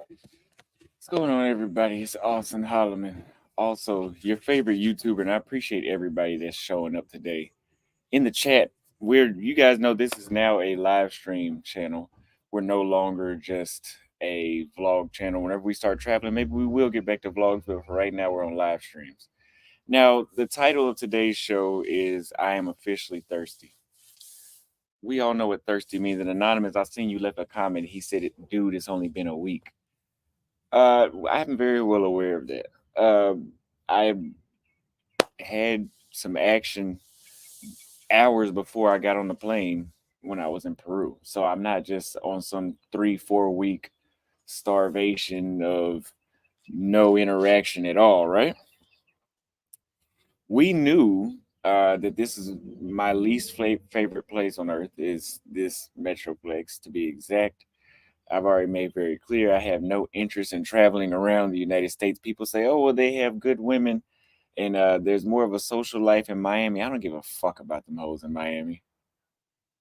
What's going on, everybody? It's Austin Holloman, also your favorite YouTuber, and I appreciate everybody that's showing up today in the chat. You guys know this is now a live stream channel. We're no longer just a vlog channel. Whenever we start traveling, maybe we will get back to vlogs, but for right now, we're on live streams. Now, the title of today's show is I Am Officially Thirsty. We all know what thirsty means. And Anonymous, I seen you left a comment. He said, dude, it's only been a week. I'm very well aware of that. I had some action hours before I got on the plane when I was in Peru. So I'm not just on some 3-4 week starvation of no interaction at all, right? We knew that this is my least favorite place on earth is this metroplex, to be exact. I've already made very clear I have no interest in traveling around the United States. People say, oh, well, they have good women and there's more of a social life in Miami. I don't give a fuck about the hoes in Miami.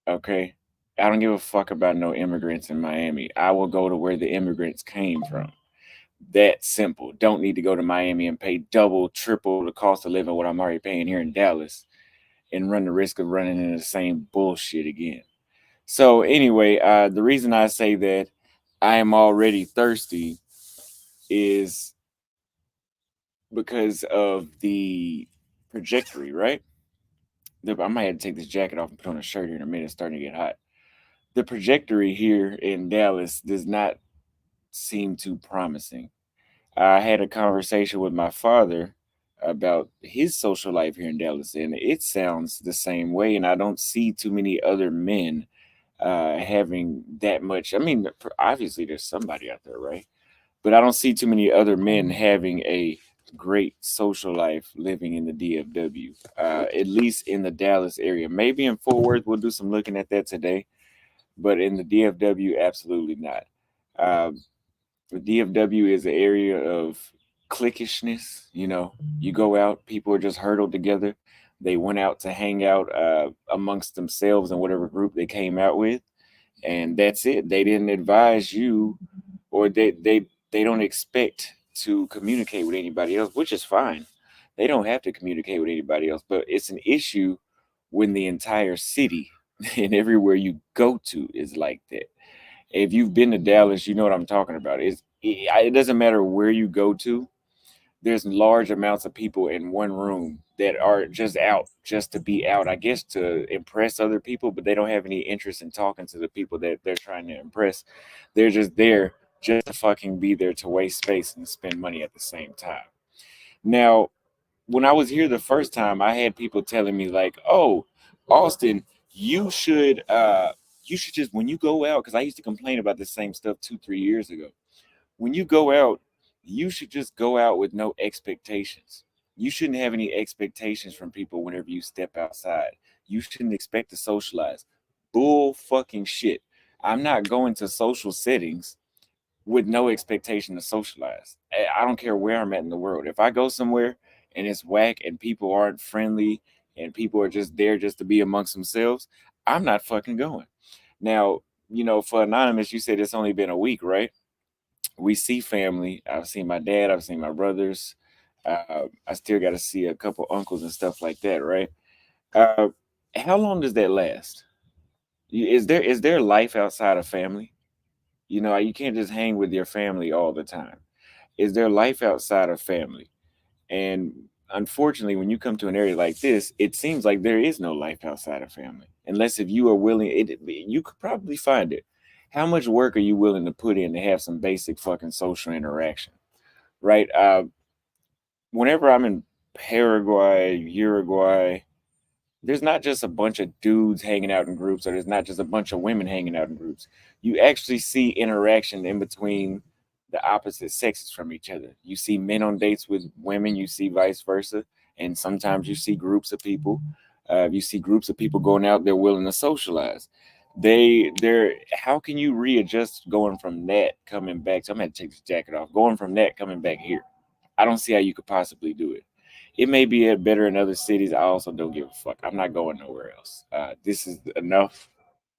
Okay. I don't give a fuck about no immigrants in Miami. I will go to where the immigrants came from. That simple. Don't need to go to Miami and pay double, triple the cost of living what I'm already paying here in Dallas and run the risk of running into the same bullshit again. So anyway, the reason I say that I am already thirsty is because of the trajectory, right? I might have to take this jacket off and put on a shirt here in a minute. It's starting to get hot. The trajectory here in Dallas does not seem too promising. I had a conversation with my father about his social life here in Dallas, and it sounds the same way. And I don't see too many other men having that much. I mean, obviously, there's somebody out there, right? But I don't see too many other men having a great social life living in the DFW, at least in the Dallas area. Maybe in Fort Worth, we'll do some looking at that today, but in the DFW, absolutely not. Um, the DFW is an area of cliquishness. You go out, people are just herdled together. They went out to hang out amongst themselves in whatever group they came out with, and that's it. They didn't advise you, or they don't expect to communicate with anybody else, which is fine. They don't have to communicate with anybody else, but it's an issue when the entire city and everywhere you go to is like that. If you've been to Dallas, you know what I'm talking about. It doesn't matter where you go to. There's large amounts of people in one room that are just out just to be out, I guess, to impress other people, but they don't have any interest in talking to the people that they're trying to impress. They're just there just to fucking be there to waste space and spend money at the same time. Now, when I was here the first time, I had people telling me like, "Oh, Austin, you should just when you go out, because I used to complain about the same stuff 2-3 years ago. When you go out, you should just go out with no expectations. You shouldn't have any expectations from people whenever you step outside. You shouldn't expect to socialize. Bull fucking shit. I'm not going to social settings with no expectation to socialize. I don't care where I'm at in the world. If I go somewhere and it's whack and people aren't friendly and people are just there just to be amongst themselves, I'm not fucking going. Now, for Anonymous, you said it's only been a week, right? We see family. I've seen my dad. I've seen my brothers. I still got to see a couple uncles and stuff like that, right? Uh, how long does that last? Is there life outside of family? You can't just hang with your family all the time. Is there life outside of family? And unfortunately, when you come to an area like this, it seems like there is no life outside of family, unless if you are willing. You could probably find it. How much work are you willing to put in to have some basic fucking social interaction, right? Whenever I'm in Paraguay, Uruguay, there's not just a bunch of dudes hanging out in groups, or there's not just a bunch of women hanging out in groups. You actually see interaction in between the opposite sexes from each other. You see men on dates with women, you see vice versa, and sometimes you see groups of people. You see groups of people going out, they're willing to socialize. They're how can you readjust going from that coming back? So I'm gonna take this jacket off. Going from that coming back here. I don't see how you could possibly do it. It may be better in other cities. I also don't give a fuck. I'm not going nowhere else. This is enough.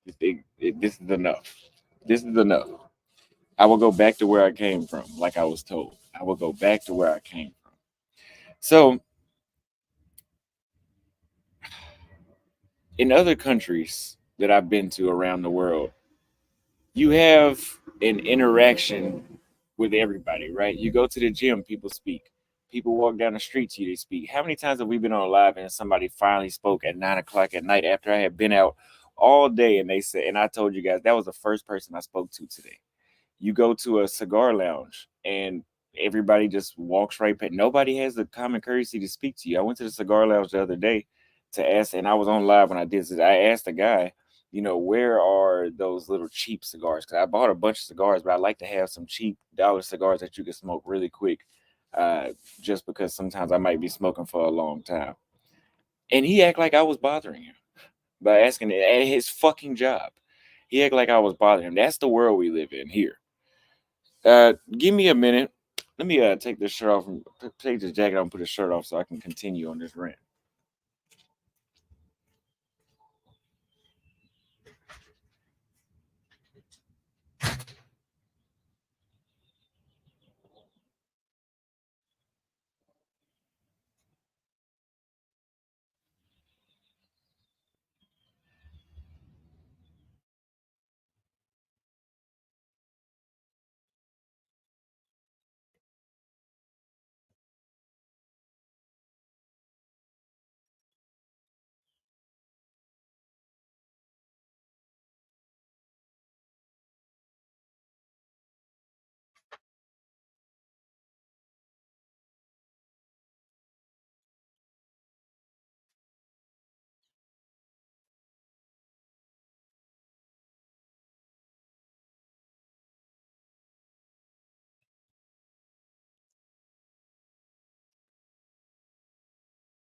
This is enough. This is enough. I will go back to where I came from, like I was told. I will go back to where I came from. So, in other countries that I've been to around the world, you have an interaction with everybody, right? You go to the gym, people speak. People walk down the street to you, they speak. How many times have we been on a live and somebody finally spoke at 9 o'clock at night after I had been out all day and they said, and I told you guys that was the first person I spoke to today. You go to a cigar lounge and everybody just walks right past. Nobody has the common courtesy to speak to you. I went to the cigar lounge the other day to ask, and I was on live when I did this. I asked the guy, where are those little cheap cigars? Because I bought a bunch of cigars, but I like to have some cheap dollar cigars that you can smoke really quick, uh, just because sometimes I might be smoking for a long time. And he acted like I was bothering him by asking it at his fucking job. He acted like I was bothering him. That's the world we live in here. Give me a minute. Let me take this shirt off and take this jacket off and put the shirt off so I can continue on this rant.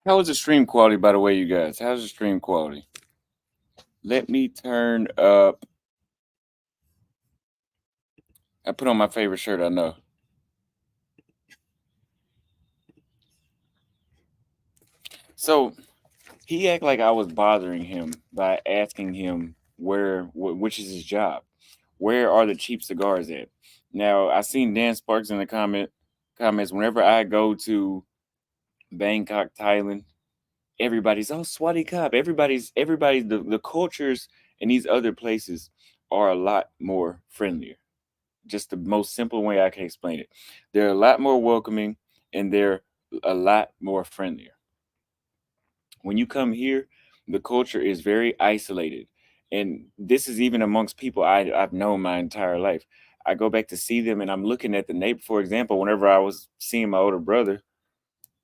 How is the stream quality, by the way, you guys? How's the stream quality? Let me turn up. I put on my favorite shirt, I know. So he acted like I was bothering him by asking him which is his job. Where are the cheap cigars at? Now I seen Dan Sparks in the comments. Whenever I go to Bangkok, Thailand, everybody's Swati Cop. Everybody's the cultures in these other places are a lot more friendlier. Just the most simple way I can explain it. They're a lot more welcoming and they're a lot more friendlier. When you come here, the culture is very isolated. And this is even amongst people I've known my entire life. I go back to see them and I'm looking at the neighbor, for example, whenever I was seeing my older brother,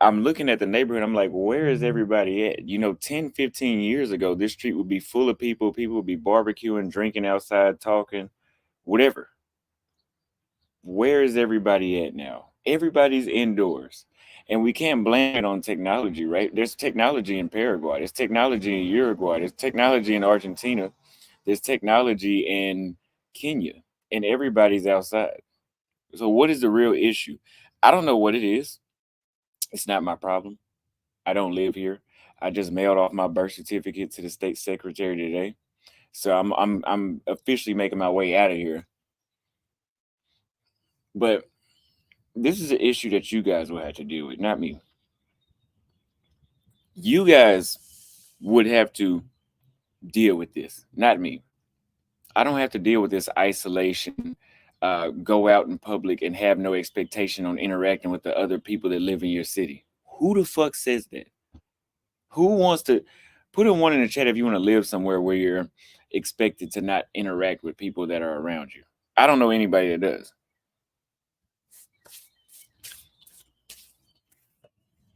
I'm looking at the neighborhood. I'm like, where is everybody at? 10, 15 years ago, this street would be full of people. People would be barbecuing, drinking outside, talking, whatever. Where is everybody at now? Everybody's indoors. And we can't blame it on technology, right? There's technology in Paraguay, there's technology in Uruguay, there's technology in Argentina, there's technology in Kenya, and everybody's outside. So, what is the real issue? I don't know what it is. It's not my problem. I don't live here. I just mailed off my birth certificate to the state secretary today. So I'm officially making my way out of here. But this is an issue that you guys will have to deal with, not me. You guys would have to deal with this, not me. I don't have to deal with this isolation, go out in public and have no expectation on interacting with the other people that live in your city. Who the fuck says that? Who wants to put in one in the chat if you want to live somewhere where you're expected to not interact with people that are around you? I don't know anybody that does.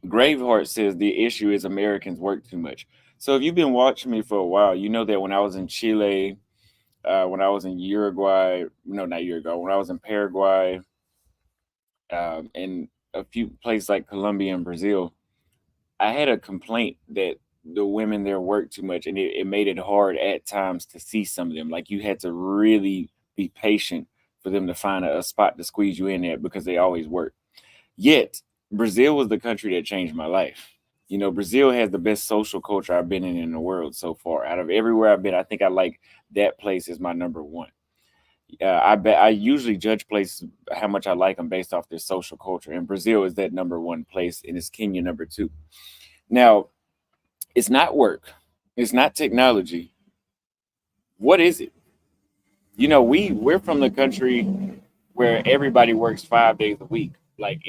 Graveheart says the issue is Americans work too much. So if you've been watching me for a while, you know that when I was in Chile, when I was in Uruguay, no, not Uruguay, when I was in Paraguay, and a few places like Colombia and Brazil, I had a complaint that the women there worked too much, and it made it hard at times to see some of them. Like you had to really be patient for them to find a spot to squeeze you in at because they always work. Yet Brazil was the country that changed my life. Brazil has the best social culture I've been in the world so far. Out of everywhere I've been, I think I like that place is my number one. I usually judge places how much I like them based off their social culture, and Brazil is that number one place, and it's Kenya number two. Now, it's not work, it's not technology. What is it? We're from the country where everybody works 5 days a week. Like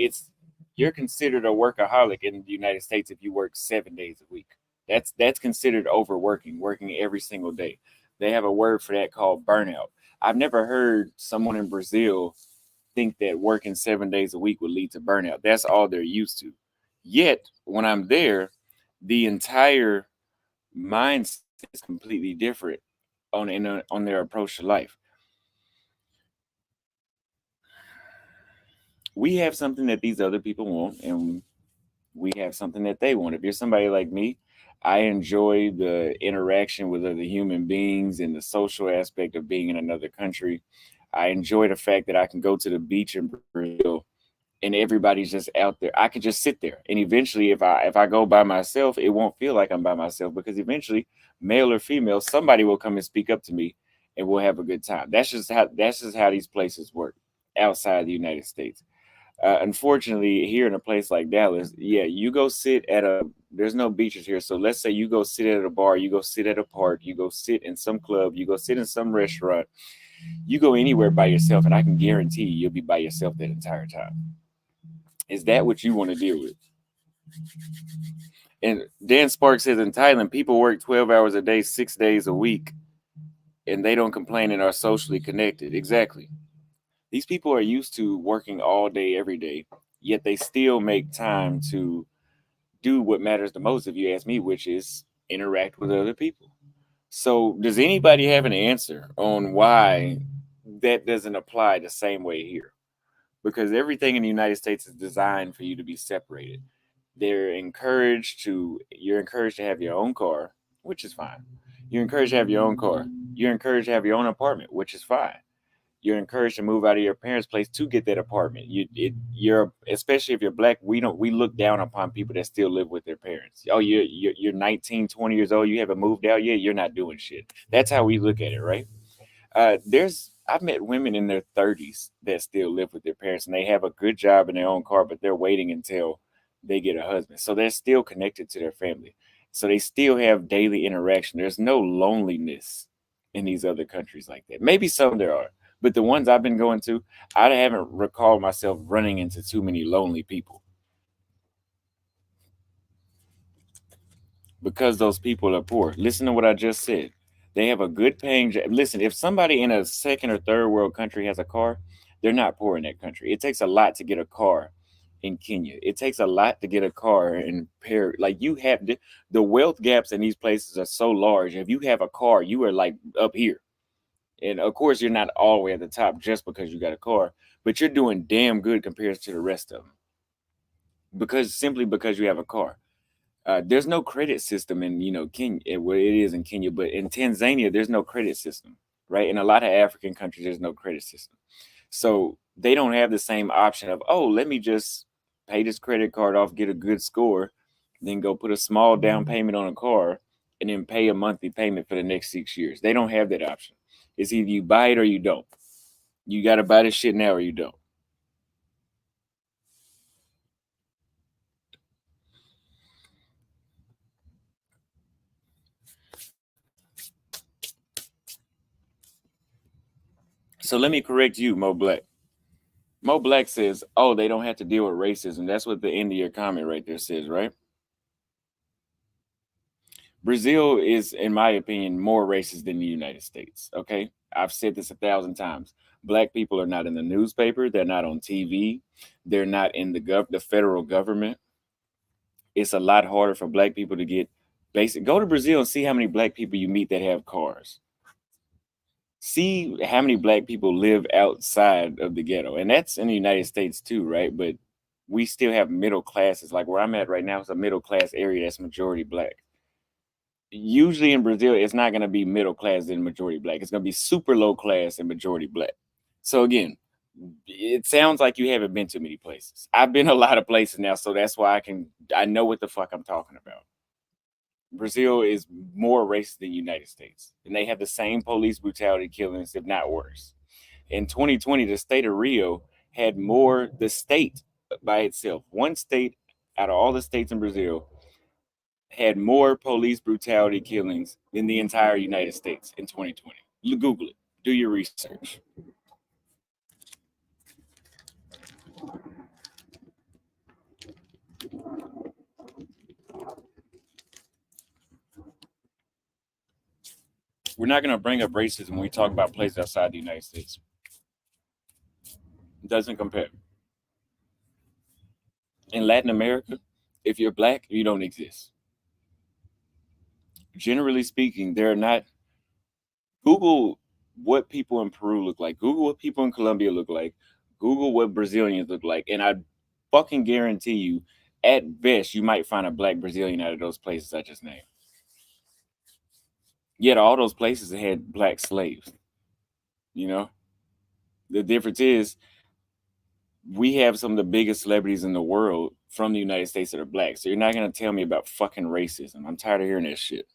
you're considered a workaholic in the United States if you work 7 days a week. That's considered overworking, working every single day. They have a word for that called burnout. I've never heard someone in Brazil think that working 7 days a week would lead to burnout. That's all they're used to. Yet when I'm there, the entire mindset is completely different on their approach to life. We have something that these other people want, and we have something that they want. If you're somebody like me, I enjoy the interaction with other human beings and the social aspect of being in another country. I enjoy the fact that I can go to the beach in Brazil and everybody's just out there. I could just sit there. And eventually if I go by myself, it won't feel like I'm by myself, because eventually, male or female, somebody will come and speak up to me and we'll have a good time. That's just how these places work outside the United States. Unfortunately, here in a place like Dallas, yeah, you go sit at a there's no beaches here. So let's say you go sit at a bar, you go sit at a park, you go sit in some club, you go sit in some restaurant, you go anywhere by yourself, and I can guarantee you'll be by yourself that entire time. Is that what you want to deal with? And Dan Sparks says in Thailand, people work 12 hours a day, 6 days a week, and they don't complain and are socially connected. Exactly. These people are used to working all day, every day, yet they still make time to do what matters the most, if you ask me, which is interact with other people. So, does anybody have an answer on why that doesn't apply the same way here? Because everything in the United States is designed for you to be separated. You're encouraged to have your own car, which is fine. You're encouraged to have your own car. You're encouraged to have your own apartment, which is fine. You're encouraged to move out of your parents' place to get that apartment. You're especially if you're black. We look down upon people that still live with their parents. Oh, you're 19, 20 years old. You haven't moved out yet. You're not doing shit. That's how we look at it, right? I've met women in their 30s that still live with their parents, and they have a good job in their own car, but they're waiting until they get a husband. So they're still connected to their family. So they still have daily interaction. There's no loneliness in these other countries like that. Maybe some there are, but the ones I've been going to, I haven't recalled myself running into too many lonely people, because those people are poor. Listen to what I just said. They have a good paying job. Listen, if somebody in a second or third world country has a car, they're not poor in that country. It takes a lot to get a car in Kenya. It takes a lot to get a car in Paris. Like the wealth gaps in these places are so large. If you have a car, you are like up here. And of course, you're not all the way at the top just because you got a car, but you're doing damn good compared to the rest of them, because you have a car. There's no credit system in Kenya. Well, it is in Kenya, but in Tanzania, there's no credit system, right? In a lot of African countries, there's no credit system, so they don't have the same option of, oh, let me just pay this credit card off, get a good score, then go put a small down payment on a car, and then pay a monthly payment for the next 6 years. They don't have that option. It's either you buy it or you don't. You got to buy this shit now or you don't. So let me correct you, Mo Black. Mo Black says, "Oh, they don't have to deal with racism." That's what the end of your comment right there says, right? Brazil is, in my opinion, more racist than the United States. Okay, I've said this 1,000 times. Black people are not in the newspaper. They're not on TV. They're not in the federal government. It's a lot harder for black people to get basic. Go to Brazil and see how many black people you meet that have cars. See how many black people live outside of the ghetto, and that's in the United States too, right? But we still have middle classes. Like where I'm at right now, it's a middle class area that's majority black. Usually in Brazil, it's not going to be middle class and majority black. It's going to be super low class and majority black. So again, it sounds like you haven't been to many places. I've been a lot of places now, so that's why I know what the fuck I'm talking about. Brazil is more racist than the United States, and they have the same police brutality killings, if not worse. In 2020, the state of Rio had more, the state by itself, one state out of all the states in Brazil, had more police brutality killings than the entire United States in 2020. You Google it, do your research. We're not going to bring up racism when we talk about places outside the United States. It doesn't compare. In Latin America, if you're black, you don't exist. Generally speaking, they're not. Google what people in Peru look like. Google what people in Colombia look like. Google what Brazilians look like. And I fucking guarantee you, at best, you might find a black Brazilian out of those places I just named. Yet all those places had black slaves. You know? The difference is we have some of the biggest celebrities in the world from the United States that are black. So you're not gonna tell me about fucking racism. I'm tired of hearing that shit.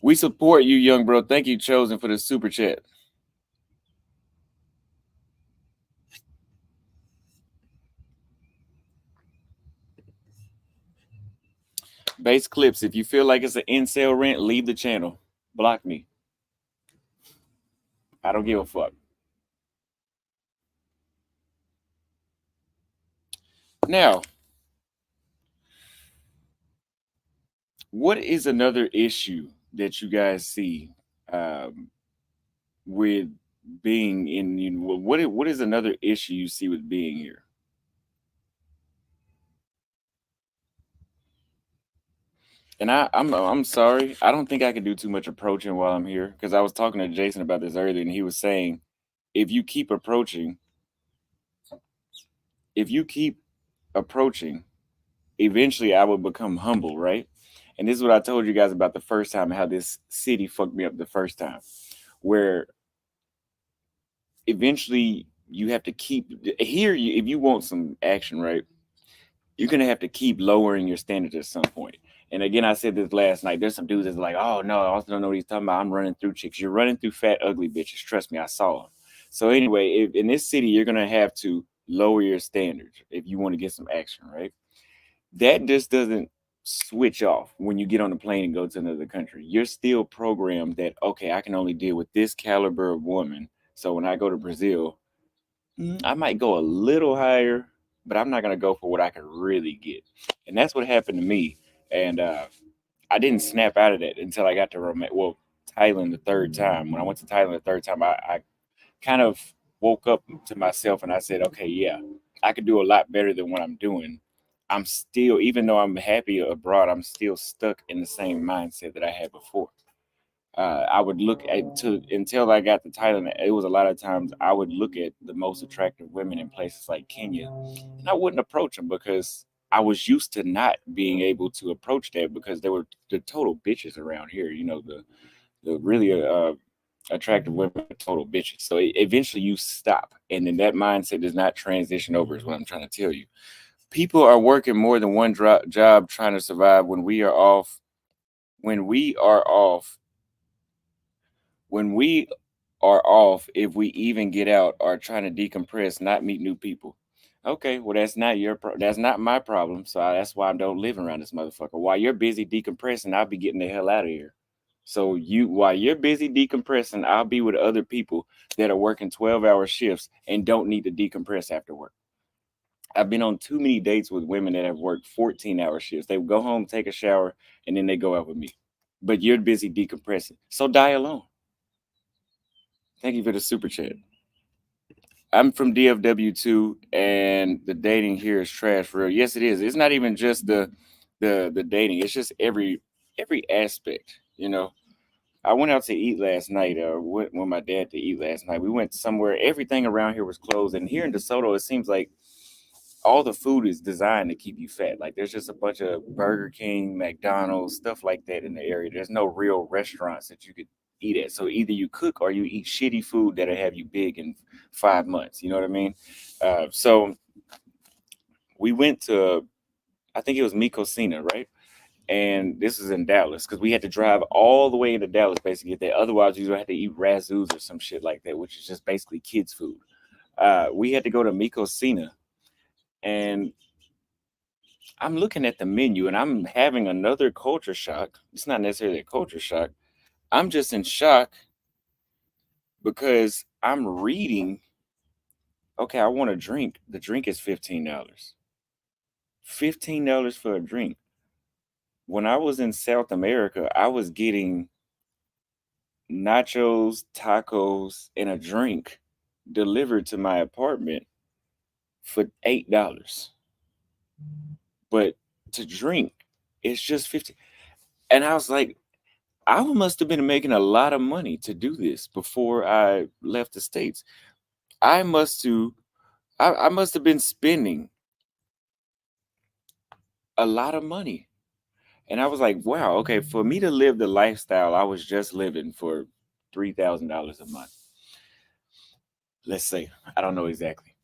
We support you, young bro. Thank you, Chosen, for the super chat. Base clips. If you feel like it's an incel rant, leave the channel. Block me. I don't give a fuck. Now, what is another issue that you guys see with being in? You know, what is another issue you see with being here? And I'm sorry, I don't think I can do too much approaching while I'm here because I was talking to Jason about this earlier, and he was saying if you keep approaching, if you keep approaching, eventually I will become humble, right? And this is what I told you guys about the first time, how this city fucked me up the first time, where eventually you have to keep here. If you want some action, right, you're gonna have to keep lowering your standards at some point. And again, I said this last night. There's some dudes that's like, oh no, I also don't know what he's talking about. I'm running through chicks. You're running through fat, ugly bitches. Trust me, I saw them. So anyway, if, in this city, you're gonna have to lower your standards if you want to get some action, right? That just doesn't switch off when you get on the plane and go to another country. You're still programmed that okay, I can only deal with this caliber of woman. So when I go to Brazil, I might go a little higher, but I'm not gonna go for what I can really get. And that's what happened to me. And I didn't snap out of that until I got to Thailand the third time. When I went to Thailand the third time, I kind of woke up to myself and I said, okay, yeah, I could do a lot better than what I'm doing. I'm still, even though I'm happy abroad, I'm still stuck in the same mindset that I had before. I would look at to until I got to Thailand. It was a lot of times I would look at the most attractive women in places like Kenya, and I wouldn't approach them because I was used to not being able to approach that because there were the total bitches around here. You know, the really attractive women are total bitches. So eventually you stop, and then that mindset does not transition over. Is what I'm trying to tell you. People are working more than one job trying to survive. When we are off, when we are off when we are off, if we even get out, are trying to decompress, not meet new people. Okay, well that's not that's not my problem. So that's why I don't live around this motherfucker. While you're busy decompressing, I'll be getting the hell out of here. So while you're busy decompressing, I'll be with other people that are working 12-hour shifts and don't need to decompress after work. I've been on too many dates with women that have worked 14-hour shifts. They go home, take a shower, and then they go out with me. But you're busy decompressing. So die alone. Thank you for the super chat. I'm from DFW too, and the dating here is trash for real. Yes, it is. It's not even just the dating. It's just every aspect. You know, I went out to eat last night. Went with my dad to eat last night. We went somewhere. Everything around here was closed, and here in DeSoto, it seems like all the food is designed to keep you fat. Like there's just a bunch of Burger King, McDonald's, stuff like that in the area. There's no real restaurants that you could eat at. So either you cook or you eat shitty food that'll have you big in 5 months. You know what I mean? So we went to I think it was Micosina, right? And this is in Dallas because we had to drive all the way into Dallas basically to get that. Otherwise, we would have to eat razzoos or some shit like that, which is just basically kids' food. We had to go to Micosina, and I'm looking at the menu and I'm having another culture shock. It's not necessarily a culture shock. I'm just in shock because I'm reading, okay, I want a drink. The drink is $15. $15 for a drink. When I was in South America, I was getting nachos, tacos, and a drink delivered to my apartment for $8. But to drink, it's just 50. And I was like, I must have been making a lot of money to do this before I left the States. I must have I must have been spending a lot of money. And I was like, wow, okay, for me to live the lifestyle I was just living for $3,000 a month. Let's say, I don't know exactly.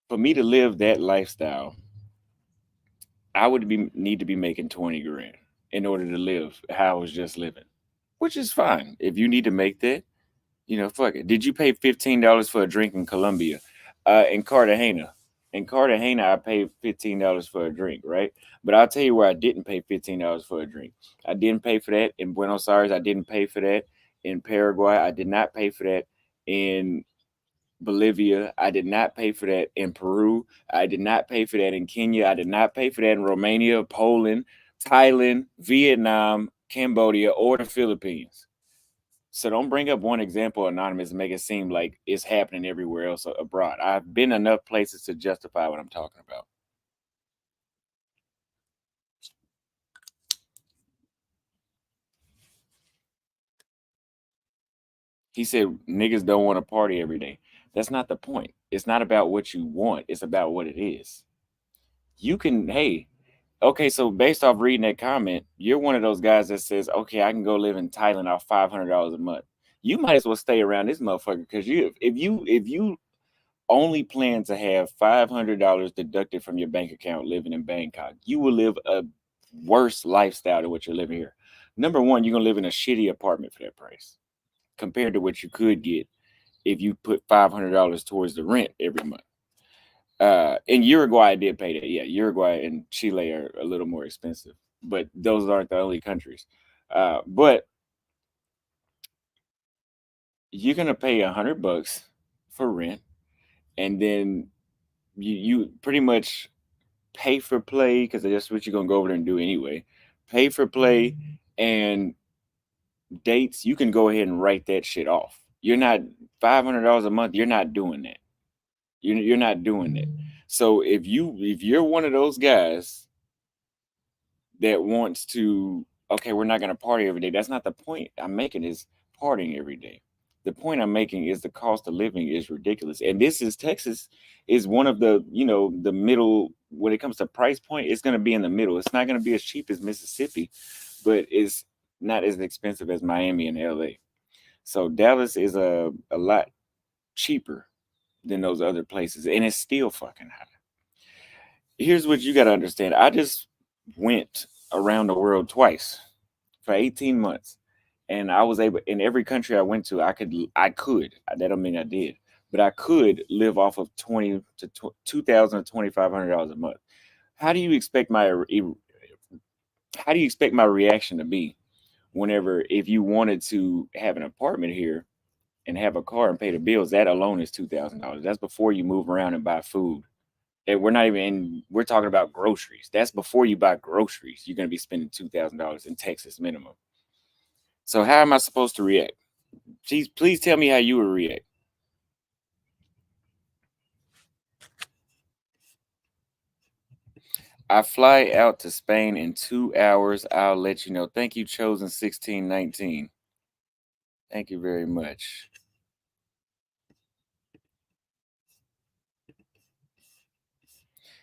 For me to live that lifestyle, I would need to be making 20 grand in order to live how I was just living, which is fine. If you need to make that, fuck it. Did you pay $15 for a drink in Colombia? In Cartagena. In Cartagena, I paid $15 for a drink, right? But I'll tell you where I didn't pay $15 for a drink. I didn't pay for that in Buenos Aires. I didn't pay for that in Paraguay. I did not pay for that in Bolivia. I did not pay for that in Peru. I did not pay for that in Kenya. I did not pay for that in Romania, Poland, Thailand, Vietnam, Cambodia, or the Philippines. So don't bring up one example, Anonymous, and make it seem like it's happening everywhere else abroad. I've been enough places to justify what I'm talking about. He said niggas don't want to party every day. That's not the point. It's not about what you want. It's about what it is. You can, hey, okay, so based off reading that comment, you're one of those guys that says, okay, I can go live in Thailand off $500 a month. You might as well stay around this motherfucker because if you only plan to have $500 deducted from your bank account living in Bangkok, you will live a worse lifestyle than what you're living here. Number one, you're gonna live in a shitty apartment for that price compared to what you could get if you put $500 towards the rent every month. In Uruguay, I did pay that. Yeah, Uruguay and Chile are a little more expensive, but those aren't the only countries. But you're gonna pay $100 for rent, and then you pretty much pay for play because that's what you're gonna go over there and do anyway. Pay for play and dates. You can go ahead and write that shit off. You're not $500 a month. You're not doing that. You're not doing that. So if you're one of those guys that wants to, okay, we're not going to party every day. That's not the point I'm making is partying every day. The point I'm making is the cost of living is ridiculous. And this is Texas is one of the, the middle when it comes to price point, it's going to be in the middle. It's not going to be as cheap as Mississippi, but it's not as expensive as Miami and LA. So Dallas is a lot cheaper than those other places. And it's still fucking high. Here's what you got to understand. I just went around the world twice for 18 months. And I was able in every country I went to, I could. That don't mean I did, but I could live off of 20 to 2,000 to $2,500 a month. How do you expect my reaction to be whenever if you wanted to have an apartment here and have a car and pay the bills? That alone is $2,000. That's before you move around and buy food. And we're not even in, we're talking about groceries. That's before you buy groceries. You're going to be spending $2,000 in Texas minimum. So how am I supposed to react? Please tell me how you would react. I fly out to Spain in 2 hours. I'll let you know. Thank you, Chosen 1619. Thank you very much.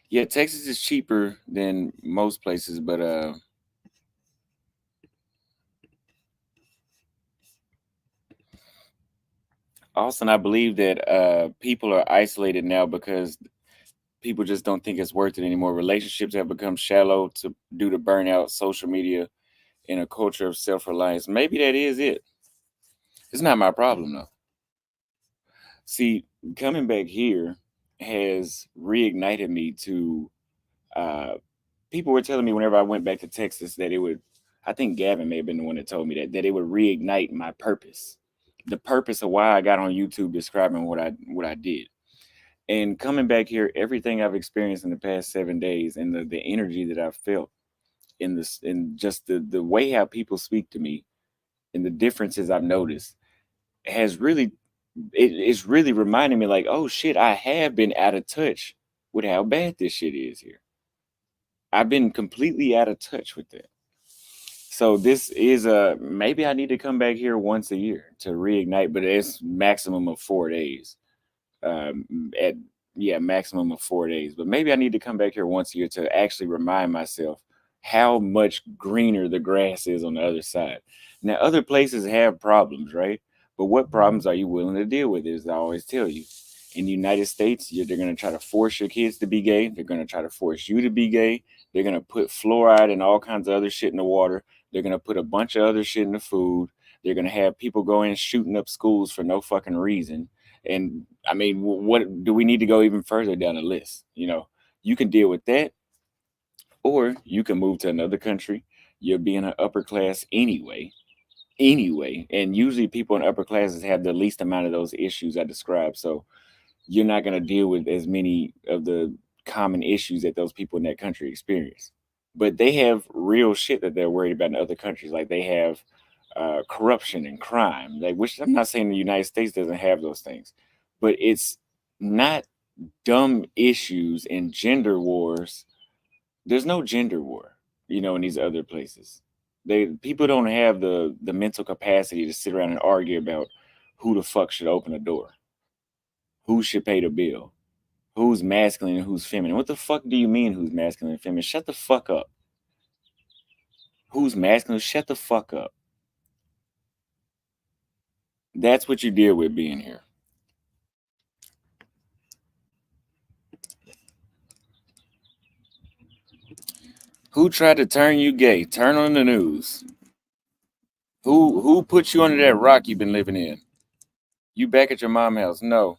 Yeah, Texas is cheaper than most places, but Austin, I believe that people are isolated now because people just don't think it's worth it anymore. Relationships have become shallow due to burnout, social media, and a culture of self-reliance. Maybe that is it. It's not my problem though. See, coming back here has reignited me to uh people were telling me whenever I went back to Texas that it would, I think Gavin may have been the one that told me that it would reignite my purpose. The purpose of why I got on YouTube describing what I did. And coming back here, everything I've experienced in the past 7 days and the energy that I've felt in this and just the way how people speak to me and the differences I've noticed has really it's really reminding me like, oh shit, I have been out of touch with how bad this shit is here. I've been completely out of touch with that. So this is a maybe I need to come back here once a year to reignite, but it's maximum of 4 days. At yeah, maximum of 4 days. But maybe I need to come back here once a year to actually remind myself how much greener the grass is on the other side. Now, other places have problems, right? But what problems are you willing to deal with? As I always tell you, in the United States, they're going to try to force your kids to be gay. They're going to try to force you to be gay. They're going to put fluoride and all kinds of other shit in the water. They're going to put a bunch of other shit in the food. They're going to have people going shooting up schools for no fucking reason. And I mean, what do we need to go even further down the list? You can deal with that, or you can move to another country. You'll be in an upper class anyway. And usually people in upper classes have the least amount of those issues I described. So you're not going to deal with as many of the common issues that those people in that country experience. But they have real shit that they're worried about in other countries. Like they have corruption and crime. Like, which I'm not saying the United States doesn't have those things, but it's not dumb issues and gender wars. There's no gender war, in these other places. People don't have the mental capacity to sit around and argue about who the fuck should open a door, who should pay the bill, who's masculine and who's feminine. What the fuck do you mean who's masculine and feminine? Shut the fuck up. Who's masculine? Shut the fuck up. That's what you deal with being here. Who tried to turn you gay? Turn on the news. Who put you under that rock you've been living in? You back at your mom's house? No.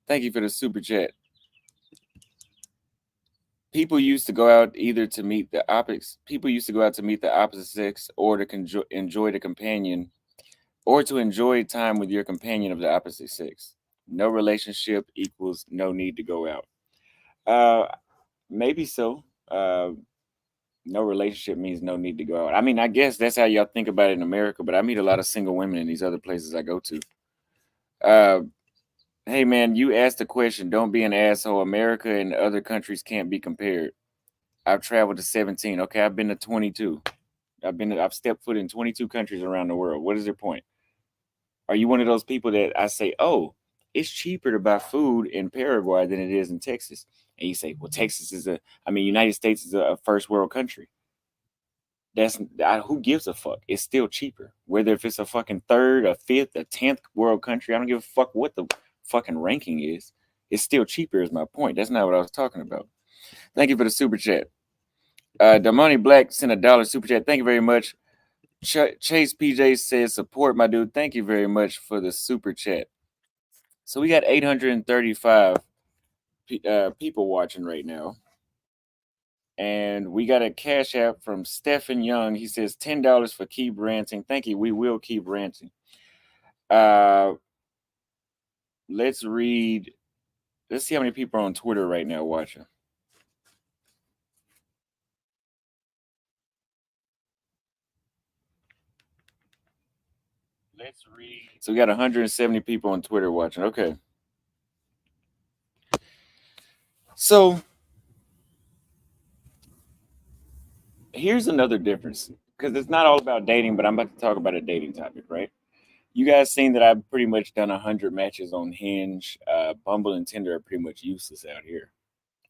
Thank you for the super chat. People used to go out either to meet the opposite. People used to go out to meet the opposite sex, or to enjoy the companion, or to enjoy time with your companion of the opposite sex. No relationship equals no need to go out. Maybe so. No relationship means no need to go out. I mean, I guess that's how y'all think about it in America, but I meet a lot of single women in these other places I go to. Hey man, you asked the question, don't be an asshole. America and other countries can't be compared. I've traveled to 17. Okay, I've been to 22. I've stepped foot in 22 countries around the world. What is your point? Are you one of those people that I say, oh, it's cheaper to buy food in Paraguay than it is in Texas? And you say, well, United States is a first world country. Who gives a fuck? It's still cheaper. Whether if it's a fucking third, a fifth, a 10th world country, I don't give a fuck what the fucking ranking is. It's still cheaper is my point. That's not what I was talking about. Thank you for the super chat. Damoni Black sent $1 super chat. Thank you very much. Chase PJ says support my dude. Thank you very much for the super chat. So we got 835 people watching right now. And we got a cash app from Stephen Young. He says $10 for keep ranting. Thank you. We will keep ranting. Let's read. Let's see how many people are on Twitter right now watching. Let's read. So we got 170 people on Twitter watching. Okay. So here's another difference, because it's not all about dating, but I'm about to talk about a dating topic, right? You guys seen that I've pretty much done 100 matches on Hinge. Bumble and Tinder are pretty much useless out here.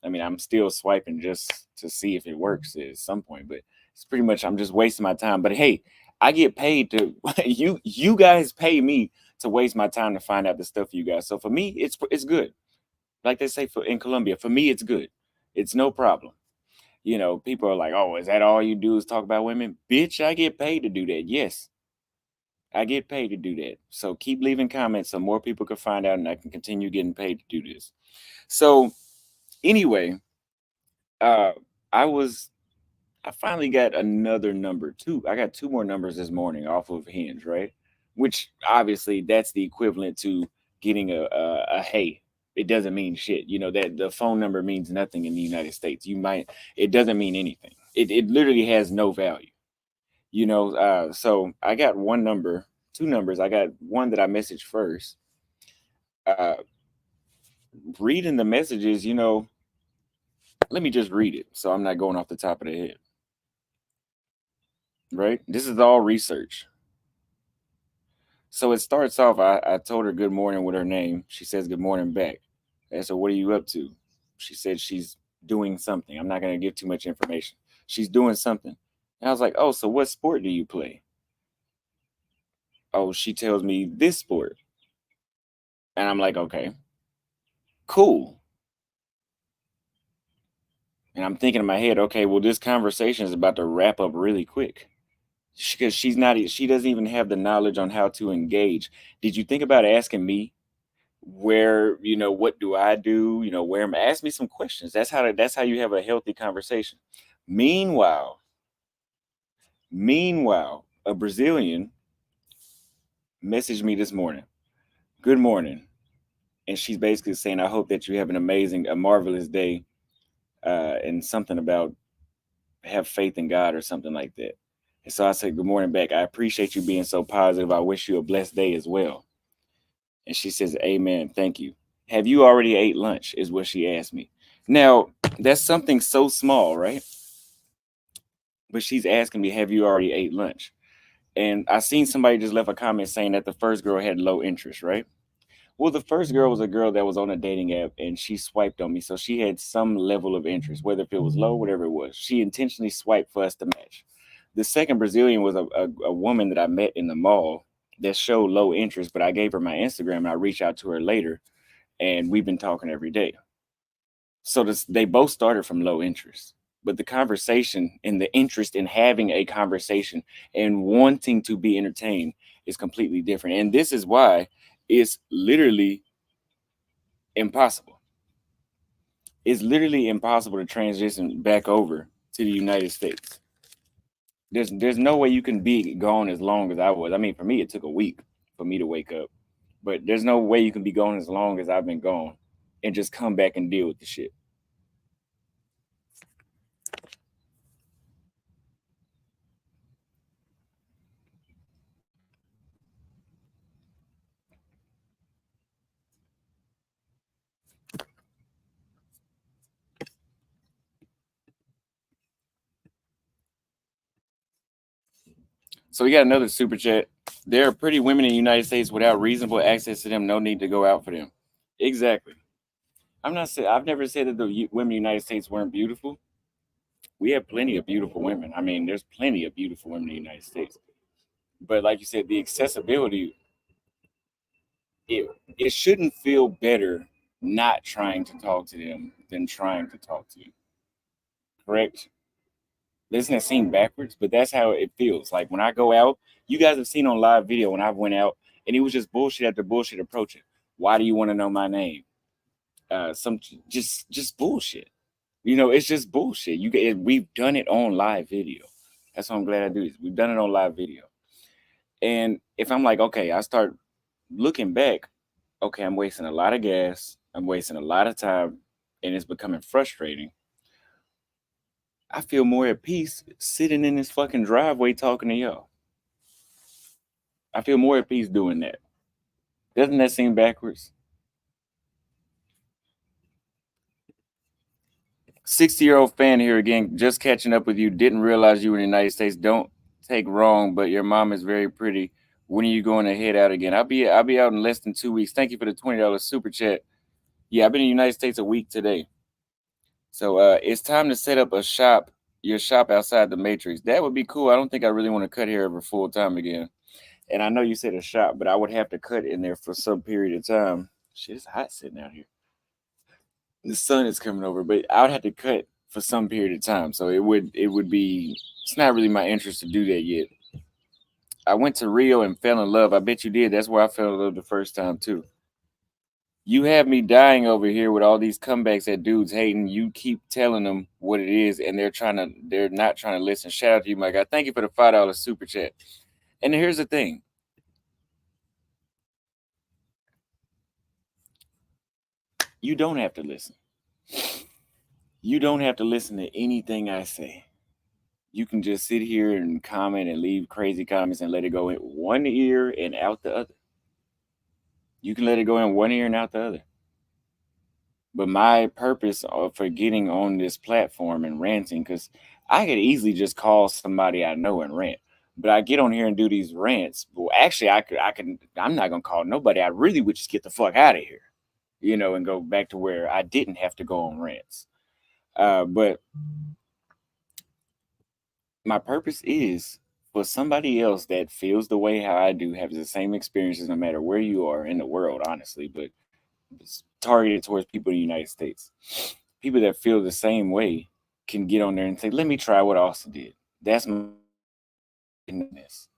I mean, I'm still swiping just to see if it works at some point, but it's pretty much I'm just wasting my time. But hey, I get paid to you guys pay me to waste my time to find out the stuff for you guys. So for me, it's good. Like they say in Colombia, for me, it's good. It's no problem. People are like, oh, is that all you do is talk about women? Bitch, I get paid to do that. Yes, I get paid to do that. So keep leaving comments so more people can find out and I can continue getting paid to do this. So anyway, uh, I was I finally got another number two. I got two more numbers this morning off of Hinge, right? Which obviously that's the equivalent to getting a hey. It doesn't mean shit. That the phone number means nothing in the United States. It doesn't mean anything. It literally has no value. So I got two numbers. I got one that I messaged first. Uh, Reading the messages, let me just read it so I'm not going off the top of the head. Right? This is all research. So it starts off, I told her good morning with her name. She says good morning back. I said, what are you up to? She said she's doing something. I'm not going to give too much information. She's doing something. And I was like, oh, so what sport do you play? Oh, she tells me this sport. And I'm like, okay, cool. And I'm thinking in my head, okay, well, this conversation is about to wrap up really quick because she doesn't even have the knowledge on how to engage. Did you think about asking me where, what do I do? Where am I? Ask me some questions. That's how you have a healthy conversation. Meanwhile, a Brazilian messaged me this morning. Good morning. And she's basically saying, I hope that you have a marvelous day. And something about have faith in God or something like that. And so I said, good morning back. I appreciate you being so positive. I wish you a blessed day as well. And she says, amen. Thank you. Have you already ate lunch? Is what she asked me. Now, that's something so small, right? But she's asking me, have you already ate lunch? And I seen somebody just left a comment saying that the first girl had low interest, right? Well, the first girl was a girl that was on a dating app and she swiped on me. So she had some level of interest, whether if it was low, whatever it was. She intentionally swiped for us to match. The second Brazilian was a woman that I met in the mall that showed low interest, but I gave her my Instagram and I reached out to her later and we've been talking every day. So they both started from low interest, but the conversation and the interest in having a conversation and wanting to be entertained is completely different. And this is why it's literally impossible. It's literally impossible to transition back over to the United States. There's no way you can be gone as long as I was. I mean, for me, it took a week for me to wake up, but there's no way you can be gone as long as I've been gone and just come back and deal with the shit. So we got another super chat. There are pretty women in the United States without reasonable access to them. No need to go out for them. Exactly. I'm not saying I've never said that the women in the United States weren't beautiful. We have plenty of beautiful women. I mean, there's plenty of beautiful women in the United States. But like you said, the accessibility, it shouldn't feel better not trying to talk to them than trying to talk to you. Correct? Doesn't that seem backwards? But that's how it feels. Like when I go out, you guys have seen on live video when I went out and it was just bullshit after bullshit approaching. Why do you want to know my name? Some just bullshit. It's just bullshit. We've done it on live video. That's why I'm glad I do this. We've done it on live video. And if I'm like, okay, I start looking back, okay, I'm wasting a lot of gas, I'm wasting a lot of time, and it's becoming frustrating. I feel more at peace sitting in this fucking driveway talking to y'all. I feel more at peace doing that. Doesn't that seem backwards? 60-year-old fan here again, just catching up with you. Didn't realize you were in the United States. Don't take wrong, but your mom is very pretty. When are you going to head out again? I'll be out in less than 2 weeks. Thank you for the $20 super chat. Yeah, I've been in the United States a week today. So it's time to set up your shop outside the matrix. That would be cool. I don't think I really want to cut hair ever full time again. And I know you said a shop, but I would have to cut in there for some period of time. Shit, it's hot sitting out here. The sun is coming over, but I would have to cut for some period of time. So it would be it's not really my interest to do that yet. I went to Rio and fell in love. I bet you did. That's where I fell in love the first time too. You have me dying over here with all these comebacks that dudes hating. You keep telling them what it is, and they're not trying to listen. Shout out to you, my guy. Thank you for the $5 super chat. And here's the thing. You don't have to listen. You don't have to listen to anything I say. You can just sit here and comment and leave crazy comments and let it go in one ear and out the other. You can let it go in one ear and out the other. But my purpose for getting on this platform and ranting, because I could easily just call somebody I know and rant, but I get on here and do these rants. Well, actually, I'm not gonna call nobody. I really would just get the fuck out of here, and go back to where I didn't have to go on rants. But my purpose is for somebody else that feels the way how I do, have the same experiences, no matter where you are in the world, honestly, but it's targeted towards people in the United States. People that feel the same way can get on there and say, let me try what Austin did. That's my goodness.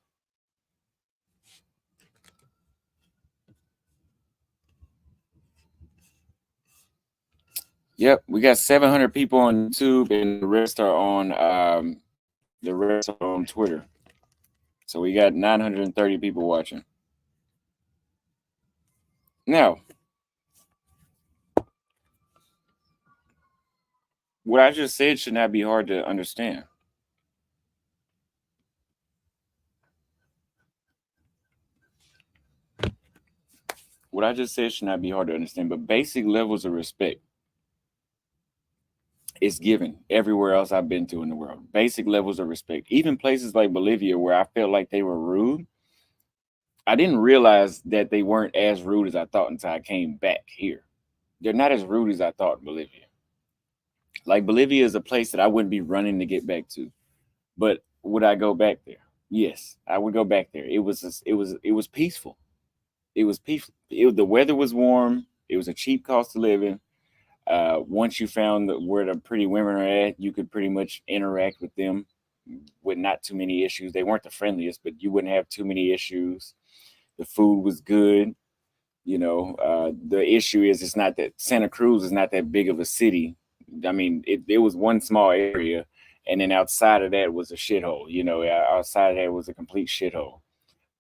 Yep, we got 700 people on YouTube, and the rest are on Twitter. So we got 930 people watching. Now, what I just said should not be hard to understand. What I just said should not be hard to understand, but basic levels of respect is given everywhere else I've been to in the world. Basic levels of respect. Even places like Bolivia, where I felt like they were rude, I didn't realize that they weren't as rude as I thought until I came back here. They're not as rude as I thought in Bolivia. Like Bolivia is a place that I wouldn't be running to get back to. But would I go back there? Yes, I would go back there. It was peaceful. It was peaceful. The weather was warm. It was a cheap cost to live in. Once you found where the pretty women are at, you could pretty much interact with them with not too many issues. They weren't the friendliest, but you wouldn't have too many issues. The food was good. The issue is it's not that Santa Cruz is not that big of a city. I mean, it was one small area, and then outside of that was a shithole. Outside of that was a complete shithole.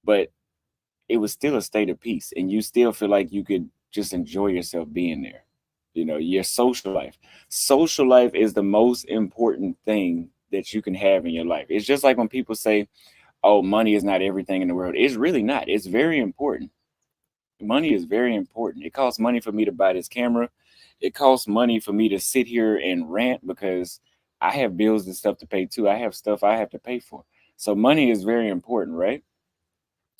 But it was still a state of peace, and you still feel like you could just enjoy yourself being there. Your social life. Social life is the most important thing that you can have in your life. It's just like when people say, oh, money is not everything in the world. It's really not. It's very important. Money is very important. It costs money for me to buy this camera. It costs money for me to sit here and rant because I have bills and stuff to pay too. I have stuff I have to pay for. So money is very important, right?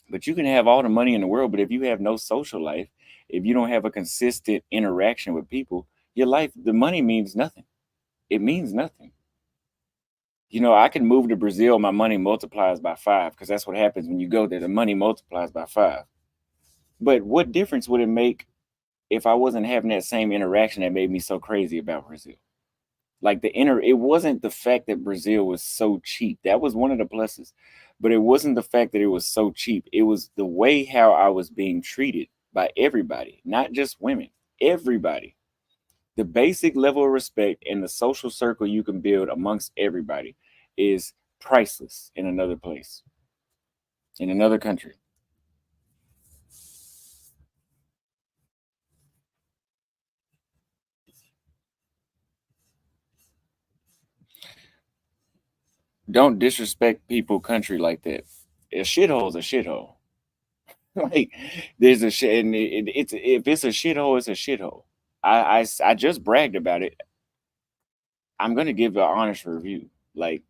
But you can have all the money in the world, but if you have no social life, if you don't have a consistent interaction with people, your life, the money means nothing. It means nothing. I can move to Brazil, my money multiplies by 5 because that's what happens when you go there. The money multiplies by 5. But what difference would it make if I wasn't having that same interaction that made me so crazy about Brazil? Like it wasn't the fact that Brazil was so cheap. That was one of the pluses. But it wasn't the fact that it was so cheap. It was the way how I was being treated by everybody, not just women, everybody. The basic level of respect and the social circle you can build amongst everybody is priceless in another place, in another country. Don't disrespect people country like that. A shithole is a shithole. Like there's a shit, and it's if it's a shithole, it's a shithole. I just bragged about it. I'm gonna give an honest review. Like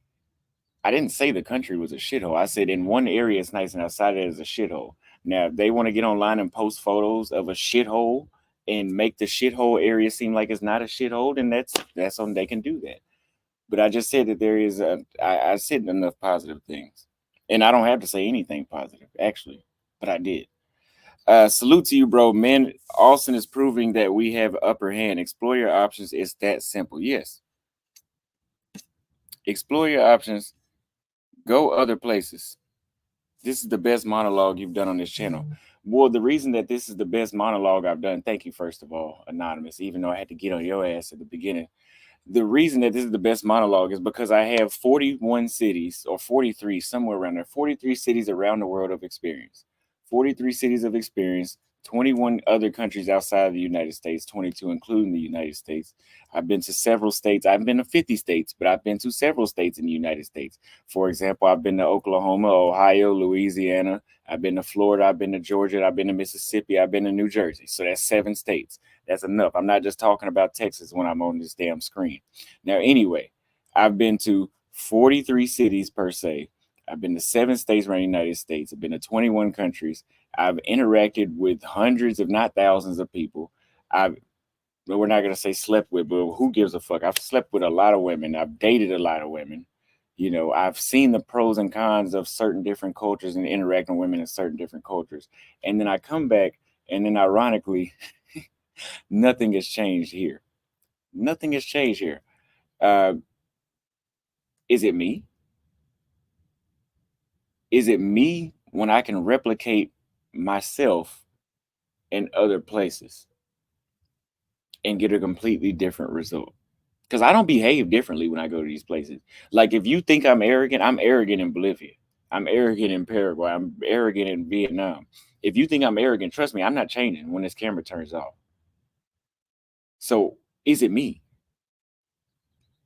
I didn't say the country was a shithole. I said in one area it's nice, and outside it is a shithole. Now if they want to get online and post photos of a shithole and make the shithole area seem like it's not a shithole, then that's on they can do that. But I just said that I said enough positive things, and I don't have to say anything positive actually, but I did. Salute to you, bro. Men, Austin is proving that we have upper hand. Explore your options. It's that simple. Yes. Explore your options. Go other places. This is the best monologue you've done on this channel. Well, the reason that this is the best monologue I've done, thank you, first of all, Anonymous, even though I had to get on your ass at the beginning. The reason that this is the best monologue is because I have 41 cities, or 43, somewhere around there, 43 cities around the world of experience. 43 cities of experience, 21 other countries outside of the United States, 22 including the United States. I've been to several states. I've been to 50 states, but I've been to several states in the United States. For example, I've been to Oklahoma, Ohio, Louisiana. I've been to Florida. I've been to Georgia. I've been to Mississippi. I've been to New Jersey. So that's 7 states. That's enough. I'm not just talking about Texas when I'm on this damn screen. Now, anyway, I've been to 43 cities per se. I've been to 7 states around the United States. I've been to 21 countries. I've interacted with hundreds, if not thousands, of people. We're not gonna say slept with, but who gives a fuck? I've slept with a lot of women. I've dated a lot of women. You know, I've seen the pros and cons of certain different cultures and interacting with women in certain different cultures. And then I come back, and then ironically, nothing has changed here. Nothing has changed here. Uh, is it me? Is it me when I can replicate myself in other places and get a completely different result? Because I don't behave differently when I go to these places. Like, if you think I'm arrogant in Bolivia. I'm arrogant in Paraguay. I'm arrogant in Vietnam. If you think I'm arrogant, trust me, I'm not changing when this camera turns off. So, is it me?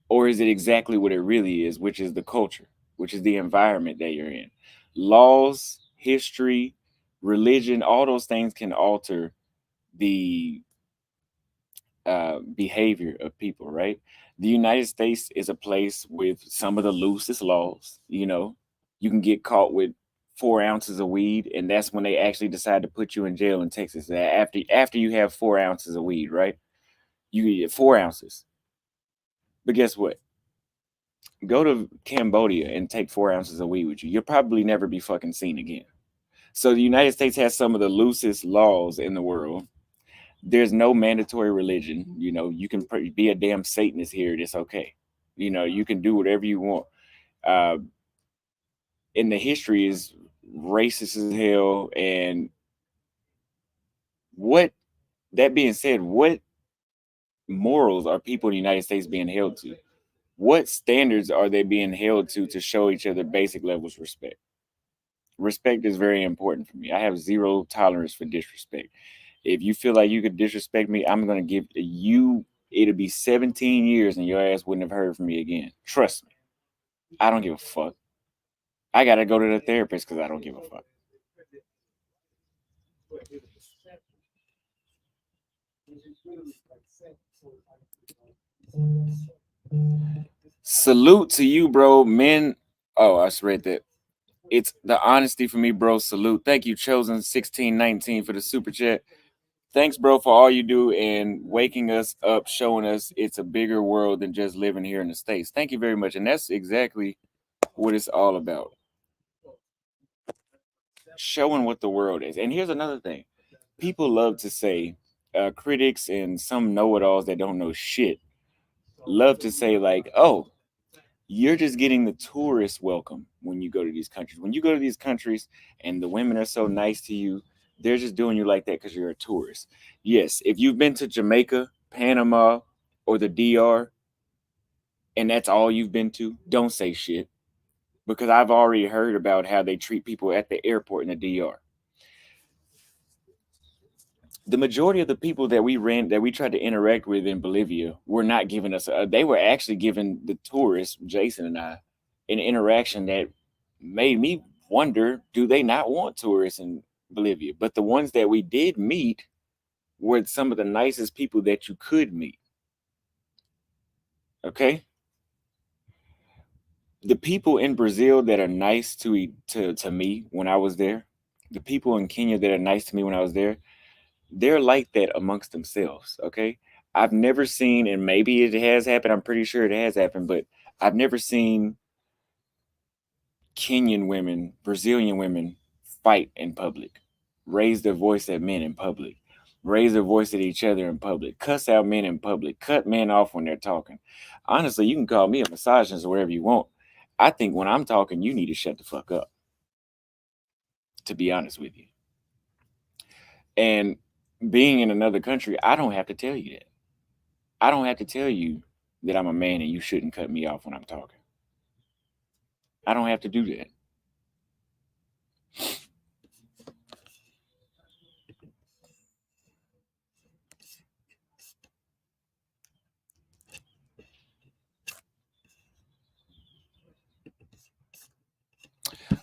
Or is it exactly what it really is, which is the culture, which is the environment that you're in? Laws, history, religion, all those things can alter the behavior of people, right? The United States is a place with some of the loosest laws. You know, you can get caught with 4 ounces of weed, and that's when they actually decide to put you in jail in Texas. After you have 4 ounces of weed, right? You get 4 ounces. But guess what? Go to Cambodia and take 4 ounces of weed with you. You'll probably never be fucking seen again. So the United States has some of the loosest laws in the world. There's no mandatory religion. You know, you can be a damn Satanist here. It's okay. You know, you can do whatever you want. Uh, and the history is racist as hell. And what, that being said, what morals are people in the United States being held to? What standards are they being held to show each other basic levels of respect? Respect is very important for me. I have zero tolerance for disrespect. If you feel like you could disrespect me, I'm going to give you, it'll be 17 years and your ass wouldn't have heard from me again. Trust me. I don't give a fuck. I got to go to the therapist because I don't give a fuck. Salute to you, bro. Men. Oh, I just read that. It's the honesty for me, bro. Salute. Thank you, Chosen 1619 for the super chat. Thanks, bro, for all you do and waking us up, showing us it's a bigger world than just living here in the States. Thank you very much. And that's exactly what it's all about. Showing what the world is. And here's another thing. People love to say, critics and some know-it-alls that don't know shit love to say, like, oh, you're just getting the tourist welcome when you go to these countries. When you go to these countries and the women are so nice to you, they're just doing you like that because you're a tourist. Yes, if you've been to Jamaica, Panama, or the DR, and that's all you've been to, don't say shit. Because I've already heard about how they treat people at the airport in the DR. The majority of the people that we tried to interact with in Bolivia were not giving us they were actually giving the tourists, Jason and I, an interaction that made me wonder, do they not want tourists in Bolivia? But the ones that we did meet were some of the nicest people that you could meet. Okay? The people in Brazil that are nice to me when I was there, the people in Kenya that are nice to me when I was there, they're like that amongst themselves. Okay. I've never seen, and maybe it has happened, I'm pretty sure it has happened, but I've never seen Kenyan women, Brazilian women fight in public. raise their voice at men in public, raise their voice at each other in public, cuss out men in public, cut men off when they're talking. Honestly, you can call me a misogynist or whatever you want. I think when I'm talking, you need to shut the fuck up, to be honest with you. And being in another country, I don't have to tell you that. I don't have to tell you that I'm a man and you shouldn't cut me off when I'm talking. I don't have to do that.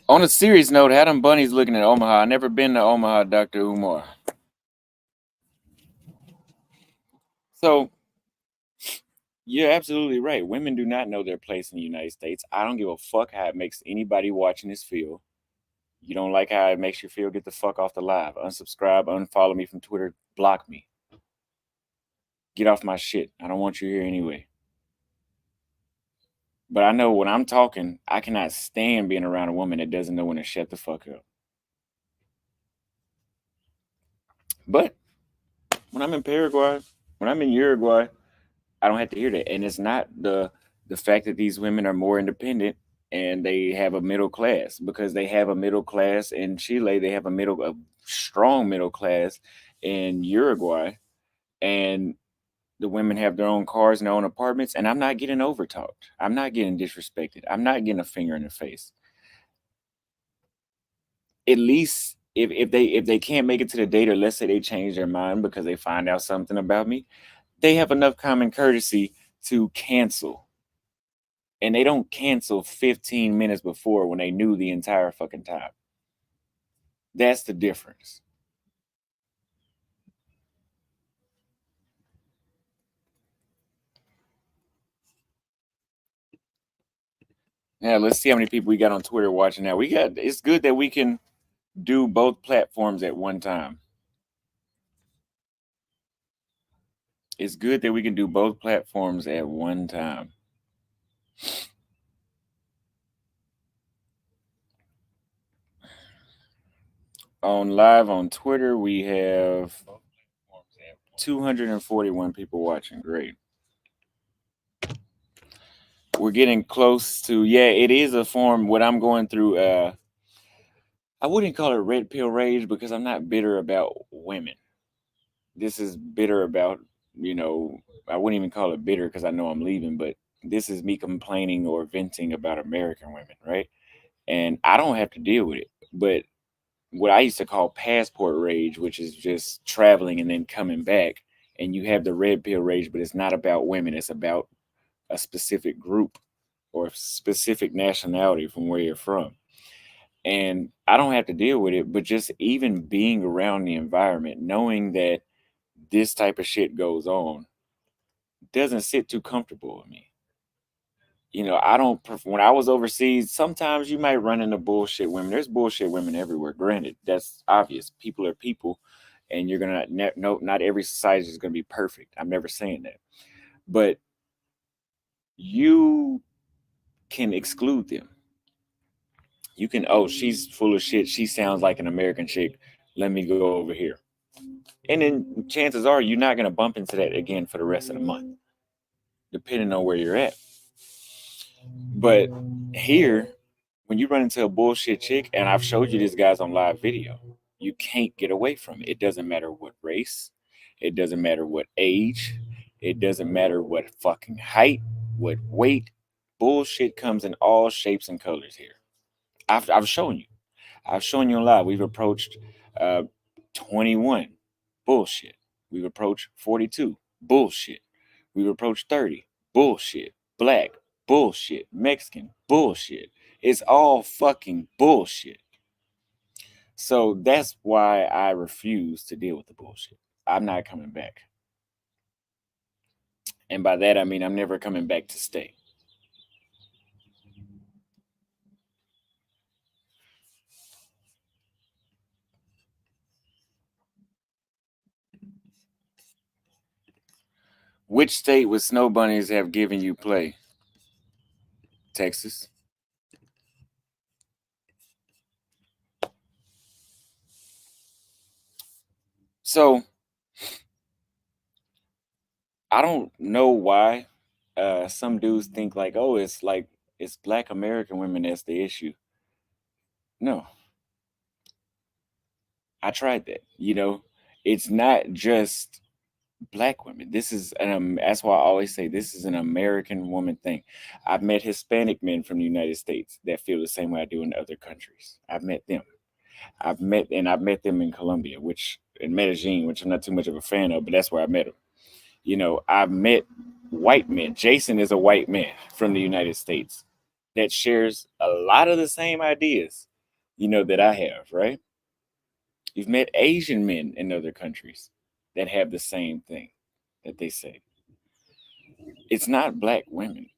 On a serious note, Adam Bunny's looking at Omaha. I never been to Omaha, Dr. Umar. So you're absolutely right. Women do not know their place in the United States. I don't give a fuck how it makes anybody watching this feel. You don't like how it makes you feel, get the fuck off the live. Unsubscribe, unfollow me from Twitter, block me. Get off my shit. I don't want you here anyway. But I know when I'm talking, I cannot stand being around a woman that doesn't know when to shut the fuck up. But when I'm in Paraguay, when I'm in Uruguay, I don't have to hear that. And it's not the fact that these women are more independent and they have a middle class, because they have a middle class in Chile. They have a strong middle class in Uruguay, and the women have their own cars and their own apartments. And I'm not getting overtalked. I'm not getting disrespected. I'm not getting a finger in the face. At least if they can't make it to the date, or let's say they change their mind because they find out something about me, they have enough common courtesy to cancel. And they don't cancel 15 minutes before when they knew the entire fucking time. That's the difference. Yeah, let's see how many people we got on Twitter watching now. It's good that we can do both platforms at one time. It's good that we can do both platforms at one time. On live on Twitter, we have 241 people watching. Great. We're getting close to, yeah, it is a form. What I'm going through, I wouldn't call it red pill rage because I'm not bitter about women. This is bitter about, I wouldn't even call it bitter because I know I'm leaving, but this is me complaining or venting about American women, right? And I don't have to deal with it. But what I used to call passport rage, which is just traveling and then coming back, and you have the red pill rage, but it's not about women, it's about a specific group or specific nationality from where you're from. And I don't have to deal with it, but just even being around the environment, knowing that this type of shit goes on, doesn't sit too comfortable with me. I don't, when I was overseas, sometimes you might run into bullshit women. There's bullshit women everywhere. Granted, that's obvious. People are people, and you're going to, no, not every society is going to be perfect. I'm never saying that. But you can exclude them. You can, oh, she's full of shit. She sounds like an American chick. Let me go over here. And then chances are you're not going to bump into that again for the rest of the month, depending on where you're at. But here, when you run into a bullshit chick, and I've showed you this guys on live video, you can't get away from it. It doesn't matter what race, it doesn't matter what age, it doesn't matter what fucking height, what weight. Bullshit comes in all shapes and colors here. I've shown you. I've shown you on live. We've approached uh, 21. Bullshit. We've approached 42. Bullshit. We've approached 30. Bullshit. Black. Bullshit. Mexican. Bullshit. It's all fucking bullshit. So that's why I refuse to deal with the bullshit. I'm not coming back. And by that, I mean I'm never coming back to stay. Which state would snow bunnies have given you play? Texas. So I don't know why some dudes think like, oh, it's Black American women that's the issue. No, I tried that. It's not just Black women. This is that's why I always say this is an American woman thing. I've met Hispanic men from the United States that feel the same way I do in other countries. I've met them. I've met them in Colombia, which in Medellin, which I'm not too much of a fan of, but that's where I met them. I've met white men. Jason is a white man from the United States that shares a lot of the same ideas, that I have, right? You've met Asian men in other countries that have the same thing that they say. It's not Black women.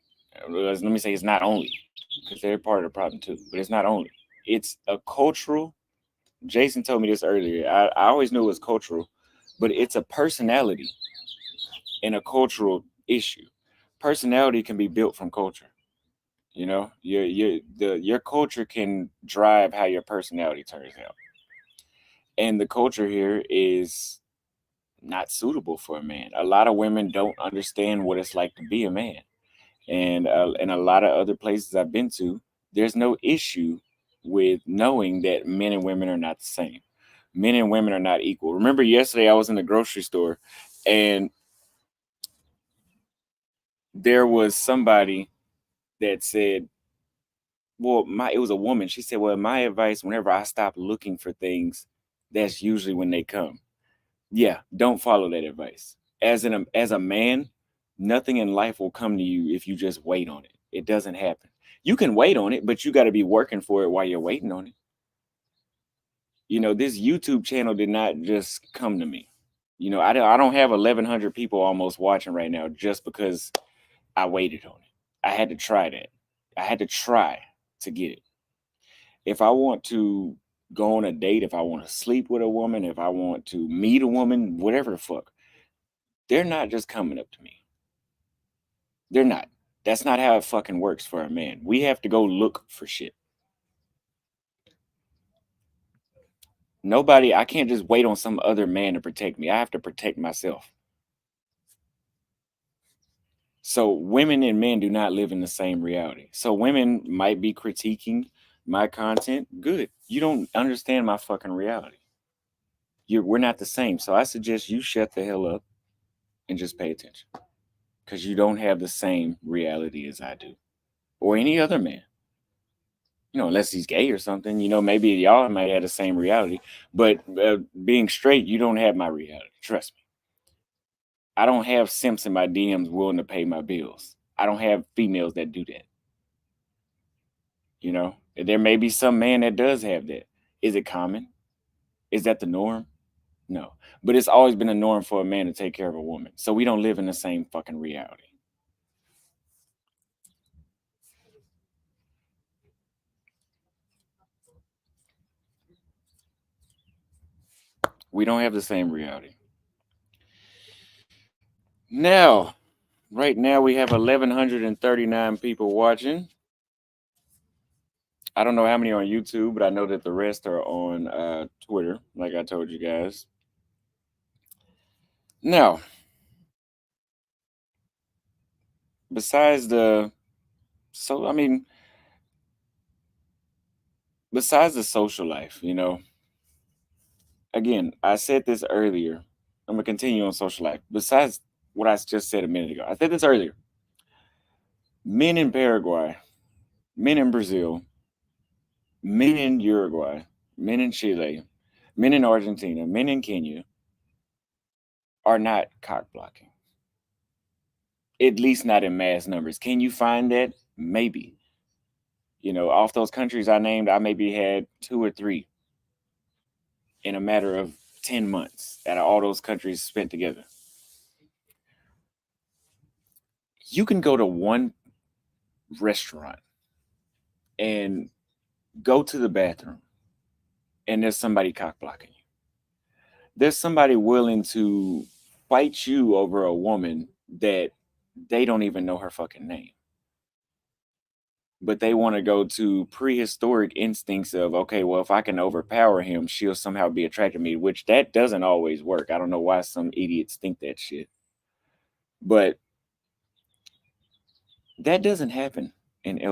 Let me say it's not only, because they're part of the problem too, but it's not only. It's a cultural. Jason told me this earlier. I always knew it was cultural, but it's a personality and a cultural issue. Personality can be built from culture. Your culture can drive how your personality turns out. And the culture here is not suitable for a man. A lot of women don't understand what it's like to be a man. And in a lot of other places I've been to, there's no issue with knowing that men and women are not the same. Men and women are not equal. Remember yesterday I was in the grocery store and there was somebody that said, well, it was a woman. She said, well, my advice, whenever I stop looking for things, that's usually when they come. Yeah, don't follow that advice. As a man, nothing in life will come to you if you just wait on it. It doesn't happen. You can wait on it, but you got to be working for it while you're waiting on it. This YouTube channel did not just come to me. I don't have 1,100 people almost watching right now just because I waited on it. I had to try that. I had to try to get it. If I want to go on a date, if I want to sleep with a woman, if I want to meet a woman, whatever the fuck, they're not just coming up to me. They're not. That's not how it fucking works for a man. We have to go look for shit. I can't just wait on some other man to protect me. I have to protect myself. So women and men do not live in the same reality. So women might be critiquing my content. Good. You don't understand my fucking reality. We're not the same. So I suggest you shut the hell up and just pay attention. Because you don't have the same reality as I do. Or any other man. Unless he's gay or something, maybe y'all might have the same reality. But being straight, you don't have my reality. Trust me. I don't have simps in my DMs willing to pay my bills. I don't have females that do that. There may be some man that does have that. Is it common? Is that the norm? No. But it's always been a norm for a man to take care of a woman. So we don't live in the same fucking reality. We don't have the same reality. Now, right now we have 1,139 people watching. I don't know how many are on YouTube, but I know that the rest are on Twitter, like I told you guys. Now, besides the so I mean, besides the social life, again, I said this earlier. I'm gonna continue on social life. Besides what I just said a minute ago, I said this earlier. Men in Paraguay, men in Brazil, men in Uruguay, men in Chile, men in Argentina, men in Kenya are not cock blocking. At least not in mass numbers. Can you find that? Maybe. Off those countries I named, I maybe had 2 or 3 in a matter of 10 months out of all those countries spent together. You can go to one restaurant and go to the bathroom and there's somebody cock blocking you. There's somebody willing to fight you over a woman that they don't even know her fucking name. but they want to go to prehistoric instincts of, okay, well, if I can overpower him, she'll somehow be attracted to me, which that doesn't always work. I don't know why some idiots think that shit, but that doesn't happen in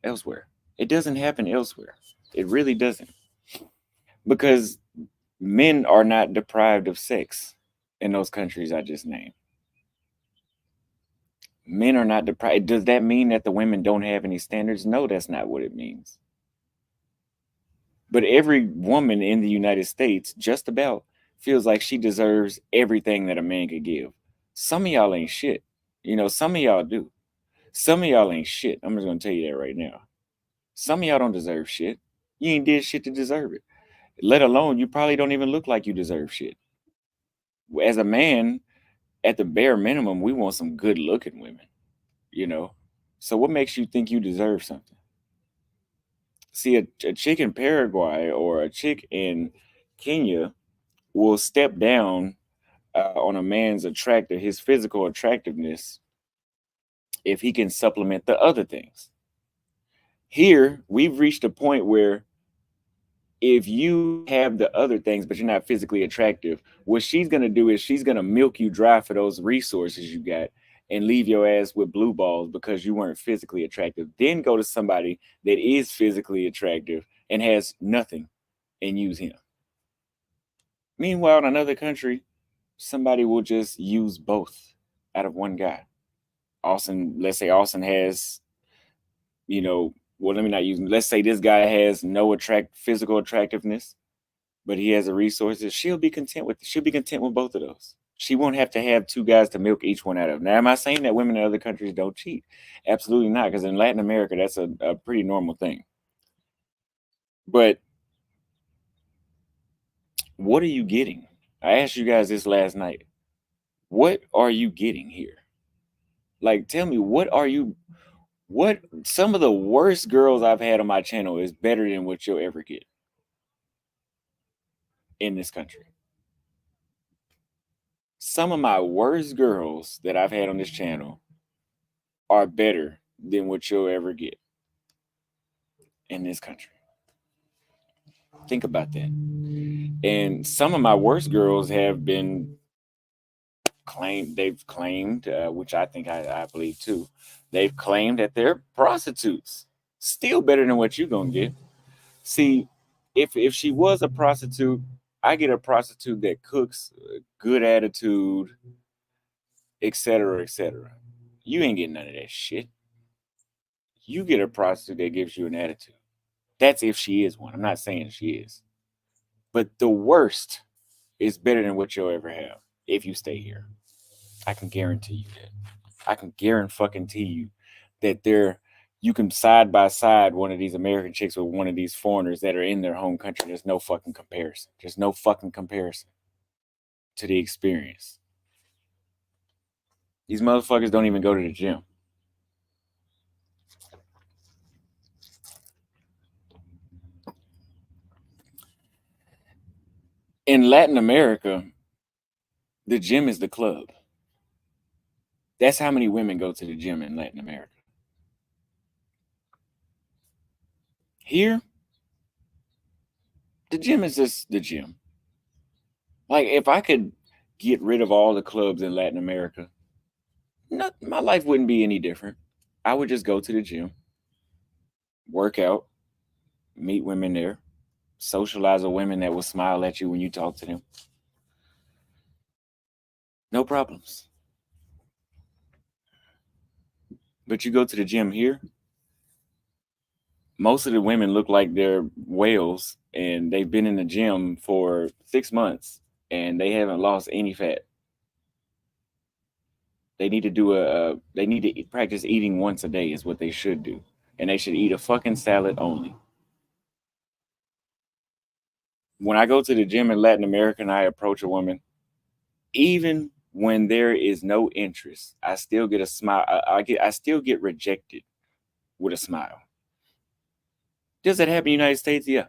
elsewhere. It doesn't happen elsewhere. It really doesn't, because men are not deprived of sex in those countries I just named. Men are not deprived. Does that mean that the women don't have any standards? No, that's not what it means. But every woman in the United States just about feels like she deserves everything that a man could give. Some of y'all ain't shit. Some of y'all do. Some of y'all ain't shit. I'm just gonna tell you that right now. Some of y'all don't deserve shit. You ain't did shit to deserve it. Let alone you probably don't even look like you deserve shit. As a man, at the bare minimum, we want some good looking women, you know. So what makes you think you deserve something? See, a chick in Paraguay or a chick in Kenya will step down on a man's his physical attractiveness, if he can supplement the other things. Here, we've reached a point where if you have the other things, but you're not physically attractive, what she's going to do is she's going to milk you dry for those resources you got and leave your ass with blue balls because you weren't physically attractive. Then go to somebody that is physically attractive and has nothing and use him. Meanwhile, in another country, somebody will just use both out of one guy. Austin, let's say Austin has, well, let me not use, let's say this guy has no physical attractiveness, but he has the resources. She'll be content with both of those. She won't have to have two guys to milk each one out of. Now, am I saying that women in other countries don't cheat? Absolutely not, because in Latin America, that's a pretty normal thing. But what are you getting? I asked you guys this last night. What are you getting here? Like, tell me, what some of the worst girls I've had on my channel is better than what you'll ever get in this country. Some of my worst girls that I've had on this channel are better than what you'll ever get in this country. Think about that. And some of my worst girls have been claimed, which I think I believe too, they've claimed that they're prostitutes. Still better than what you're going to get. See, if she was a prostitute, I get a prostitute that cooks, good attitude, etc., etc. You ain't getting none of that shit. You get a prostitute that gives you an attitude. That's if she is one. I'm not saying she is. But the worst is better than what you'll ever have if you stay here. I can guarantee you that. I can guarantee you that you can side by side one of these American chicks with one of these foreigners that are in their home country. There's no fucking comparison. There's no fucking comparison to the experience. These motherfuckers don't even go to the gym. In Latin America, the gym is the club. That's how many women go to the gym in Latin America. Here, the gym is just the gym. Like, if I could get rid of all the clubs in Latin America, my life wouldn't be any different. I would just go to the gym, work out, meet women there, socialize with women that will smile at you when you talk to them. No problems. But you go to the gym here, most of the women look like they're whales and they've been in the gym for 6 months and they haven't lost any fat. They need to practice eating once a day is what they should do. And they should eat a fucking salad only. When I go to the gym in Latin America and I approach a woman, even when there is no interest, I still get a smile. I still get rejected with a smile. Does that happen in the United States? Yeah.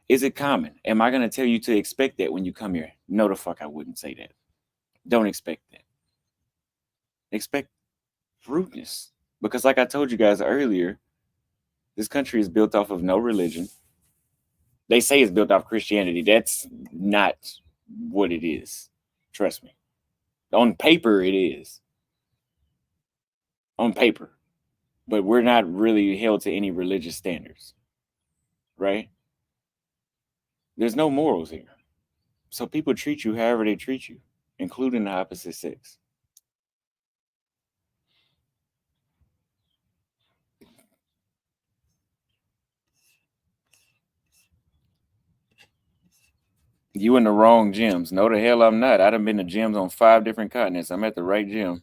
Is it common? Am I going to tell you to expect that when you come here? No, the fuck I wouldn't say that. Don't expect that. Expect rudeness. Because like I told you guys earlier, This country is built off of no religion. They say it's built off Christianity. That's not what it is. Trust me. On paper, it is. On paper. But we're not really held to any religious standards, right? There's no morals here. So people treat you however they treat you, including the opposite sex. You in the wrong gyms. No, the hell I'm not. I done been to gyms on 5 different continents. I'm at the right gym.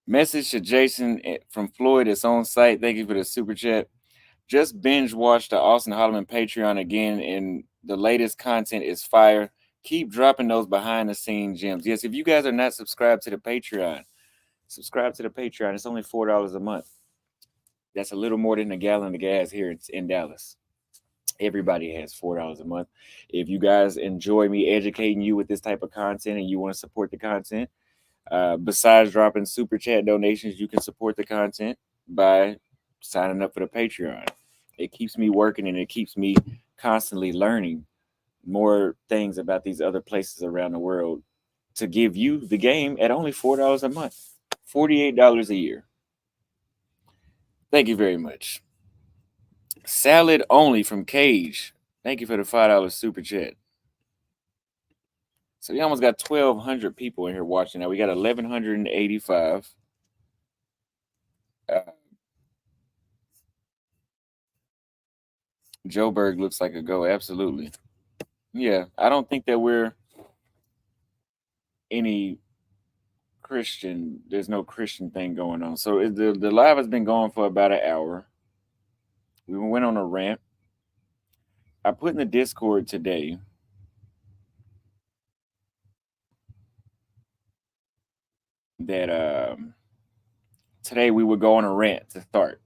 Message to Jason from Floyd. It's on site. Thank you for the super chat. Just binge watched the Austin Holloman Patreon again, and the latest content is fire. Keep dropping those behind the scenes gems. Yes, if you guys are not subscribed to the Patreon, subscribe to the Patreon. It's only $4 a month. That's a little more than a gallon of gas here in Dallas. Everybody has $4 a month. If you guys enjoy me educating you with this type of content and you want to support the content, besides dropping super chat donations, you can support the content by signing up for the Patreon. It keeps me working and it keeps me constantly learning more things about these other places around the world to give you the game at only $4 a month, $48 a year. Thank you very much. Salad only from Cage. Thank you for the $5 super chat. So we almost got 1,200 people in here watching now. We got 1,185. Joe Berg looks like a go. Absolutely. Yeah, I don't think that we're any Christian. There's no Christian thing going on. So the live has been going for about an hour. We went on a rant. I put in the Discord today that today we would go on a rant to start.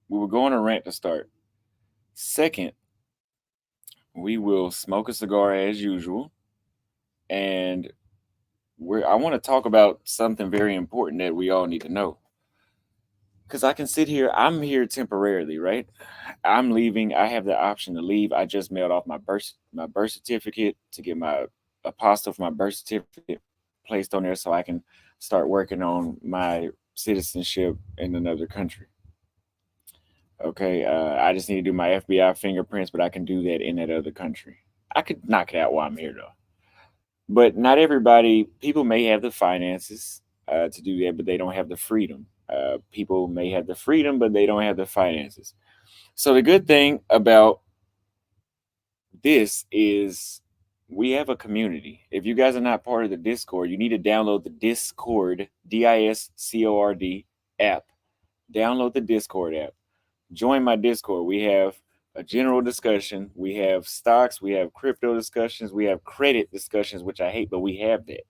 We would go on a rant to start. Second, we will smoke a cigar as usual. And I want to talk about something very important that we all need to know. Because I can sit here, I'm here temporarily, right? I'm leaving. I have the option to leave. I just mailed off my birth certificate to get my apostle for my birth certificate placed on there so I can start working on my citizenship in another country. Okay, I just need to do my FBI fingerprints, but I can do that in that other country. I could knock it out while I'm here, though. But not everybody, people may have the finances to do that, but they don't have the freedom. People may have the freedom, but they don't have the finances. So the good thing about this is we have a community. If you guys are not part of the Discord, you need to download the Discord, Discord app. Download the Discord app. Join my Discord. We have a general discussion. We have stocks. We have crypto discussions. We have credit discussions, which I hate, but we have that.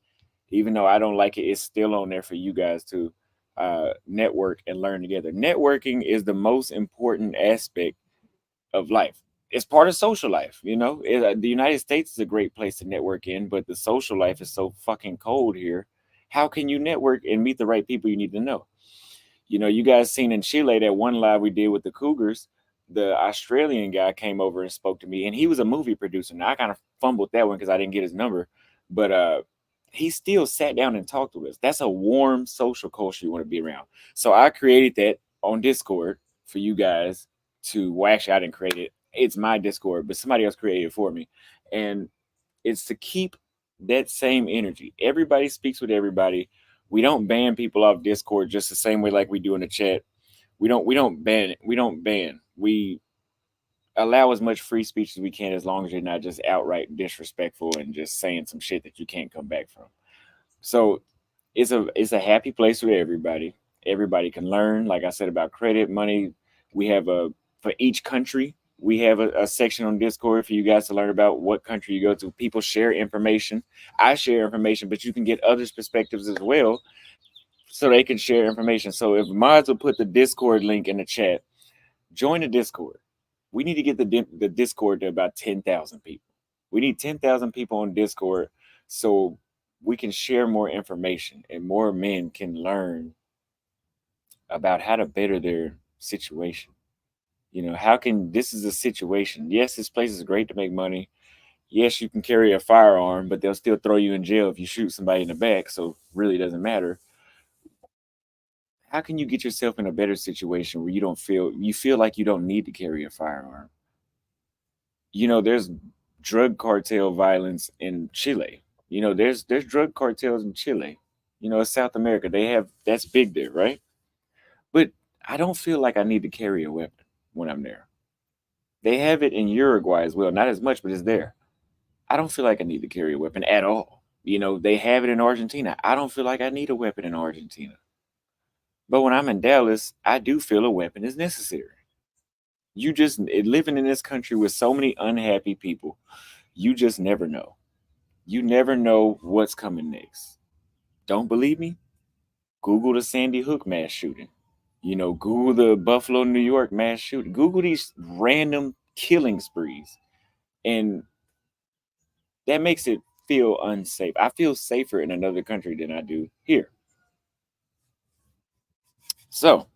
Even though I don't like it, it's still on there for you guys to network and learn together. Networking is the most important aspect of life. It's part of social life. You know, the United States is a great place to network in, but the social life is so fucking cold here. How can you network and meet the right people you need to know? You know, you guys seen in Chile that one live we did with the Cougars, the Australian guy came over and spoke to me, and he was a movie producer. Now I kind of fumbled that one because I didn't get his number, but he still sat down and talked to us. That's a warm social culture you want to be around. So I created that on Discord for you guys to, well, actually I didn't create it. It's my Discord, but somebody else created it for me. And it's to keep that same energy. Everybody speaks with everybody. We don't ban people off Discord just the same way like we do in the chat. We don't ban it. We don't ban. We allow as much free speech as we can, as long as you're not just outright disrespectful and just saying some shit that you can't come back from. So it's a happy place for everybody. Everybody can learn. Like I said about credit, money. We have for each country, we have a section on Discord for you guys to learn about what country you go to. People share information. I share information, but you can get others' perspectives as well, so they can share information. So if mods will put the Discord link in the chat, join the Discord. We need to get the Discord to about 10,000 people. We need 10,000 people on Discord so we can share more information and more men can learn about how to better situation. How can this is a situation? Yes, this place is great to make money. Yes, you can carry a firearm, but they'll still throw you in jail if you shoot somebody in the back. So it really doesn't matter. How can you get yourself in a better situation where you feel like you don't need to carry a firearm? There's drug cartel violence in Chile. There's drug cartels in Chile. It's South America. That's big there, right? But I don't feel like I need to carry a weapon when I'm there. They have it in Uruguay as well. Not as much, but it's there. I don't feel like I need to carry a weapon at all. They have it in Argentina. I don't feel like I need a weapon in Argentina. But when I'm in Dallas, I do feel a weapon is necessary. You just living in this country with so many unhappy people, you just never know. You never know what's coming next. Don't believe me? Google the Sandy Hook mass shooting. Google the Buffalo, New York mass shooting. Google these random killing sprees. And that makes it feel unsafe. I feel safer in another country than I do here. So,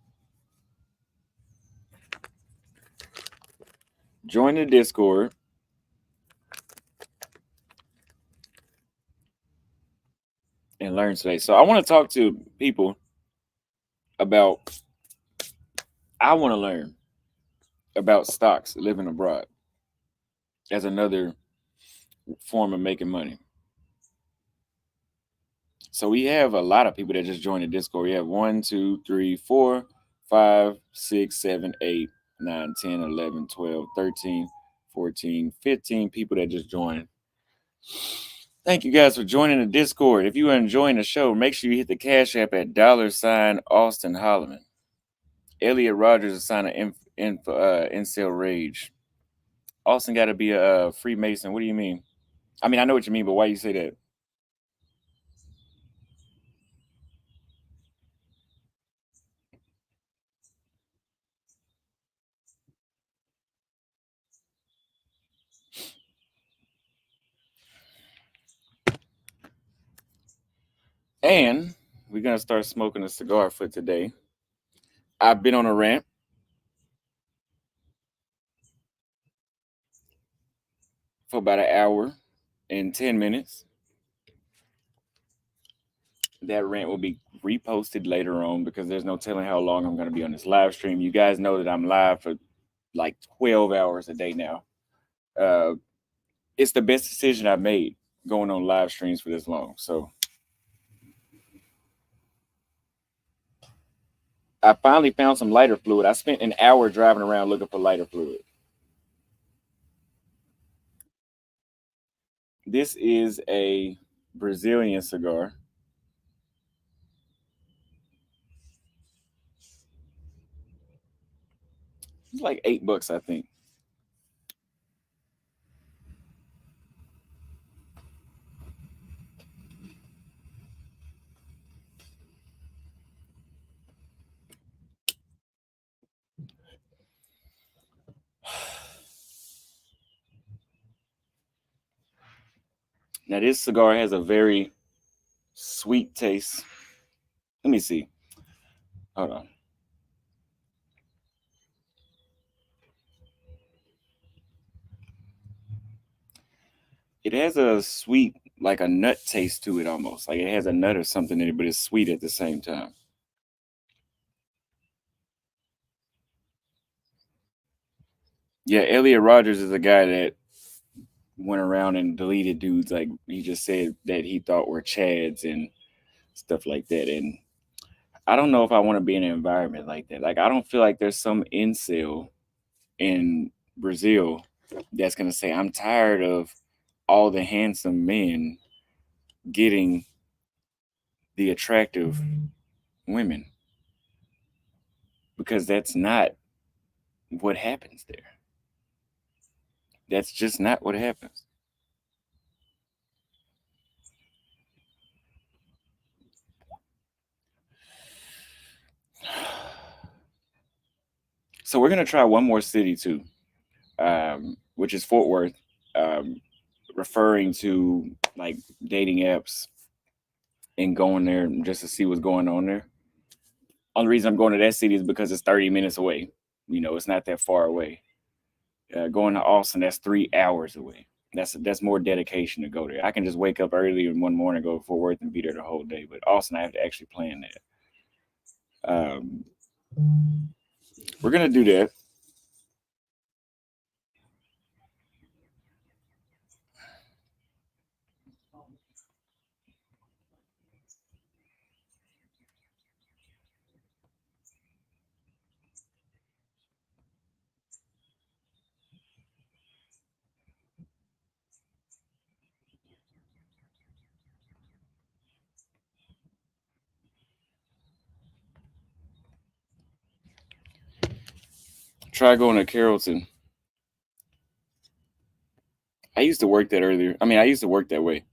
join the Discord. And learn today. So, I want to talk to people about, I want to learn about stocks living abroad as another form of making money. So we have a lot of people that just joined the Discord. We have 1, 2, 3, 4, 5, 6, 7, 8, 9, 10, 11, 12, 13, 14, 15 people that just joined. Thank you guys for joining the Discord. If you are enjoying the show, make sure you hit the Cash App at $Austin Holloman. Elliot Rogers is signing Incel Rage. Austin got to be a Freemason. What do you mean? I mean, I know what you mean, but why you say that? And we're going to start smoking a cigar for today. I've been on a rant for about an hour and 10 minutes. That rant will be reposted later on because there's no telling how long I'm going to be on this live stream. You guys know that I'm live for like 12 hours a day now. It's the best decision I've made going on live streams for this long. So I finally found some lighter fluid. I spent an hour driving around looking for lighter fluid. This is a Brazilian cigar. It's like $8, I think. Now, this cigar has a very sweet taste. Let me see. Hold on. It has a sweet, like a nut taste to it almost. Like it has a nut or something in it, but it's sweet at the same time. Yeah, Elliot Rogers is a guy that went around and deleted dudes. Like he just said that he thought were Chads and stuff like that. And I don't know if I want to be in an environment like that. Like I don't feel like there's some incel in Brazil that's gonna say, I'm tired of all the handsome men getting the attractive women. Because that's not what happens there. That's just not what happens. So we're gonna try one more city too, which is Fort Worth, referring to like dating apps and going there just to see what's going on there. Only reason I'm going to that city is because it's 30 minutes away. It's not that far away. Going to Austin, that's 3 hours away. That's more dedication to go there. I can just wake up early in one morning, go to Fort Worth, and be there the whole day. But Austin, I have to actually plan that. We're gonna do that. Try going to Carrollton. I used to work that earlier. I mean, I used to work that way.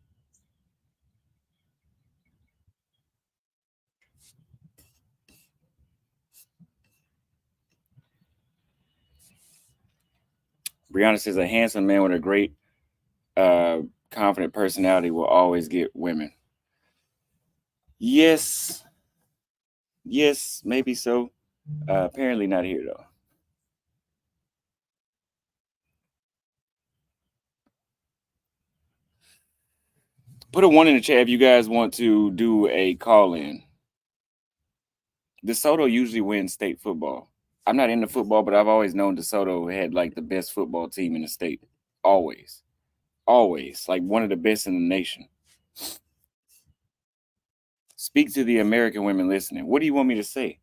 Brianna says a handsome man with a great, confident personality will always get women. Yes, yes, maybe so. Apparently not here though. Put a one in the chat if you guys want to do a call in. DeSoto usually wins state football. I'm not into football, but I've always known DeSoto had like the best football team in the state. Always. Always. Like one of the best in the nation. Speak to the American women listening. What do you want me to say?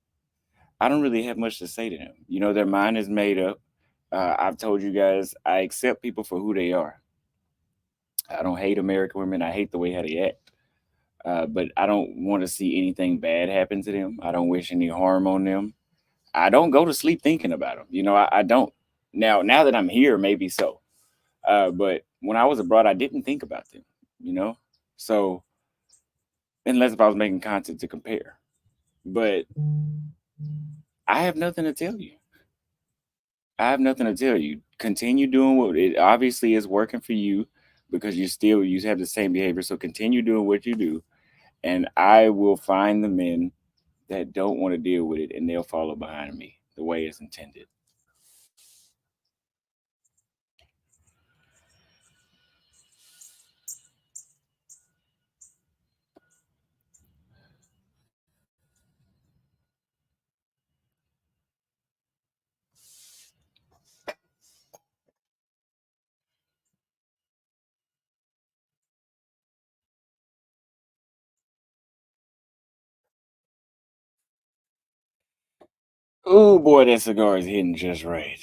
I don't really have much to say to them. Their mind is made up. I've told you guys, I accept people for who they are. I don't hate American women. I hate the way how they act. But I don't want to see anything bad happen to them. I don't wish any harm on them. I don't go to sleep thinking about them. I don't. Now that I'm here, maybe so. But when I was abroad, I didn't think about them. So unless if I was making content to compare, but I have nothing to tell you. I have nothing to tell you. Continue doing what it obviously is working for you because you have the same behavior. So continue doing what you do, and I will find the men that don't want to deal with it, and they'll follow behind me the way it's intended. Oh boy, that cigar is hitting just right.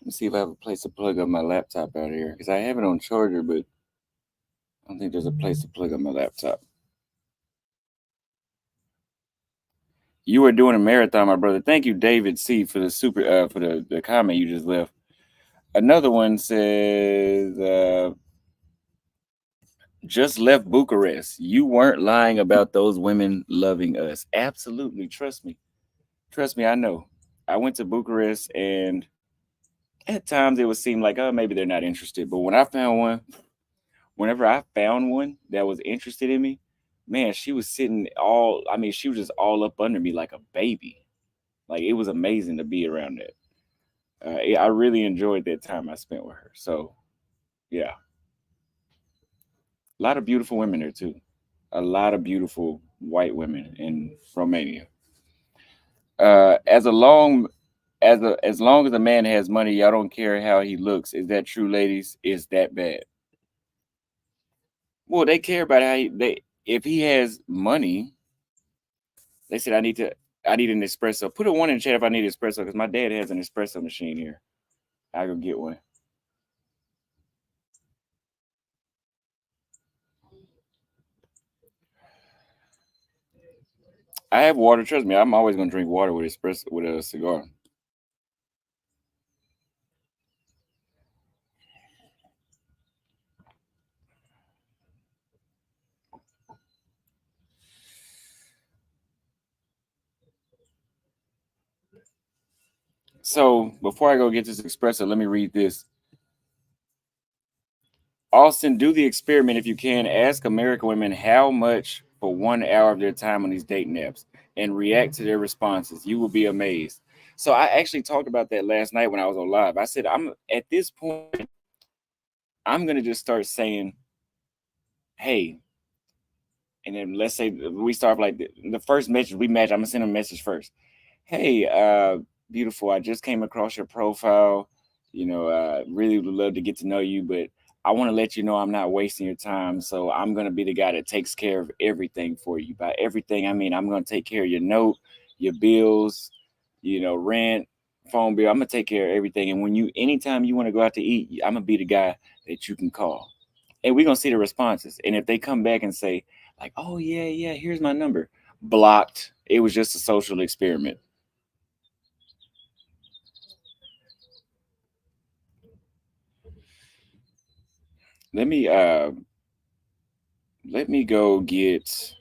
Let me see if I have a place to plug up my laptop out here because I have it on charger, but I don't think there's a place to plug up my laptop. You are doing a marathon, my brother. Thank you, David C, for the for the comment you just left. Another one says, just left Bucharest. You weren't lying about those women loving us. Absolutely. Trust me. Trust me, I know. I went to Bucharest and at times it would seem like, oh, maybe they're not interested. But whenever I found one that was interested in me, man, she was she was just all up under me like a baby. Like it was amazing to be around that. I really enjoyed that time I spent with her. So, yeah, a lot of beautiful women there too. A lot of beautiful white women in Romania. As long as long as a man has money, y'all don't care how he looks. Is that true, ladies? Is that bad? Well, they care about if he has money. They said I need an espresso. Put a one in the chat if I need espresso because my dad has an espresso machine here. I go get one. I have water. Trust me, I'm always gonna drink water with espresso with a cigar. So before I go get this espresso, let me read this. Austin, do the experiment if you can. Ask American women how much for 1 hour of their time on these dating apps. and react to their responses. You will be amazed. So I actually talked about that last night when I was on live. I said, I'm at this point, I'm gonna just start saying, hey, and then let's say we start like the first message we match, I'm gonna send a message first. Hey, beautiful, I just came across your profile. Really would love to get to know you, but I want to let you know I'm not wasting your time. So I'm gonna be the guy that takes care of everything for you. By everything, I mean I'm gonna take care of your note, your bills, rent, phone bill. I'm gonna take care of everything. And anytime you want to go out to eat, I'm gonna be the guy that you can call. And we're gonna see the responses. And if they come back and say, like, oh yeah, yeah, here's my number, blocked. It was just a social experiment. Let me go get.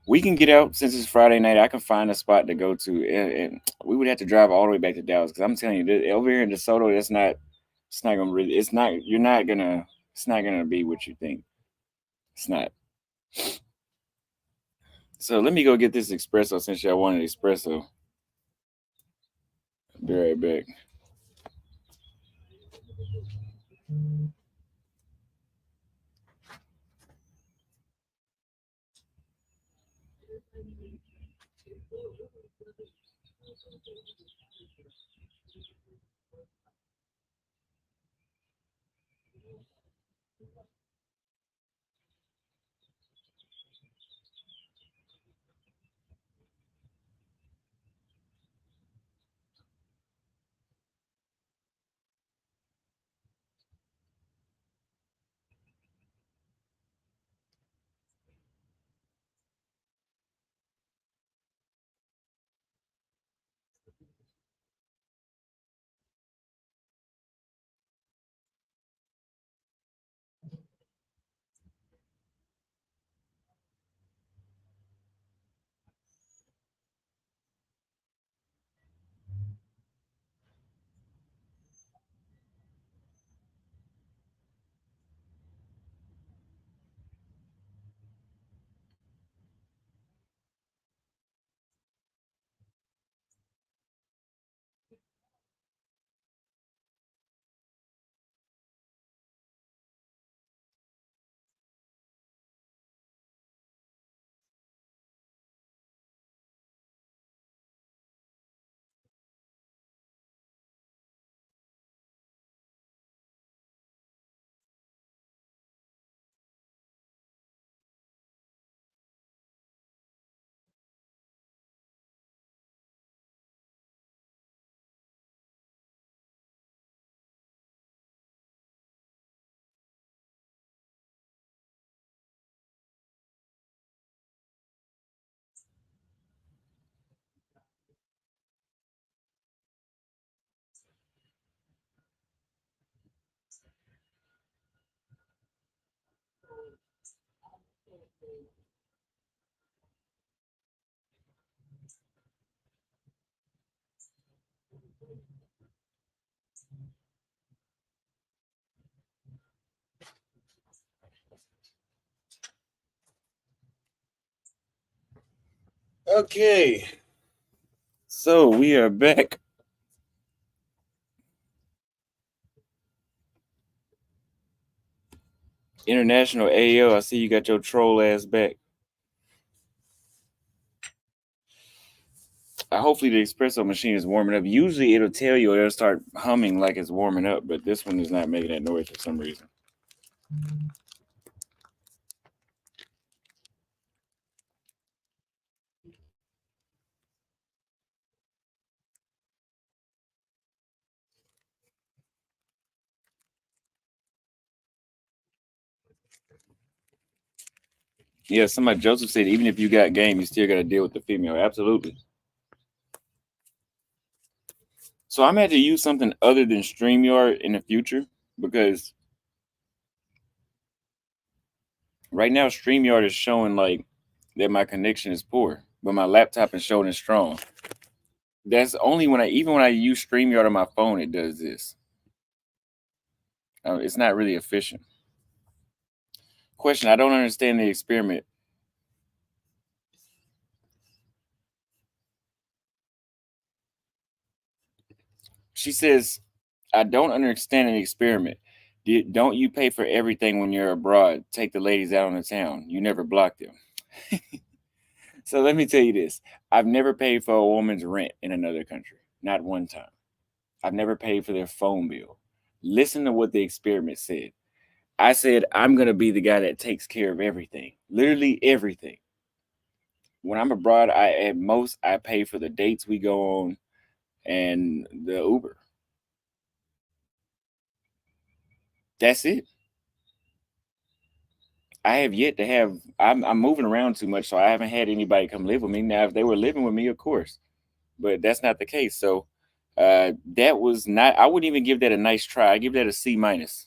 We can get out since it's Friday night. I can find a spot to go to, and we would have to drive all the way back to Dallas because I'm telling you, over here in DeSoto, that's not. It's not gonna really. It's not. You're not gonna. It's not gonna be what you think. It's not. So let me go get this espresso since y'all wanted espresso. Be right back. Okay, so we are back. International AO, I see you got your troll ass back. Hopefully the espresso machine is warming up. Usually it'll tell you, it'll start humming like it's warming up, but this one is not making that noise for some reason. Yeah, somebody, Joseph said, even if you got game, you still got to deal with the female. Absolutely. So I'm going to use something other than StreamYard in the future because right now StreamYard is showing like that my connection is poor, but my laptop is showing it strong. That's only even when I use StreamYard on my phone, it does this. It's not really efficient. Question: I don't understand the experiment. She says, I don't understand an experiment. Don't you pay for everything when you're abroad? Take the ladies out on the town. You never block them. So let me tell you this. I've never paid for a woman's rent in another country. Not one time. I've never paid for their phone bill. Listen to what the experiment said. I said, I'm going to be the guy that takes care of everything, literally everything. When I'm abroad, at most I pay for the dates we go on and the Uber. That's it. I have yet to have. I'm moving around too much, so I haven't had anybody come live with me. Now, if they were living with me, of course, but that's not the case. So that was not. I wouldn't even give that a nice try. I give that a C minus.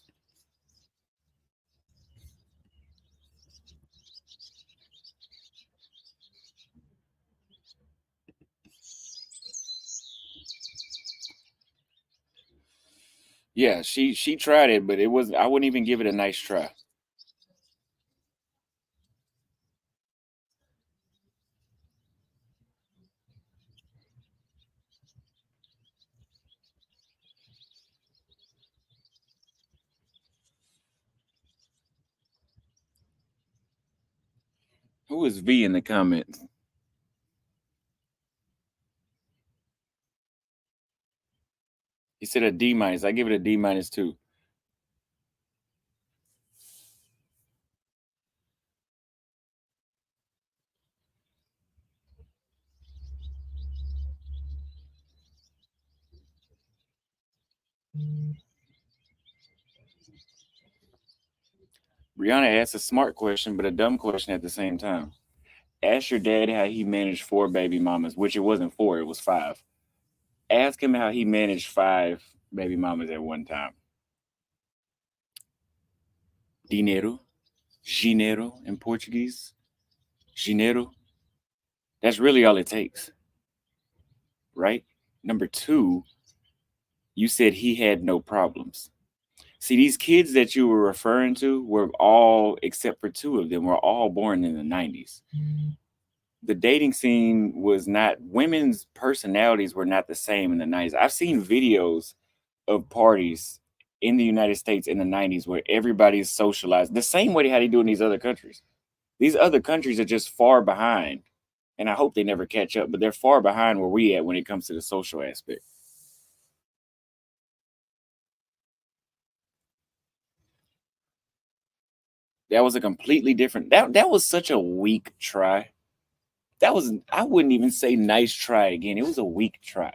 Yeah, she tried it, but it was. I wouldn't even give it a nice try. Who is V in the comments? He said a D minus. I give it a D minus too. Brianna asked a smart question, but a dumb question at the same time. Ask your dad how he managed four baby mamas, which it wasn't four, it was five. Ask him how he managed five baby mamas at one time. Dinero, dinero in Portuguese, dinero. That's really all it takes, right? Number two, you said he had no problems. See, these kids that you were referring to were all, except for two of them, were all born in the 90s. The dating scene was not, women's personalities were not the same in the 90s. I've seen videos of parties in the United States in the 90s where everybody's socialized the same way how they do in these other countries. These other countries are just far behind, and I hope they never catch up, but they're far behind where we at when it comes to the social aspect. That was a completely different, that was such a weak try. That was, I wouldn't even say nice try again. It was a weak try.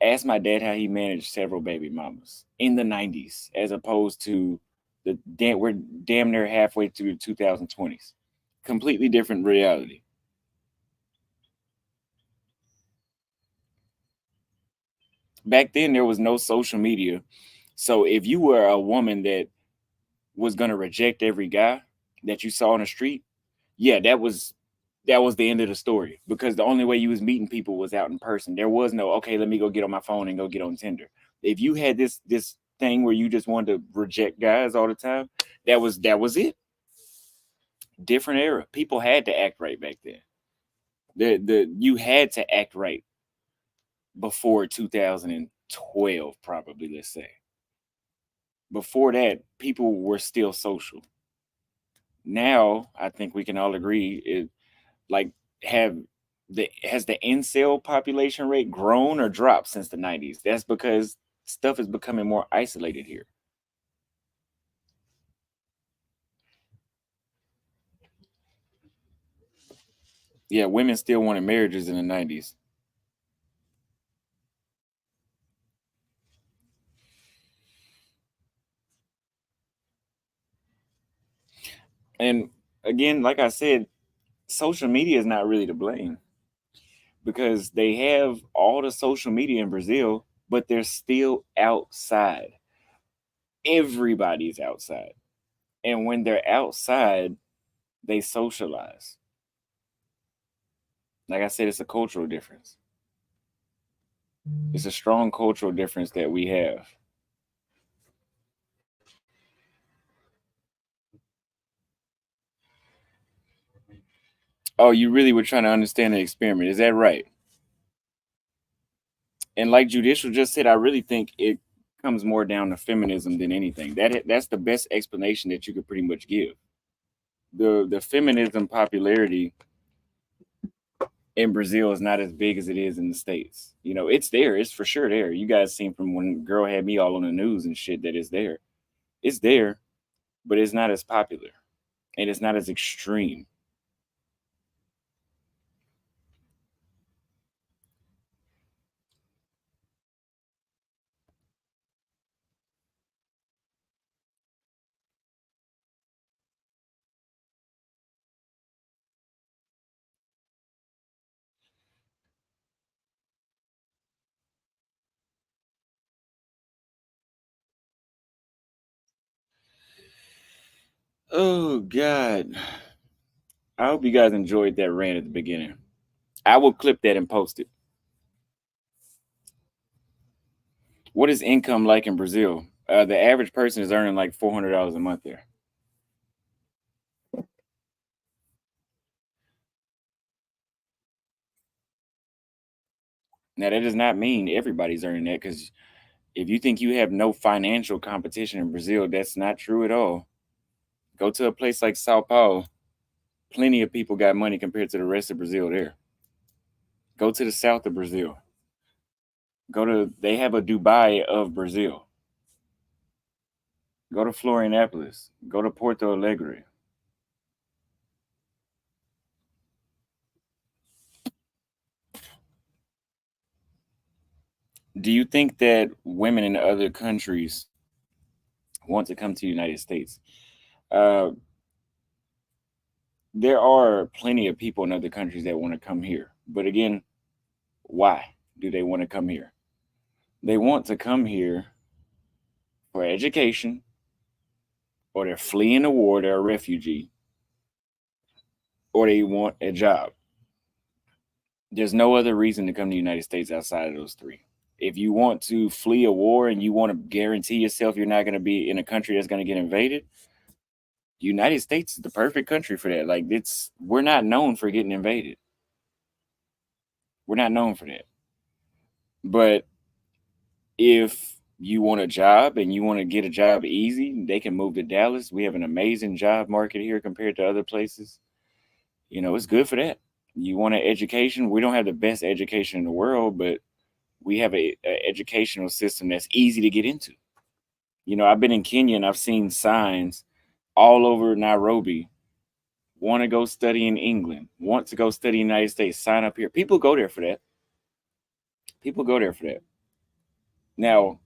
Ask my dad how he managed several baby mamas in the 90s as opposed to we're damn near halfway through the 2020s. Completely different reality. Back then there was no social media. So if you were a woman that was going to reject every guy that you saw on the street, yeah, that was the end of the story, because the only way you was meeting people was out in person. There was no, okay, let me go get on my phone and go get on Tinder. If you had this thing where you just wanted to reject guys all the time, that was it. Different era. People had to act right back then. The you had to act right before 2012, probably, let's say. Before that, people were still social. Now, I think we can all agree it, like, have has the incel population rate grown or dropped since the 90s? That's because stuff is becoming more isolated here. Yeah, women still wanted marriages in the 90s. And again, like I said, social media is not really to blame, because they have all the social media in Brazil, but they're still outside. Everybody's outside. And when they're outside, they socialize. Like I said, it's a cultural difference. It's a strong cultural difference that we have. Oh, you really were trying to understand the experiment. Is that right? And like Judicial just said, I really think it comes more down to feminism than anything. That's the best explanation that you could pretty much give. The feminism popularity in Brazil is not as big as it is in the States. You know, it's there. It's for sure there. You guys seen from when girl had me all on the news and shit that it's there. It's there, but it's not as popular and it's not as extreme. Oh God. I hope you guys enjoyed that rant at the beginning. I will clip that and post it. What is income like in Brazil? The average person is earning like $400 a month there. Now that does not mean everybody's earning that, because if you think you have no financial competition in Brazil, that's not true at all. Go to a place like Sao Paulo. Plenty of people got money compared to the rest of Brazil there. Go to the south of Brazil. They have a Dubai of Brazil. Go to Florianopolis. Go to Porto Alegre. Do you think that women in other countries want to come to the United States? Uh, there are plenty of people in other countries that want to come here. But again, why do they want to come here? They want to come here for education, or they're fleeing a war, they're a refugee, or they want a job. There's no other reason to come to the United States outside of those three. If you want to flee a war and you want to guarantee yourself you're not going to be in a country that's going to get invaded, the United States is the perfect country for that. Like, we're not known for getting invaded. We're not known for that. But if you want a job and you want to get a job easy, they can move to Dallas. We have an amazing job market here compared to other places. You know, it's good for that. You want an education? We don't have the best education in the world, but we have a educational system that's easy to get into. You know, I've been in Kenya and I've seen signs all over Nairobi. Want to go study in England, want to go study in the United States, sign up here. People go there for that. People go there for that. Now,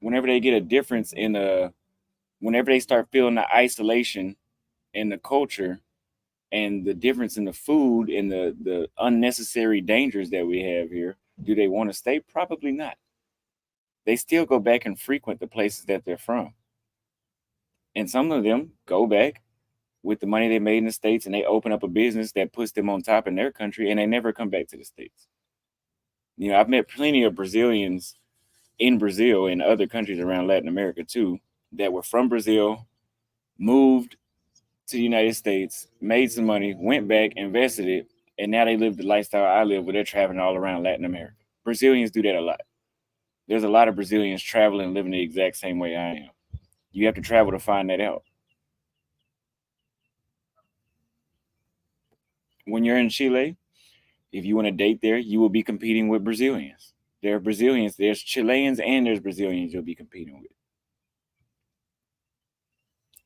whenever they get a difference in whenever they start feeling the isolation and the culture and the difference in the food and the unnecessary dangers that we have here, do they want to stay? Probably not. They still go back and frequent the places that they're from. And some of them go back with the money they made in the States and they open up a business that puts them on top in their country and they never come back to the States. You know, I've met plenty of Brazilians in Brazil and other countries around Latin America too that were from Brazil, moved to the United States, made some money, went back, invested it, and now they live the lifestyle I live where they're traveling all around Latin America. Brazilians do that a lot. There's a lot of Brazilians traveling, living the exact same way I am. You have to travel to find that out. When you're in Chile, if you want to date there, you will be competing with Brazilians. There are Brazilians, there's Chileans, and there's Brazilians you'll be competing with.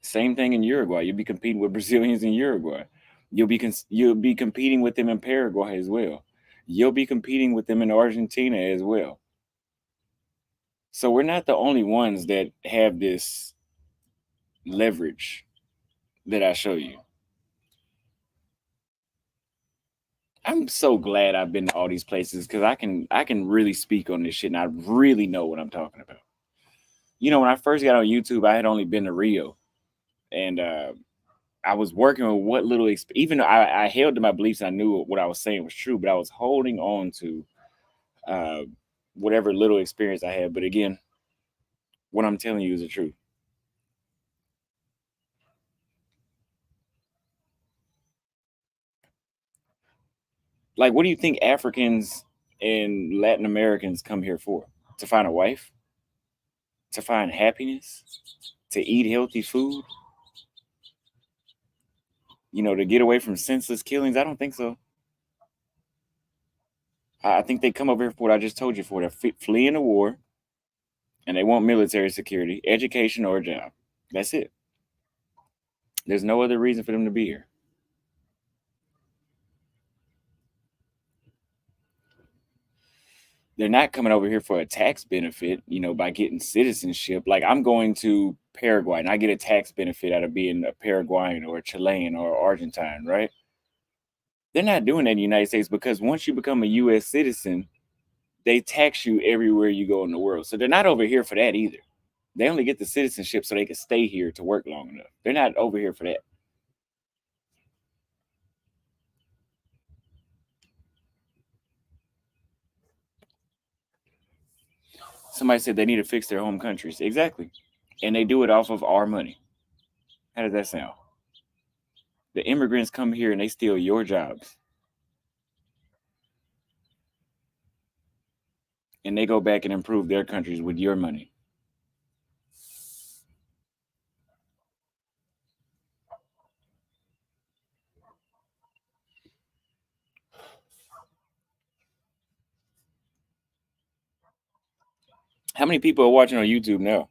Same thing in Uruguay. You'll be competing with Brazilians in Uruguay. You'll be competing with them in Paraguay as well. You'll be competing with them in Argentina as well. So we're not the only ones that have this leverage that I show you. I'm so glad I've been to all these places because I can really speak on this shit and I really know what I'm talking about. You know, when I first got on YouTube, I had only been to Rio, and I was working with what little, even though I held to my beliefs, I knew what I was saying was true, but I was holding on to uh, whatever little experience I had. But again, what I'm telling you is the truth. Like, what do you think Africans and Latin Americans come here for? To find a wife? To find happiness? To eat healthy food? To get away from senseless killings? I don't think so. I think they come over here for what I just told you for. They're fleeing the war, and they want military security, education, or a job. That's it. There's no other reason for them to be here. They're not coming over here for a tax benefit, by getting citizenship. Like I'm going to Paraguay and I get a tax benefit out of being a Paraguayan or a Chilean or Argentine, right? They're not doing that in the United States because once you become a US citizen, they tax you everywhere you go in the world. So they're not over here for that either. They only get the citizenship so they can stay here to work long enough. They're not over here for that. Somebody said they need to fix their home countries. Exactly. And they do it off of our money. How does that sound? The immigrants come here and they steal your jobs. And they go back and improve their countries with your money. How many people are watching on YouTube now?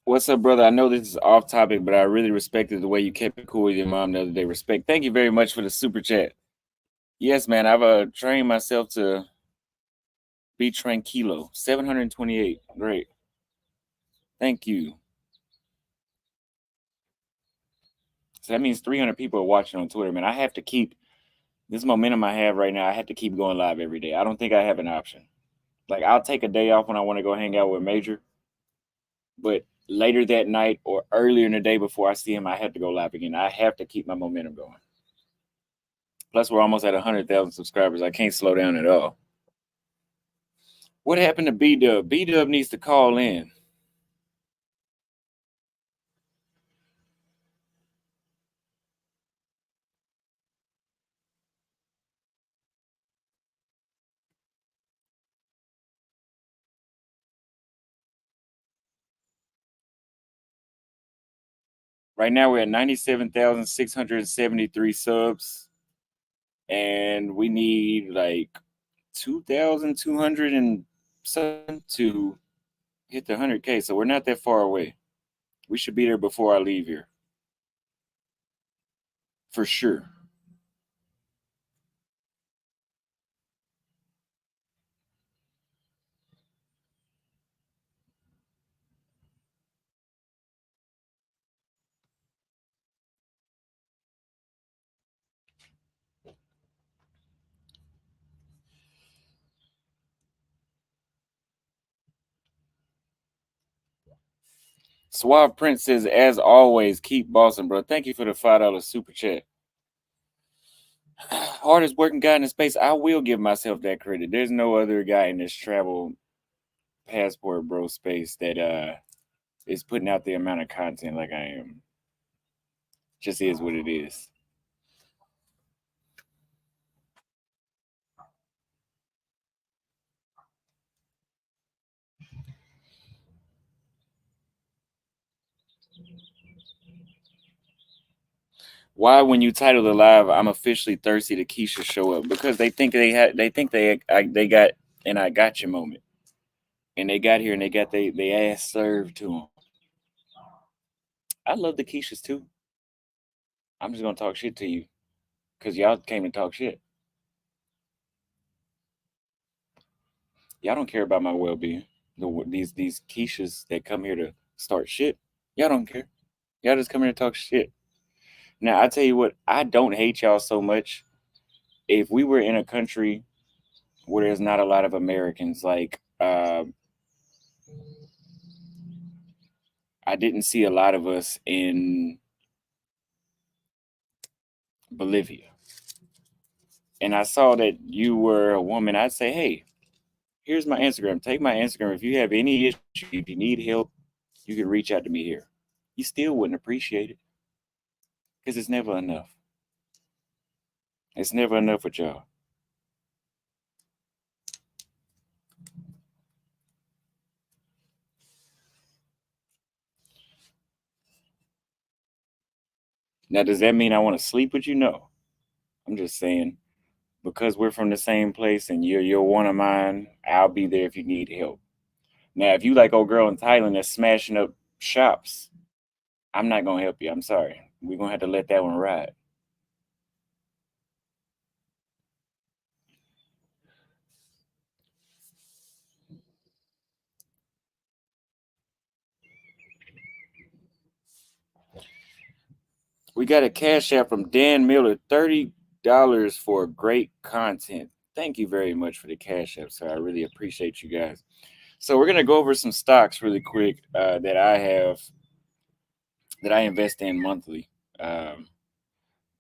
What's up, brother? I know this is off topic, but I really respected the way you kept it cool with your mom the other day. Respect. Thank you very much for the super chat. Yes, man. I've trained myself to be tranquilo. 728. Great. Thank you. So that means 300 people are watching on Twitter, man. I have to keep this momentum I have right now. I have to keep going live every day. I don't think I have an option. Like I'll take a day off when I want to go hang out with Major, but later that night or earlier in the day before I see him, I have to go live again. I have to keep my momentum going. Plus, we're almost at 100,000 subscribers. I can't slow down at all. What happened to B Dub? B Dub needs to call in. Right now, we're at 97,673 subs, and we need like 2,200 and something to hit the 100K. So we're not that far away. We should be there before I leave here. For sure. Suave Prince says, as always, keep bossing, bro. Thank you for the $5 super chat. Hardest working guy in the space. I will give myself that credit. There's no other guy in this travel passport bro space that is putting out the amount of content like I am. Just is what it is. Why, when you title the live, I'm officially thirsty to Keisha show up? Because they think they got an I got you moment, and they got here and they got they ass served to them. I love the Keishas too. I'm just gonna talk shit to you because y'all came to talk shit. Y'all don't care about my well being. These Keishas that come here to start shit, y'all don't care. Y'all just come here to talk shit. Now I tell you what, I don't hate y'all so much. If we were in a country where there's not a lot of Americans, like I didn't see a lot of us in Bolivia, and I saw that you were a woman, I'd say, hey, here's my Instagram. Take my Instagram. If you have any issue, if you need help, you can reach out to me here. You still wouldn't appreciate it because it's never enough. It's never enough with y'all. Now, does that mean I want to sleep with you? No. I'm just saying, because we're from the same place and you're one of mine, I'll be there if you need help. Now, if you like old girl in Thailand that's smashing up shops, I'm not gonna help you. I'm sorry. We're gonna have to let that one ride. We got a cash out from Dan Miller, $30 for great content. Thank you very much for the cash app, sir. I really appreciate you guys. So we're gonna go over some stocks really quick that I invest in monthly. Um,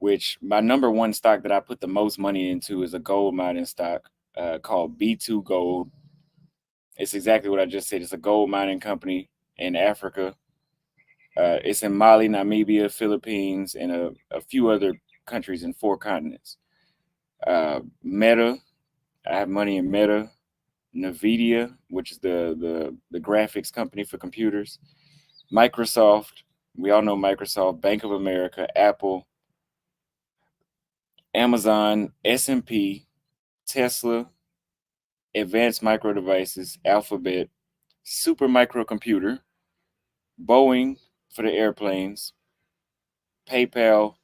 which my number one stock that I put the most money into is a gold mining stock called B2 Gold. It's exactly what I just said. It's a gold mining company in Africa. It's in Mali, Namibia, Philippines, and a few other countries in four continents. Meta, I have money in Meta. Nvidia, which is the graphics company for computers. Microsoft, we all know Microsoft. Bank of America, Apple, Amazon, S&P, Tesla, Advanced Micro Devices, Alphabet, Super Microcomputer, Boeing for the airplanes, PayPal,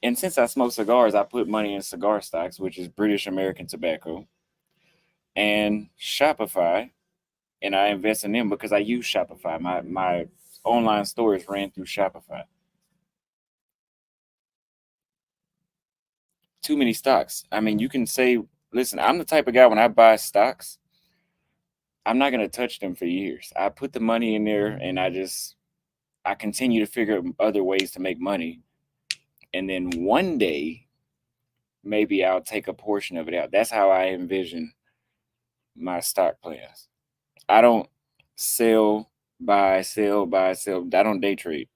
and since I smoke cigars, I put money in cigar stocks, which is British American Tobacco, and Shopify, and I invest in them because I use Shopify. My online store is ran through Shopify. Too many stocks. I mean, you can say, listen, I'm the type of guy when I buy stocks, I'm not gonna touch them for years. I put the money in there, and I continue to figure out other ways to make money, and then one day maybe I'll take a portion of it out. That's how I envision my stock plans. I don't sell, buy, sell, buy, sell. I don't day trade.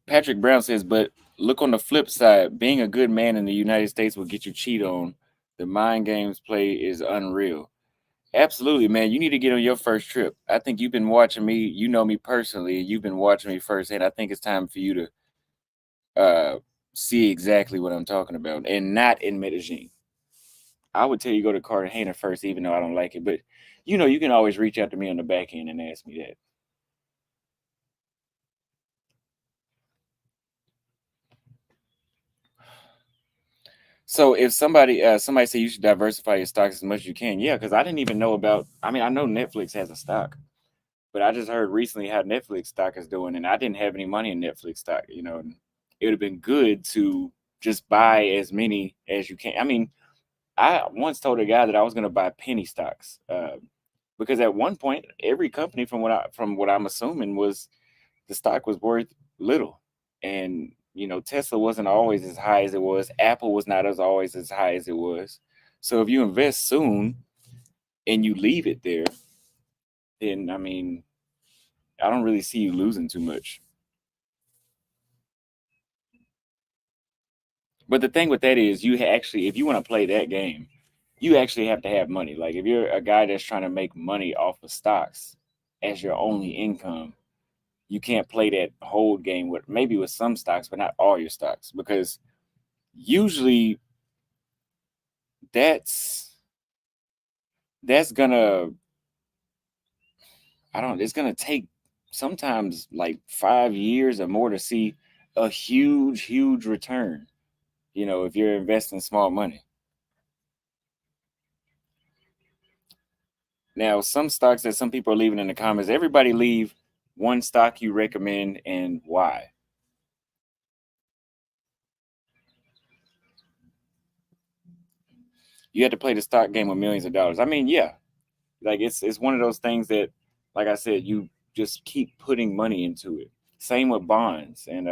Patrick Brown says, but look on the flip side. Being a good man in the United States will get you cheat on. The mind games play is unreal. Absolutely, man. You need to get on your first trip. I think you've been watching me. You know me personally. You've been watching me firsthand. I think it's time for you to see exactly what I'm talking about, and not in Medellin. I would tell you go to Cartagena first, even though I don't like it. But you can always reach out to me on the back end and ask me that. So if somebody say you should diversify your stocks as much as you can, yeah, because I didn't even know about. I mean, I know Netflix has a stock, but I just heard recently how Netflix stock is doing, and I didn't have any money in Netflix stock. And it would have been good to just buy as many as you can. I mean, I once told a guy that I was going to buy penny stocks because at one point every company, from what I'm assuming, was the stock was worth little, and Tesla wasn't always as high as it was. Apple was not as always as high as it was. So if you invest soon and you leave it there, then I mean, I don't really see you losing too much. But the thing with that is, actually, if you want to play that game, you actually have to have money. Like if you're a guy that's trying to make money off of stocks as your only income, you can't play that whole game with maybe with some stocks, but not all your stocks, because usually that's that's gonna I don't it's gonna take sometimes like 5 years or more to see a huge return, if you're investing small money. Now, some stocks that some people are leaving in the comments, everybody leave one stock you recommend and why. You have to play the stock game with millions of dollars. I mean, yeah, like it's one of those things that, like I said, just keep putting money into it. Same with bonds and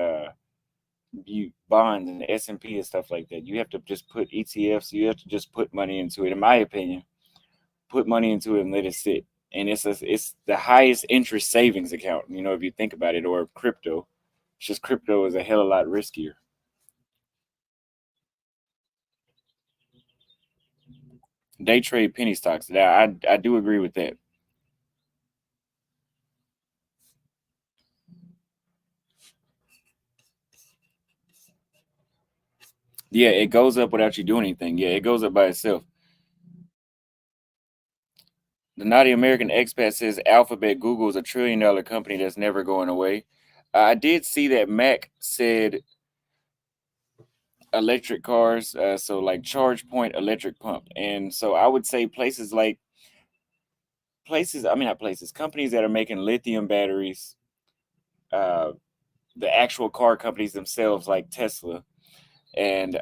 you bonds and S&P and stuff like that. You have to just put ETFs. You have to just put money into it. In my opinion, put money into it and let it sit. And it's the highest interest savings account. You know, if you think about it, or crypto. It's just crypto is a hell of a lot riskier. Day trade penny stocks. Yeah, I do agree with that. Yeah, it goes up without you doing anything. Yeah, it goes up by itself. The naughty American expat says Alphabet Google is $1 trillion company that's never going away. I did see that Mac said electric cars, so like charge point electric pump. And so I would say I mean not places, companies that are making lithium batteries, uh, the actual car companies themselves like Tesla, and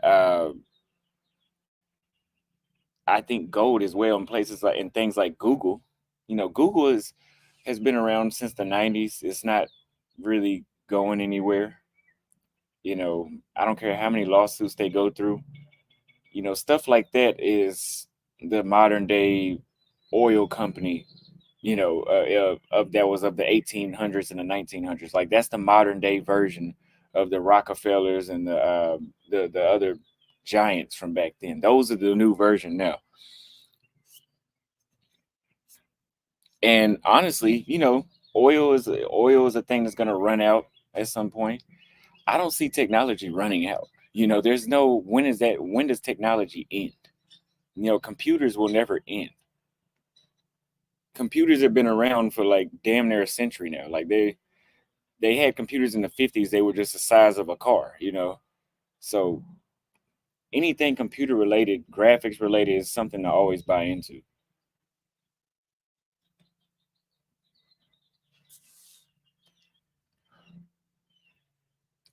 I think gold as well in places like in things like Google. You know, Google has been around since the 90s. It's not really going anywhere. You know, I don't care how many lawsuits they go through. You know, stuff like that is the modern day oil company. You know, of that was of the 1800s and the 1900s. Like that's the modern day version of the Rockefellers and the other giants from back then. Those are the new version now. And honestly, you know, oil is a thing that's going to run out at some point. I don't see technology running out. You know, there's no when does technology end? You know, computers will never end. Computers have been around for like damn near a century now. Like they had computers in the 50s, they were just the size of a car, you know. So anything computer related, graphics related is something to always buy into.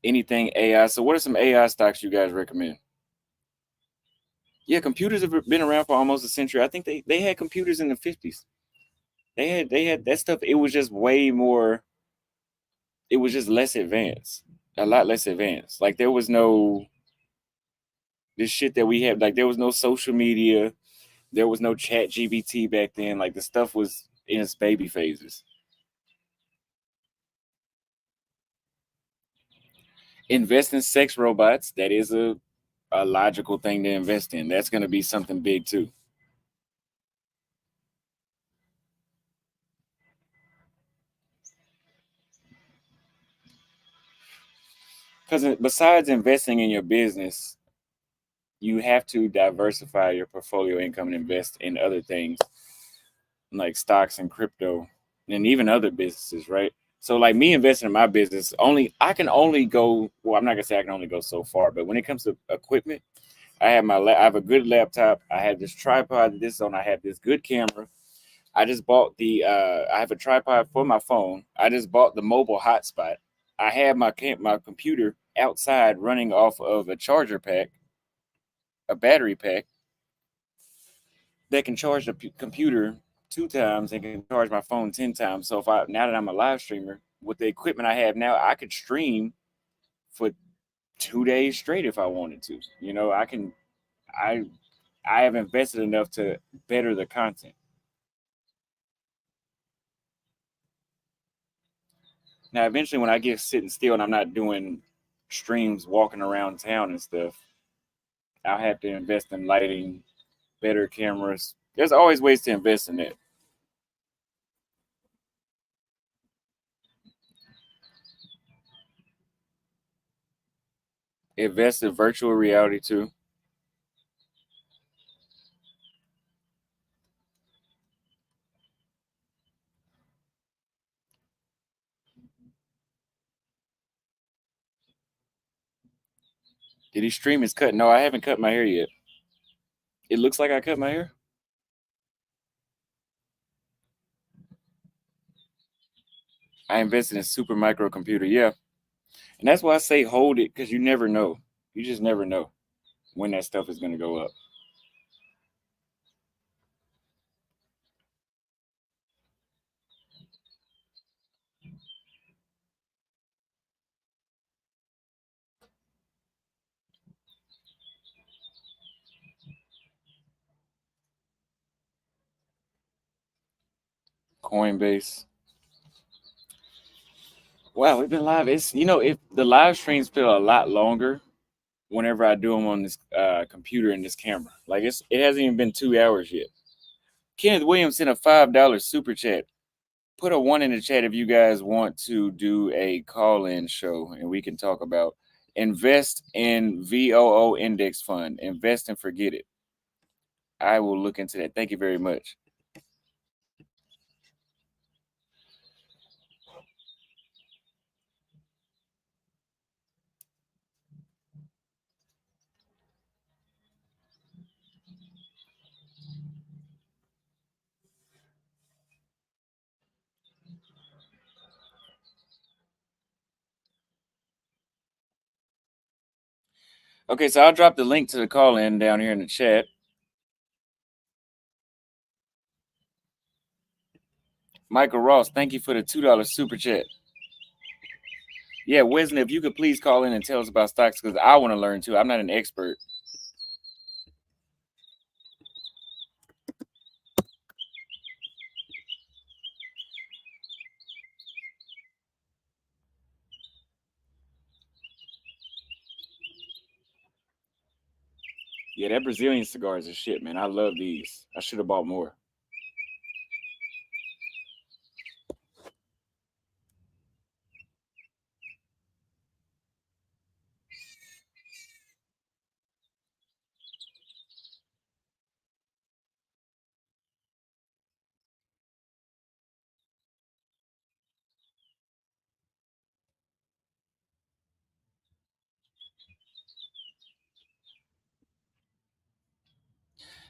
Anything AI. So what are some AI stocks you guys recommend? Yeah, computers have been around for almost a century. I think they had computers in the 50s. They had that stuff. It was just way more. It was just less advanced, a lot less advanced. Like there was no this shit that we have. Like there was no social media. There was no chat GBT back then. Like the stuff was in its baby phases. Invest in sex robots. That is a logical thing to invest in. That's going to be something big too. Because besides investing in your business, you have to diversify your portfolio income and invest in other things like stocks and crypto and even other businesses, right? So like me investing in my business, only I can only go, well, I'm not gonna say I can only go so far, but when it comes to equipment, I have a good laptop, I have this tripod that this is on, I have this good camera. I just bought I have a tripod for my phone. I just bought the mobile hotspot. I have my computer outside running off of a charger pack, a battery pack that can charge the computer 2 times and can charge my phone 10 times. So if I now that I'm a live streamer with the equipment I have now, I could stream for 2 days straight if I wanted to. You know, I I have invested enough to better the content. Now eventually when I get sitting still and I'm not doing streams walking around town and stuff, I'll have to invest in lighting, better cameras. There's always ways to invest in it. Invest in virtual reality too. Did he stream his cut? No, I haven't cut my hair yet. It looks like I cut my hair. I invested in super microcomputer. Yeah. And that's why I say hold it because you never know. You just never know when that stuff is going to go up. Coinbase. Wow, we've been live. It's if the live streams feel a lot longer whenever I do them on this computer and this camera. Like it hasn't even been 2 hours yet. Kenneth Williams sent a $5 super chat. Put a 1 in the chat if you guys want to do a call-in show and we can talk about invest in VOO index fund. Invest and forget it. I will look into that. Thank you very much. Okay, so I'll drop the link to the call-in down here in the chat. Michael Ross, thank you for the $2 super chat. Yeah, Wesley, if you could please call in and tell us about stocks, because I want to learn too. I'm not an expert. Yeah, that Brazilian cigars are shit, man. I love these. I should have bought more.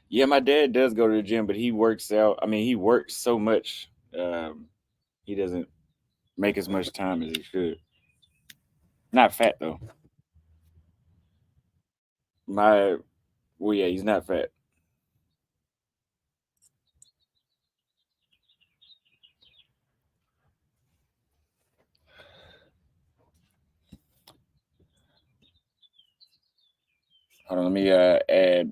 Yeah, my dad does go to the gym, but he works out. I mean, he works so much. He doesn't make as much time as he should. Not fat though. Well, yeah, he's not fat. Hold on, let me add.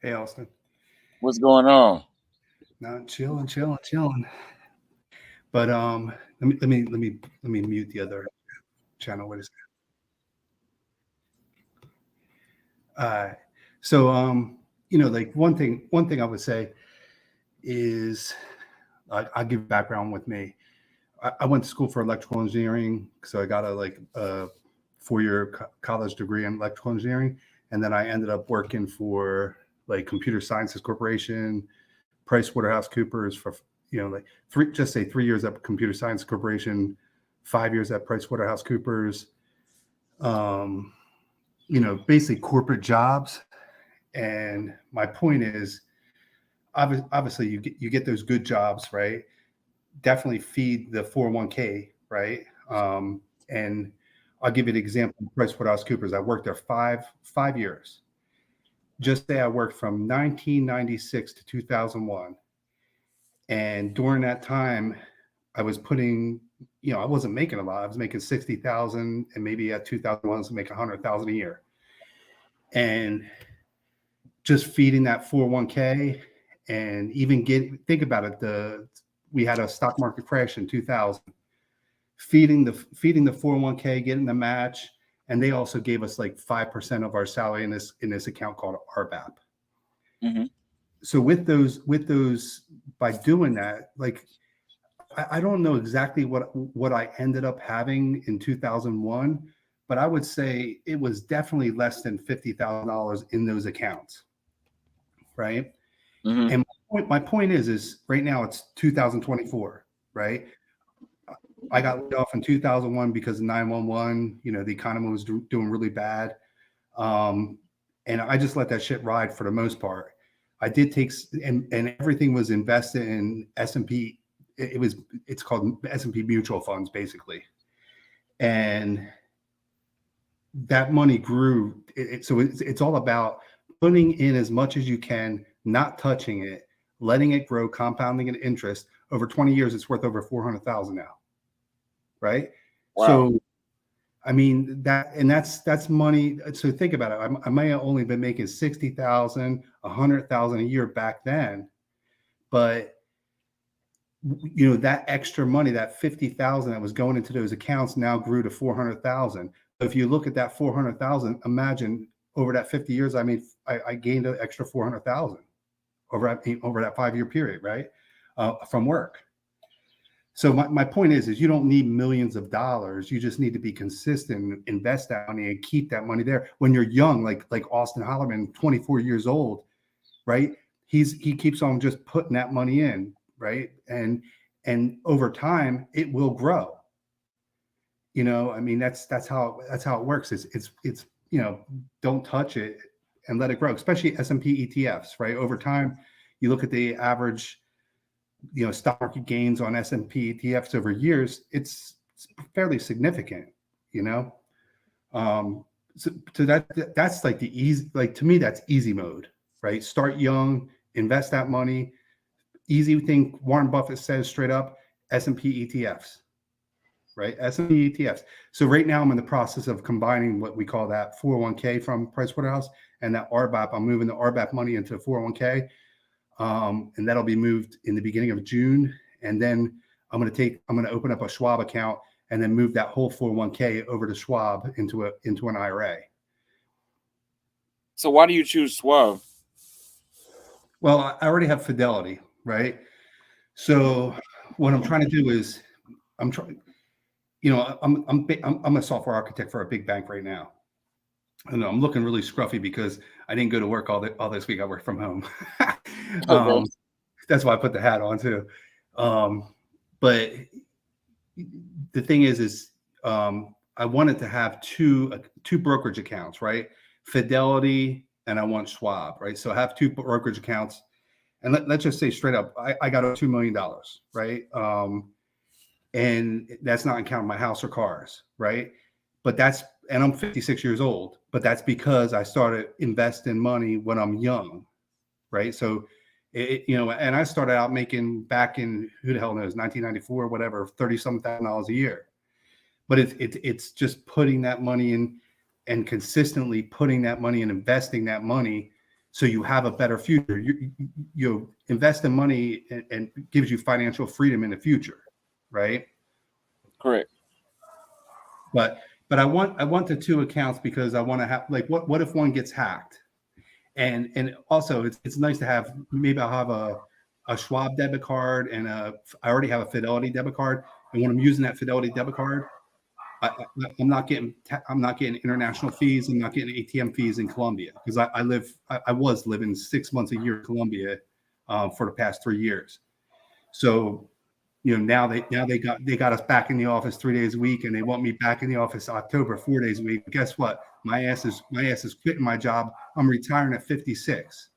Hey, Austin. What's going on? Not chilling. But let me mute the other channel. What is that? So like one thing I would say is I'll give background with me. I went to school for electrical engineering, so I got a 4-year college degree in electrical engineering, and then I ended up working for like Computer Sciences Corporation, PricewaterhouseCoopers for 3 years at Computer Science Corporation, 5 years at PricewaterhouseCoopers. Basically corporate jobs. And my point is, obviously you get those good jobs, right? Definitely feed the 401k, right? And I'll give you an example. PricewaterhouseCoopers, I worked there five years. Just say I worked from 1996 to 2001. And during that time, I was putting, I wasn't making a lot. I was making 60,000, and maybe at 2001, I was making 100,000 a year. And just feeding that 401k, and even think about it. We had a stock market crash in 2000. Feeding the 401k, getting the match, and they also gave us like 5% of our salary in this account called RBAP. Mm-hmm. So with those, by doing that, like I don't know exactly what I ended up having in 2001, but I would say it was definitely less than $50,000 in those accounts, right? Mm-hmm. And my point is right now it's 2024, right? I got laid off in 2001 because of 911. The economy was doing really bad, and I just let that shit ride for the most part. I did take and everything was invested in S&P. It's called S&P mutual funds basically, and that money grew. So it's all about putting in as much as you can, not touching it, letting it grow, compounding an interest over 20 years. It's worth over 400,000 now, right? Wow. So, I mean that's money. So think about it. I may have only been making 60,000, 100,000 a year back then, but that extra money, that 50,000 that was going into those accounts now grew to 400,000. If you look at that 400,000, imagine over that 50 years, I gained an extra 400,000 over that 5-year period, right? From work. So my point is you don't need millions of dollars. You just need to be consistent, invest that money, and keep that money there. When you're young, like Austin Hollerman, 24 years old, right? He keeps on just putting that money in, right? And over time, it will grow. That's how it works. It's don't touch it and let it grow, especially S&P ETFs, right? Over time, you look at the average, stock market gains on S&P ETFs over years, it's fairly significant, so that's like the easy, like to me, that's easy mode, right? Start young, invest that money. Easy thing, Warren Buffett says straight up, S&P ETFs, right? S&P ETFs. So right now I'm in the process of combining what we call that 401k from Pricewaterhouse and that RBAP. I'm moving the RBAP money into 401k. And that'll be moved in the beginning of June. And then I'm going to open up a Schwab account and then move that whole 401k over to Schwab into an IRA. So why do you choose Schwab? Well, I already have Fidelity, right? So what I'm trying to do is I'm a software architect for a big bank right now. I know I'm looking really scruffy because I didn't go to work all this week. I work from home. Okay. That's why I put the hat on too. But the thing is I wanted to have two brokerage accounts, right? Fidelity and I want Schwab, right? So I have two brokerage accounts, and let's just say straight up, I got $2 million, right? And that's not counting my house or cars, right? And I'm 56 years old, but that's because I started investing money when I'm young, right? So, and I started out making back in, who the hell knows, 1994, whatever, $30,000 a year. But it's just putting that money in and consistently putting that money and investing that money so you have a better future. You invest in money and gives you financial freedom in the future, right? Correct. But I want the two accounts because I want to have, like, what if one gets hacked? And also it's nice to have, maybe I'll have a Schwab debit card and I already have a Fidelity debit card. And when I'm using that Fidelity debit card, I'm not getting international fees. I'm not getting ATM fees in Colombia because I was living 6 months a year in Colombia for the past 3 years. So, now they got us back in the office 3 days a week, and they want me back in the office October 4 days a week. But guess what? My ass is quitting my job. I'm retiring at 56.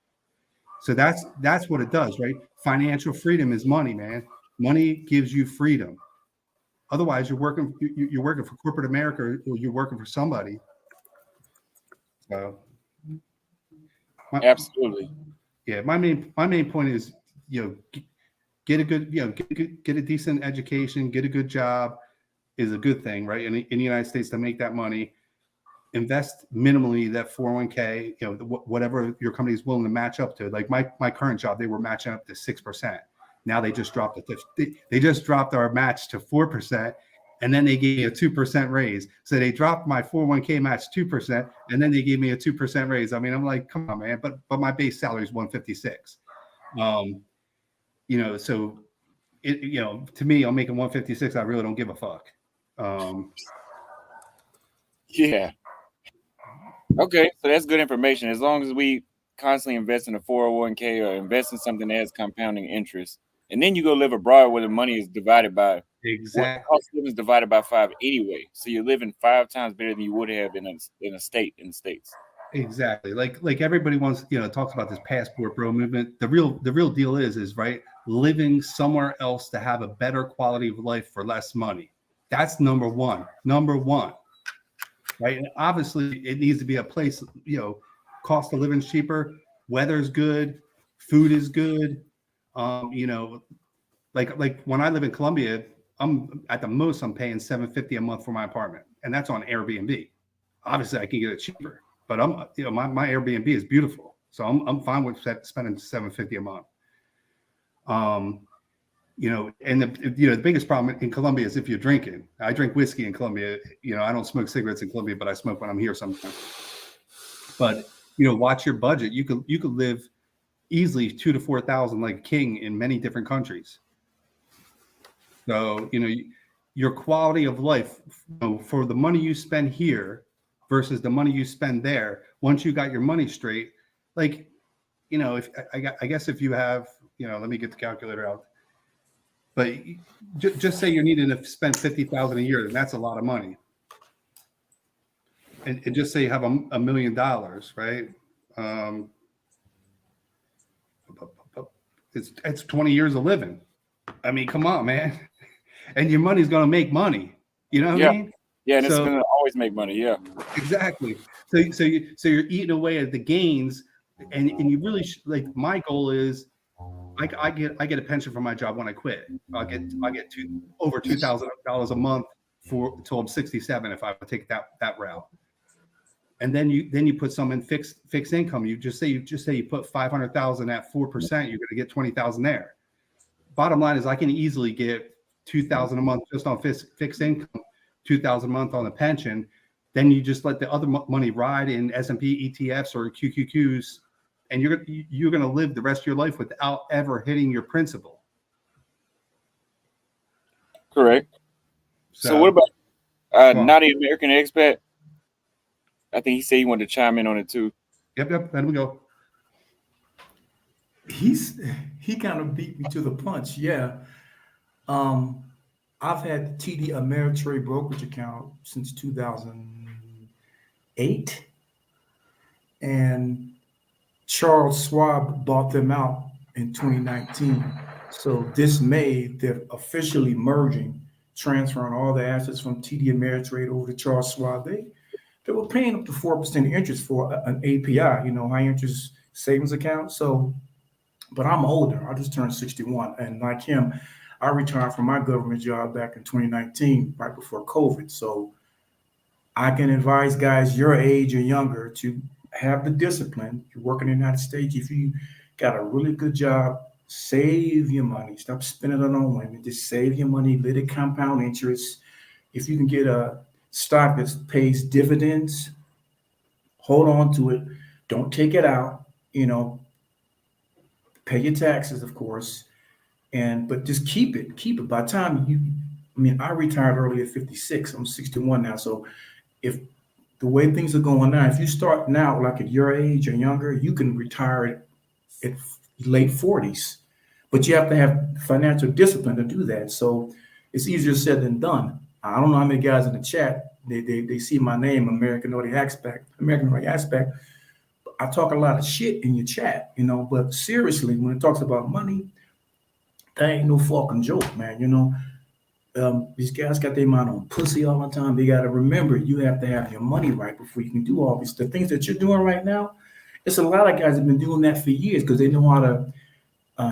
So that's what it does, right? Financial freedom is money, man. Money gives you freedom. Otherwise, you're working for corporate America, or you're working for somebody. So, Absolutely. Yeah, my main point is, get a good, get a decent education, get a good job is a good thing, right? In the United States, to make that money, invest minimally that 401k, whatever your company is willing to match up to. Like my current job, they were matching up to 6%. Now they just dropped it. They just dropped our match to 4%, and then they gave me a 2% raise. So they dropped my 401k match 2%, and then they gave me a 2% raise. I mean, I'm like, come on, man. But my base salary is 156. So to me, I'm making 156. I really don't give a fuck. Yeah. Okay, so that's good information. As long as we constantly invest in a 401k or invest in something that has compounding interest, and then you go live abroad where the money is divided by Exactly. Cost of living is divided by 5 anyway. So you're living 5 times better than you would have in a state in the States. Exactly. Like everybody wants, talks about this passport bro movement. The real deal is right, living somewhere else to have a better quality of life for less money. That's number one. Right. And obviously it needs to be a place, cost of living's cheaper, weather's good, food is good. You know, like when I live in Colombia, I'm at the most I'm paying $750 a month for my apartment, and that's on Airbnb. Obviously, I can get it cheaper, but my Airbnb is beautiful, so I'm fine with spending $750 a month. You know, and the biggest problem in Colombia is if you're drinking. I drink whiskey in Colombia. You know, I don't smoke cigarettes in Colombia, but I smoke when I'm here sometimes. But watch your budget. You could live easily 2,000 to 4,000 like a king in many different countries. So your quality of life for the money you spend here versus the money you spend there. Once you got your money straight, like if I guess if you have let me get the calculator out. But just say you're needing to spend $50,000 a year, and that's a lot of money. And just say you have $1 million, right? It's 20 years of living. I mean, come on, man. And your money's going to make money. You know what I mean? Yeah, and it's going to always make money. Yeah, exactly. So you're eating away at the gains, and you really like. My goal is. I get a pension from my job when I quit. I get over $2,000 a month till I'm 67 if I would take that route. And then you put some in fixed income. You just say you put 500,000 at 4%, you're going to get 20,000 there. Bottom line is I can easily get 2,000 a month just on fixed income, 2,000 a month on the pension. Then you just let the other money ride in S&P ETFs or QQQs. And you're going to live the rest of your life without ever hitting your principal. Correct. So what about not an American expat? I think he said he wanted to chime in on it too. Yep. Let him go. He kind of beat me to the punch. Yeah. I've had TD Ameritrade brokerage account since 2008, and Charles Schwab bought them out in 2019. So this May, they're officially merging, transferring all the assets from TD Ameritrade over to Charles Schwab. They were paying up to 4% interest for an API, high interest savings account. So, but I'm older. I just turned 61. And like him, I retired from my government job back in 2019, right before COVID. So I can advise guys your age or younger to have the discipline. You're working in the United States. If you got a really good job, save your money. Stop spending it on women. Just save your money. Let it compound interest. If you can get a stock that pays dividends, hold on to it. Don't take it out. Pay your taxes, of course, but just keep it. By the time I retired early at 56. I'm 61 now. So if the way things are going now, if you start now, like at your age or younger, you can retire at late 40s, but you have to have financial discipline to do that. So it's easier said than done. I don't know how many guys in the chat, they see my name, American Aspect. I talk a lot of shit in your chat, but seriously, when it talks about money, that ain't no fucking joke, man. These guys got their mind on pussy all the time. They got to remember you have to have your money right before you can do all these. The things that you're doing right now, it's a lot of guys have been doing that for years because they know how to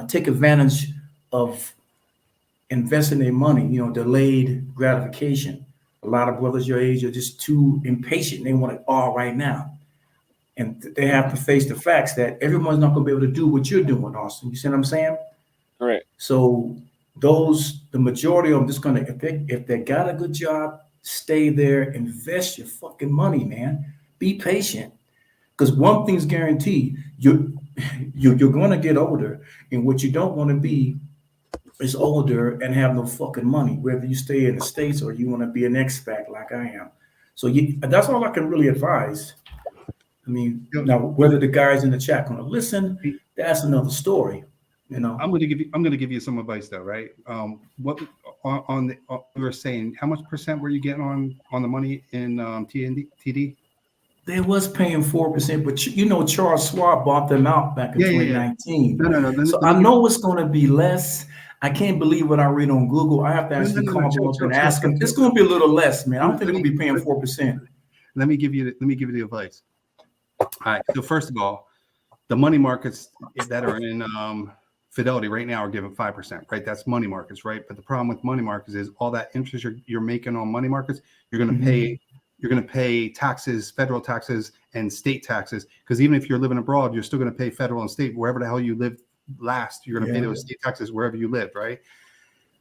take advantage of investing their money, delayed gratification. A lot of brothers your age are just too impatient. They want it all right now. And they have to face the facts that everyone's not going to be able to do what you're doing, Austin. You see what I'm saying? Correct. So the majority of them just gonna, if they got a good job, stay there, invest your fucking money, man. Be patient, because one thing's guaranteed: you're gonna get older, and what you don't want to be is older and have no fucking money. Whether you stay in the States or you want to be an expat like I am. So that's all I can really advise. I mean, now whether the guys in the chat gonna listen, that's another story. I'm going to give you some advice though, right? What we were saying, how much percent were you getting on the money in TD? They was paying 4%, but Charles Schwab bought them out back in 2019. Yeah. No. So I know it's going to be less. I can't believe what I read on Google. I have to actually call them up and ask them. It's going to be a little less, man. I don't think they'll be paying 4%. Let me give you the advice. All right. So first of all, the money markets that are in Fidelity right now are giving 5%, right? That's money markets, right? But the problem with money markets is all that interest you're making on money markets, you're going to pay. You're going to pay taxes, federal taxes, and state taxes. Because even if you're living abroad, you're still going to pay federal and state wherever the hell you live last. You're going to pay those state taxes wherever you live, right?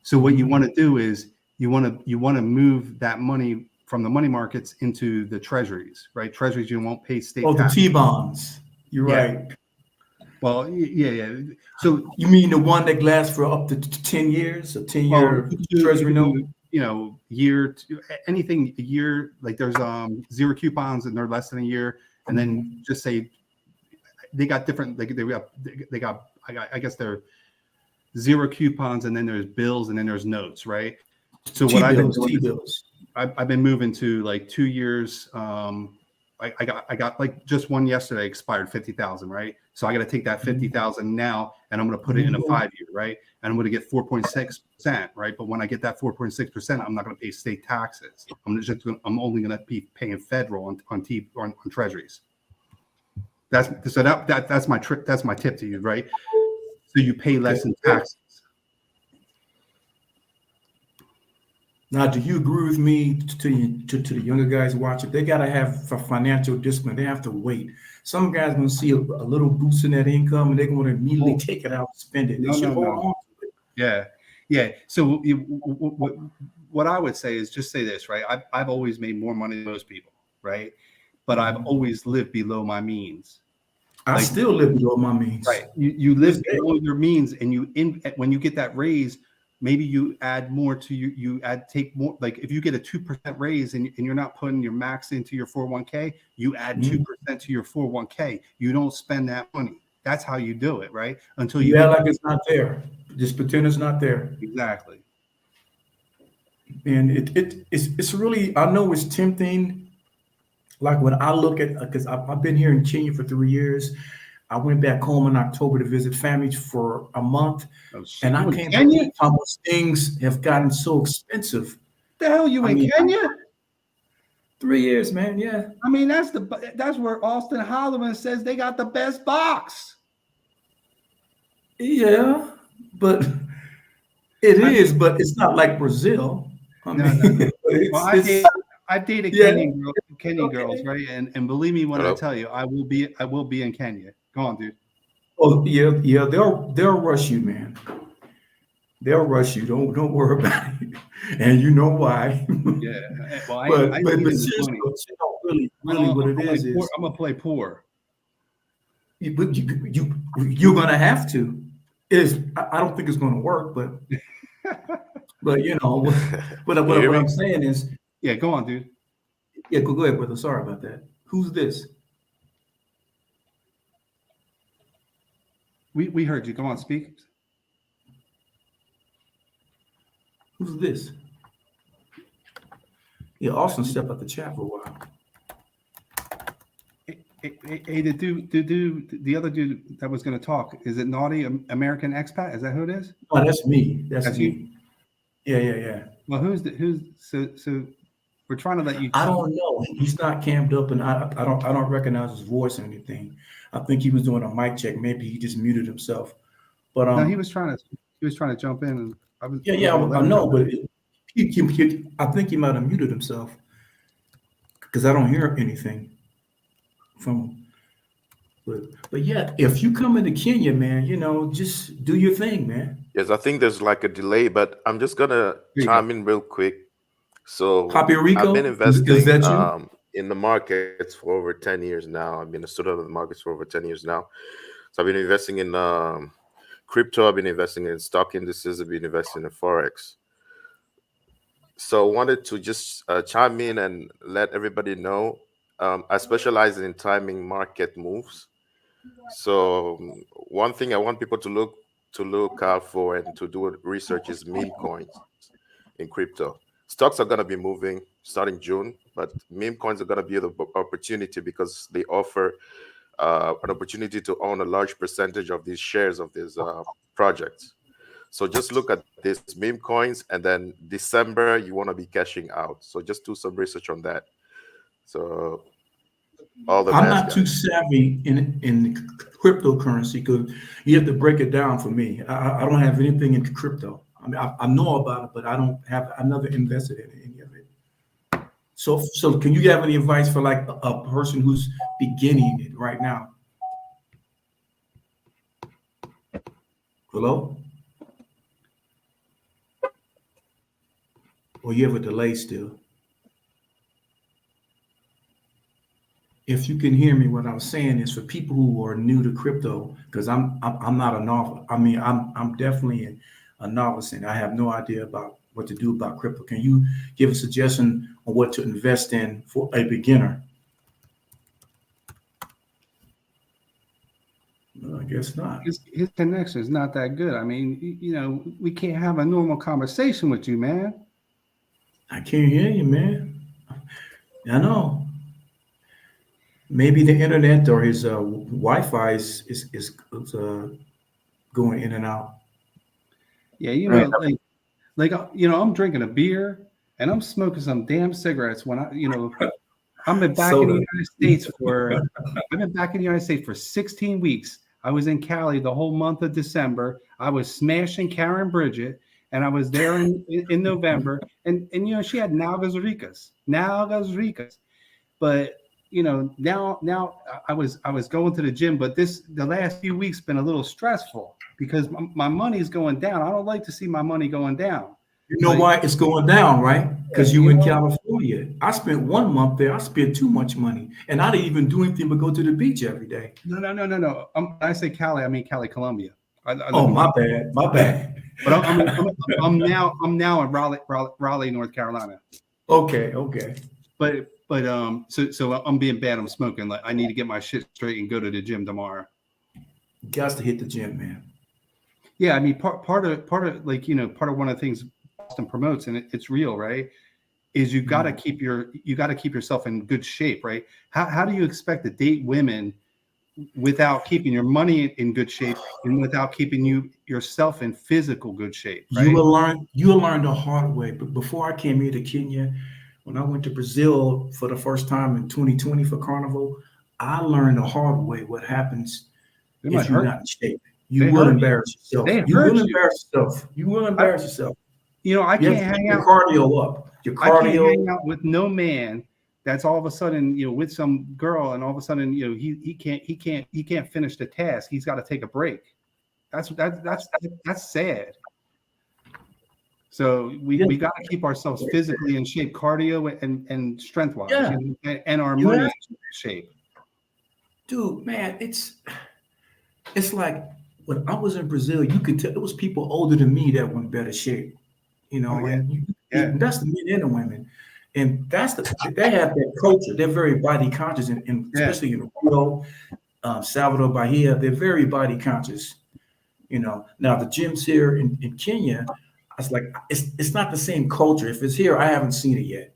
So what you want to do is you want to move that money from the money markets into the treasuries, right? Treasuries, you won't pay state taxes. The T-bonds. You're right. Well, yeah. So you mean the one that lasts for up to 10 years, a 10-year treasury note? Year to anything a year, like there's 0 coupons and they're less than a year, and then just say they got different. They got I guess they're 0 coupons, and then there's bills, and then there's notes, right? So what I've been doing, I've been moving to like 2 years. I got like just one yesterday expired 50,000, right? So I got to take that 50,000 now, and I'm going to put it in a 5-year, right? And I'm going to get 4.6%, right? But when I get that 4.6%, I'm not going to pay state taxes. I'm only going to be paying federal on treasuries. That's my trick. That's my tip to you, right? So you pay less in taxes. Now, do you agree with me to the younger guys watching? They got to have financial discipline. They have to wait. Some guys going to see a little boost in that income, and they're going to immediately take it out and spend it. They should hold on to it. Yeah. So what I would say is just say this, right? I've always made more money than most people, right? But I've always lived below my means. I still live below my means. Right. You live below your means, and when you get that raise, maybe you add more to take more. Like if you get a 2% raise and you're not putting your max into your 401k, you add 2% to your 401k. You don't spend that money. That's how you do it, right? Until you like it's not there. Just pretend it's not there. Exactly. And it's really, I know it's tempting. Like when I look at, because I've been here in Kenya for 3 years. I went back home in October to visit family for a month, and I can't believe how much things have gotten so expensive. The hell you in Kenya? 3 years, man. Yeah. I mean, that's where Austin Holloman says they got the best box. Yeah, but but it's not like Brazil. No. Well, I've dated Kenyan girls, right? And believe me when I tell you, I will be in Kenya. Go on, dude. Oh yeah. They'll rush you, man. They'll rush you. Don't worry about it. And you know why? Yeah. Well, but seriously, really what it is I'm gonna play poor. But you're gonna have to. I don't think it's gonna work, but what I'm saying is. Yeah, go on, dude. Yeah, go ahead, brother. Sorry about that. Who's this? We heard you. Go on, speak. Who's this? Yeah, Austin stepped out the chat for a while. Hey, the other dude that was going to talk, is it Naughty American Expat? Is that who it is? Oh, that's me. That's me. You? Yeah. Well, so we're trying to let you. I don't know. He's not camped up, and I don't recognize his voice or anything. I think he was doing a mic check. Maybe he just muted himself. But no, he was trying to jump in. And I know, but I think he might have muted himself because I don't hear anything from him. But yeah, if you come into Kenya, man, just do your thing, man. Yes, I think there's like a delay, but I'm just gonna chime in real quick. So I've been investing in the markets for over 10 years now. I've been a student of the markets for over 10 years now. So I've been investing in crypto. I've been investing in stock indices. I've been investing in Forex. So I wanted to just chime in and let everybody know I specialize in timing market moves. So one thing I want people to look out for and to do research is meme coins in crypto. Stocks are going to be moving starting June, but meme coins are going to be the opportunity because they offer an opportunity to own a large percentage of these shares of these projects. So just look at these meme coins, and then December, you want to be cashing out. So just do some research on that. So All the I'm best not guys. too savvy in cryptocurrency because you have to break it down for me. I don't have anything in crypto. I mean, I know about it, but I've never invested in any of it. So can you have any advice for like a person who's beginning it right now? Hello? Or you have a delay still? If you can hear me, what I'm saying is for people who are new to crypto, because I'm not a novice. I mean, I'm definitely a novice and I have no idea about what to do about crypto. Can you give a suggestion on what to invest in for a beginner? No, I guess not. His connection is not that good. I mean, you know, we can't have a normal conversation with you, man. I can't hear you, man. I know. Maybe the internet or his Wi-Fi is going in and out. Yeah, you know, like you know, I'm drinking a beer and I'm smoking some damn cigarettes when I've been back in the United States for 16 weeks. I was in Cali the whole month of December. I was smashing Karen Bridget, and I was there in November. And you know, she had nalgas ricas. But you know, now I was going to the gym, but the last few weeks been a little stressful because my money's going down. I don't like to see my money going down. You know why it's going down, right? Because you in California. I spent 1 month there. I spent too much money, and I didn't even do anything but go to the beach every day. No. I say Cali, I mean Cali, Colombia. My bad. But I'm now in Raleigh, North Carolina. Okay. But so I'm being bad. I'm smoking. Like I need to get my shit straight and go to the gym tomorrow. You got to hit the gym, man. Yeah, I mean part of like, you know, part of one of the things Austin promotes, and it's real, right? Is you got to keep yourself in good shape, right? How do you expect to date women without keeping your money in good shape and without keeping yourself in physical good shape? Right? You will learn the hard way. But before I came here to Kenya, when I went to Brazil for the first time in 2020 for Carnival, I learned the hard way what happens if you're not in shape. You will embarrass yourself. You will embarrass yourself. You know, I can't hang out. Your cardio up. I can't hang out with no man that's all of a sudden, you know, with some girl, and all of a sudden, you know, he can't finish the task. He's got to take a break. That's sad. So we got to keep ourselves physically in shape, cardio and strength wise, and our money in shape. Dude, man, it's like when I was in Brazil, you could tell it was people older than me that were in better shape. You know, and that's the men and the women. And they have that culture. They're very body conscious, and especially in Rio, Salvador Bahia, they're very body conscious. You know, now the gyms here in Kenya, it's like it's not the same culture. If it's here, I haven't seen it yet.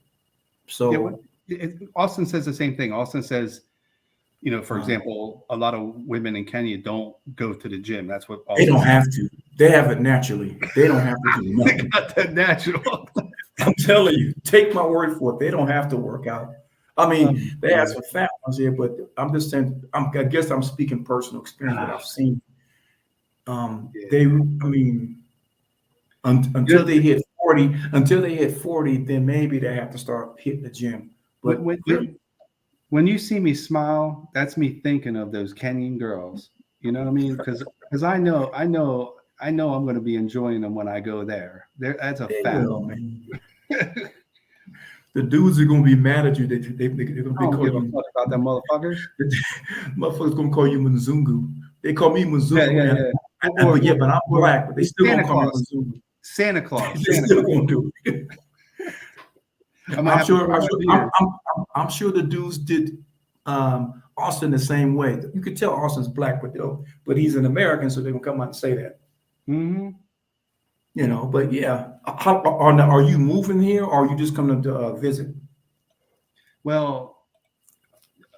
So Austin says the same thing. Austin says, you know, for example, a lot of women in Kenya don't go to the gym. That's what they don't have to. They have it naturally. They don't have to do nothing. They got that natural. I'm telling you, take my word for it. They don't have to work out. I mean, they have some fat ones here, but I'm just saying. I guess I'm speaking personal experience. What I've seen. Until they hit 40, then maybe they have to start hitting the gym. But when you see me smile, that's me thinking of those Kenyan girls. You know what I mean? Because I know I'm going to be enjoying them when I go there. That's a fact. Man. The dudes are going to be mad at you. They're going to be calling you about them motherfuckers. Motherfuckers going to call you Mzungu. They call me Mzungu. Yeah. But I'm black. But they still going to call me Mzungu. Santa Claus. They still going to do it. I'm sure the dudes did Austin the same way. You could tell Austin's black, but he's an American, so they're gonna come out and say that. Mm-hmm. You know, but yeah. Are you moving here, or are you just coming to visit? Well,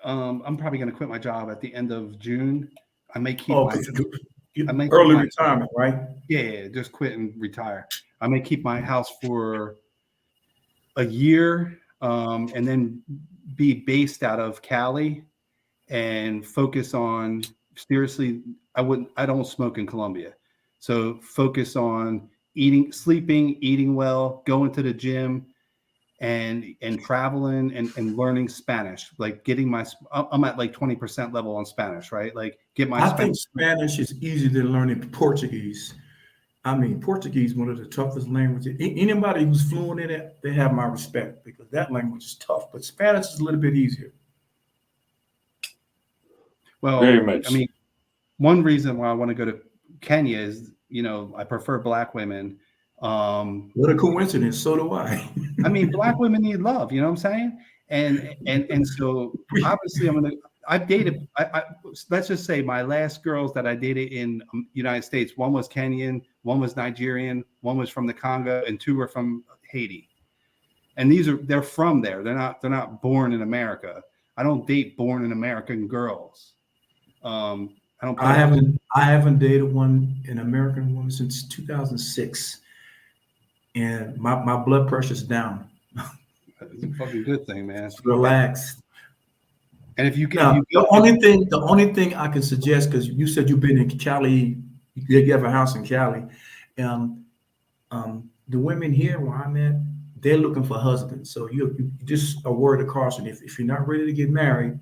I'm probably gonna quit my job at the end of June. I may keep early retirement, right? Yeah, just quit and retire. I may keep my house for a year, and then be based out of Cali and focus on, seriously, I don't smoke in Colombia. So focus on sleeping, eating well, going to the gym, and traveling and learning Spanish, like getting I'm at like 20% level on Spanish, right? Like I think Spanish is easier than learning Portuguese. I mean, Portuguese is one of the toughest languages. Anybody who's fluent in it, they have my respect, because that language is tough. But Spanish is a little bit easier. Well, very much. I mean, one reason why I want to go to Kenya is, I prefer Black women. What a coincidence. So do I. I mean, Black women need love. You know what I'm saying? And so obviously I've dated, let's just say my last girls that I dated in United States, one was Kenyan, one was Nigerian, one was from the Congo, and two were from Haiti. And they're from there. They're not born in America. I don't date born in American girls. I haven't dated an American woman since 2006. And my blood pressure's down. It's a fucking good thing, man. Relax. And if you the only thing I can suggest, because you said you've been in Cali, you have a house in Cali, the women here where I'm at, they're looking for husbands. So you just a word of caution: if you're not ready to get married,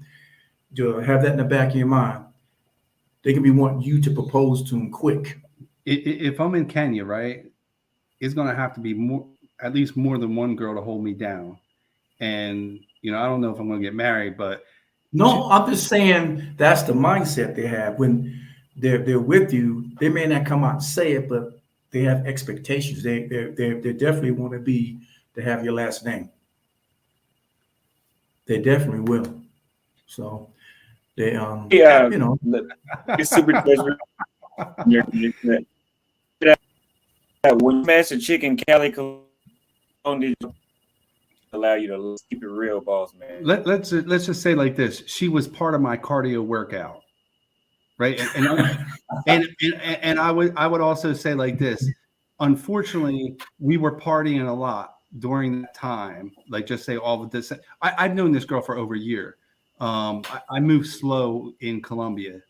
have that in the back of your mind. They can be wanting you to propose to them quick. If I'm in Kenya, right, it's going to have to be at least more than one girl to hold me down. And, I don't know if I'm going to get married, but. No, I'm just saying that's the mindset they have when they're with you. They may not come out and say it, but they have expectations. They definitely want to have your last name. They definitely will. So they it's super treasury. When you master chicken, Cali did allow you to keep it real, boss man. Let's just say like this: she was part of my cardio workout, right? And I would also say like this: unfortunately, we were partying a lot during that time. Like, just say all of this. I've known this girl for over a year. I moved slow in Colombia,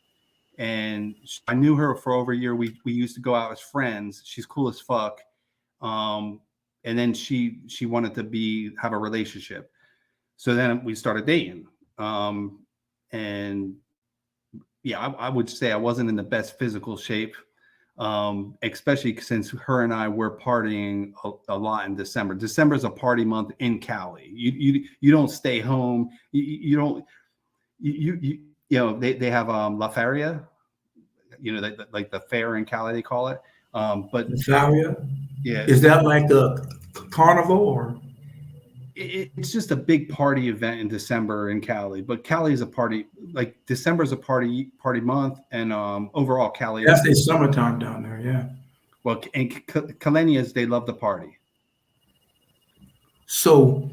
and I knew her for over a year. We used to go out as friends. She's cool as fuck. And then she wanted to have a relationship. So then we started dating. And yeah, I would say I wasn't in the best physical shape, especially since her and I were partying a lot in December. December is a party month in Cali. You don't stay home. They have La Feria, like the fair in Cali, they call it. But La Feria? Yeah. Is that like the carnival, or? It's just a big party event in December in Cali, but Cali is a party, like December is a party month, and overall Cali. That's the summertime down there, yeah. Well, and Caleñas, they love the party. So,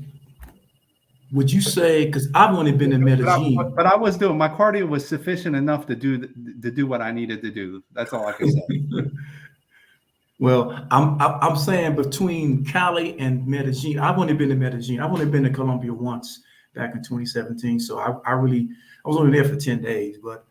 would you say, because I've only been in Medellin, but I was doing, my cardio was sufficient enough to do what I needed to do. That's all I can say. Well, I'm saying between Cali and Medellin, I've only been to Medellin. I've only been to Colombia once back in 2017. So I was only there for 10 days. But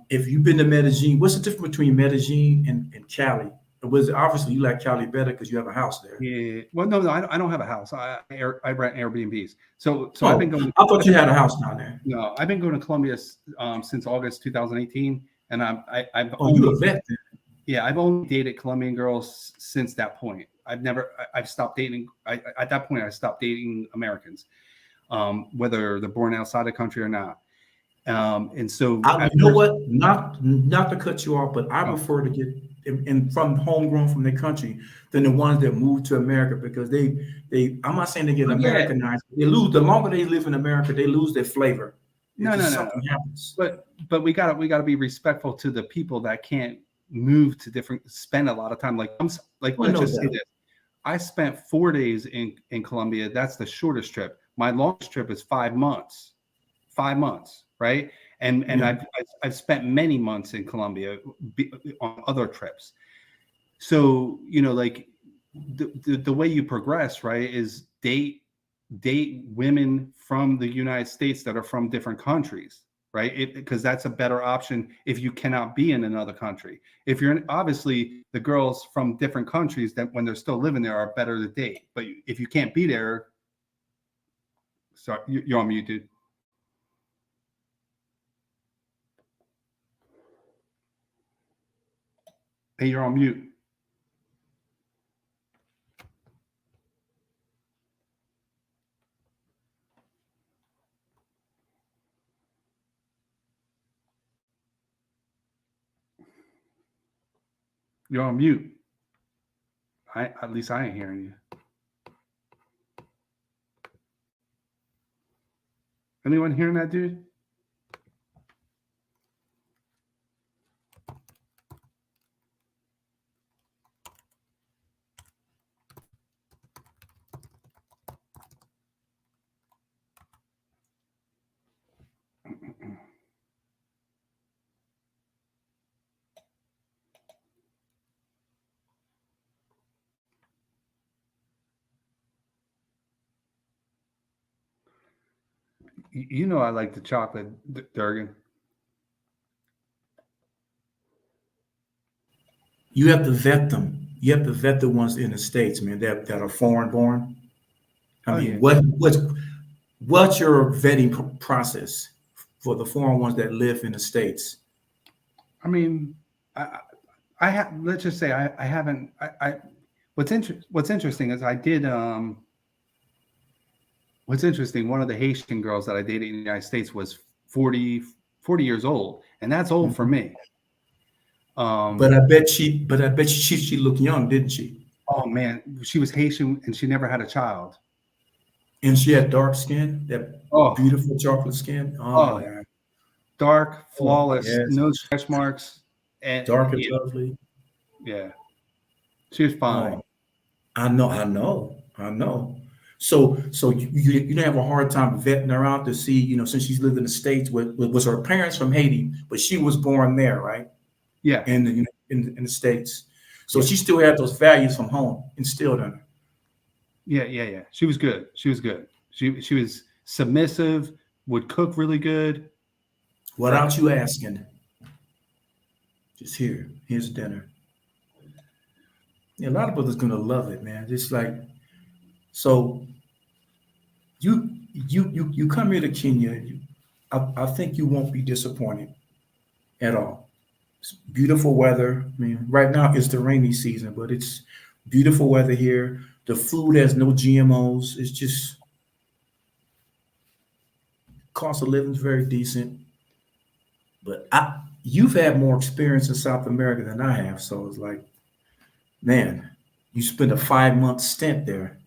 if you've been to Medellin, what's the difference between Medellin and Cali? Obviously you like Cali better because you have a house there. Yeah. Well, no, I don't have a house. I rent Airbnbs. So I've been going. I thought you had a house down there. No, I've been going to Colombia since August 2018, and I've you're a vet then. Yeah, I've only dated Colombian girls since that point. I've stopped dating. At that point, I stopped dating Americans, whether they're born outside the country or not. And so, you know what? Not to cut you off, but I prefer to get from homegrown from their country than the ones that move to America, because they I'm not saying they get Americanized. They lose, the longer they live in America, they lose their flavor. Something happens. But we gotta be respectful to the people that can't move to spend a lot of time. Let's just say this. I spent 4 days in Colombia. That's the shortest trip. My longest trip is 5 months. 5 months, right? And I've spent many months in Colombia on other trips. So, like the way you progress, right, is date women from the United States that are from different countries, right? Because that's a better option if you cannot be in another country. If you're obviously the girls from different countries that when they're still living there are better to date. But if you can't be there, sorry, you're on mute, dude. Hey, you're on mute. You're on mute. At least I ain't hearing you. Anyone hearing that, dude? You know I like the chocolate, Durgan. You have to vet them. You have to vet the ones in the States, man, that are foreign born. I mean, yeah. what's your vetting process for the foreign ones that live in the States? I mean, I have. Let's just say I haven't. What's interesting is I did. What's interesting, one of the Haitian girls that I dated in the United States was 40 years old, and that's old for me. But I bet she looked young, didn't she? Oh man, she was Haitian and she never had a child. And she had dark skin, that beautiful chocolate skin. Oh man. Dark, flawless, no stretch marks, and dark and lovely. Yeah, she was fine. I know. So you didn't have a hard time vetting her out to see, you know, since she's lived in the States, was her parents from Haiti, but she was born there, right? Yeah, in the States. So she still had those values from home instilled in her. Yeah. She was good. She was submissive, would cook really good. Without you asking. Just here's dinner. Yeah, a lot of brothers gonna love it, man. Just like, so you come here to Kenya, I think you won't be disappointed at all. It's beautiful weather. I mean, right now it's the rainy season, but it's beautiful weather here. The food has no GMOs. It's just cost of living is very decent. But you've had more experience in South America than I have, so it's like, man, you spent a 5-month stint there.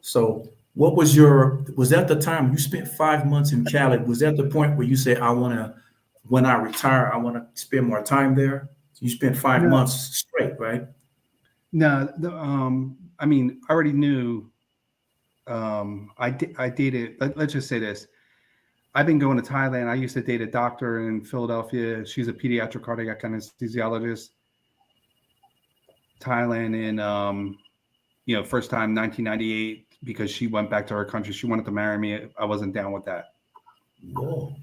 So what was that the time you spent 5 months in Cali? Was that the point where you said, when I retire, I want to spend more time there? You spent 5 months straight, right? No, I mean, I already knew. I dated. Let's just say this. I've been going to Thailand. I used to date a doctor in Philadelphia. She's a pediatric cardiac anesthesiologist. Thailand in, first time 1998 because she went back to her country. She wanted to marry me. I wasn't down with that. Whoa.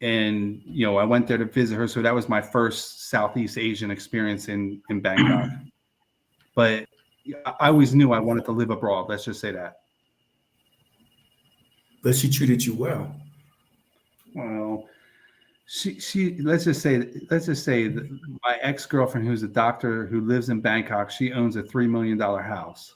And I went there to visit her. So that was my first Southeast Asian experience in Bangkok. But I always knew I wanted to live abroad. Let's just say that. But she treated you well. Well, she let's just say that my ex-girlfriend, who's a doctor who lives in Bangkok, she owns a $3 million house.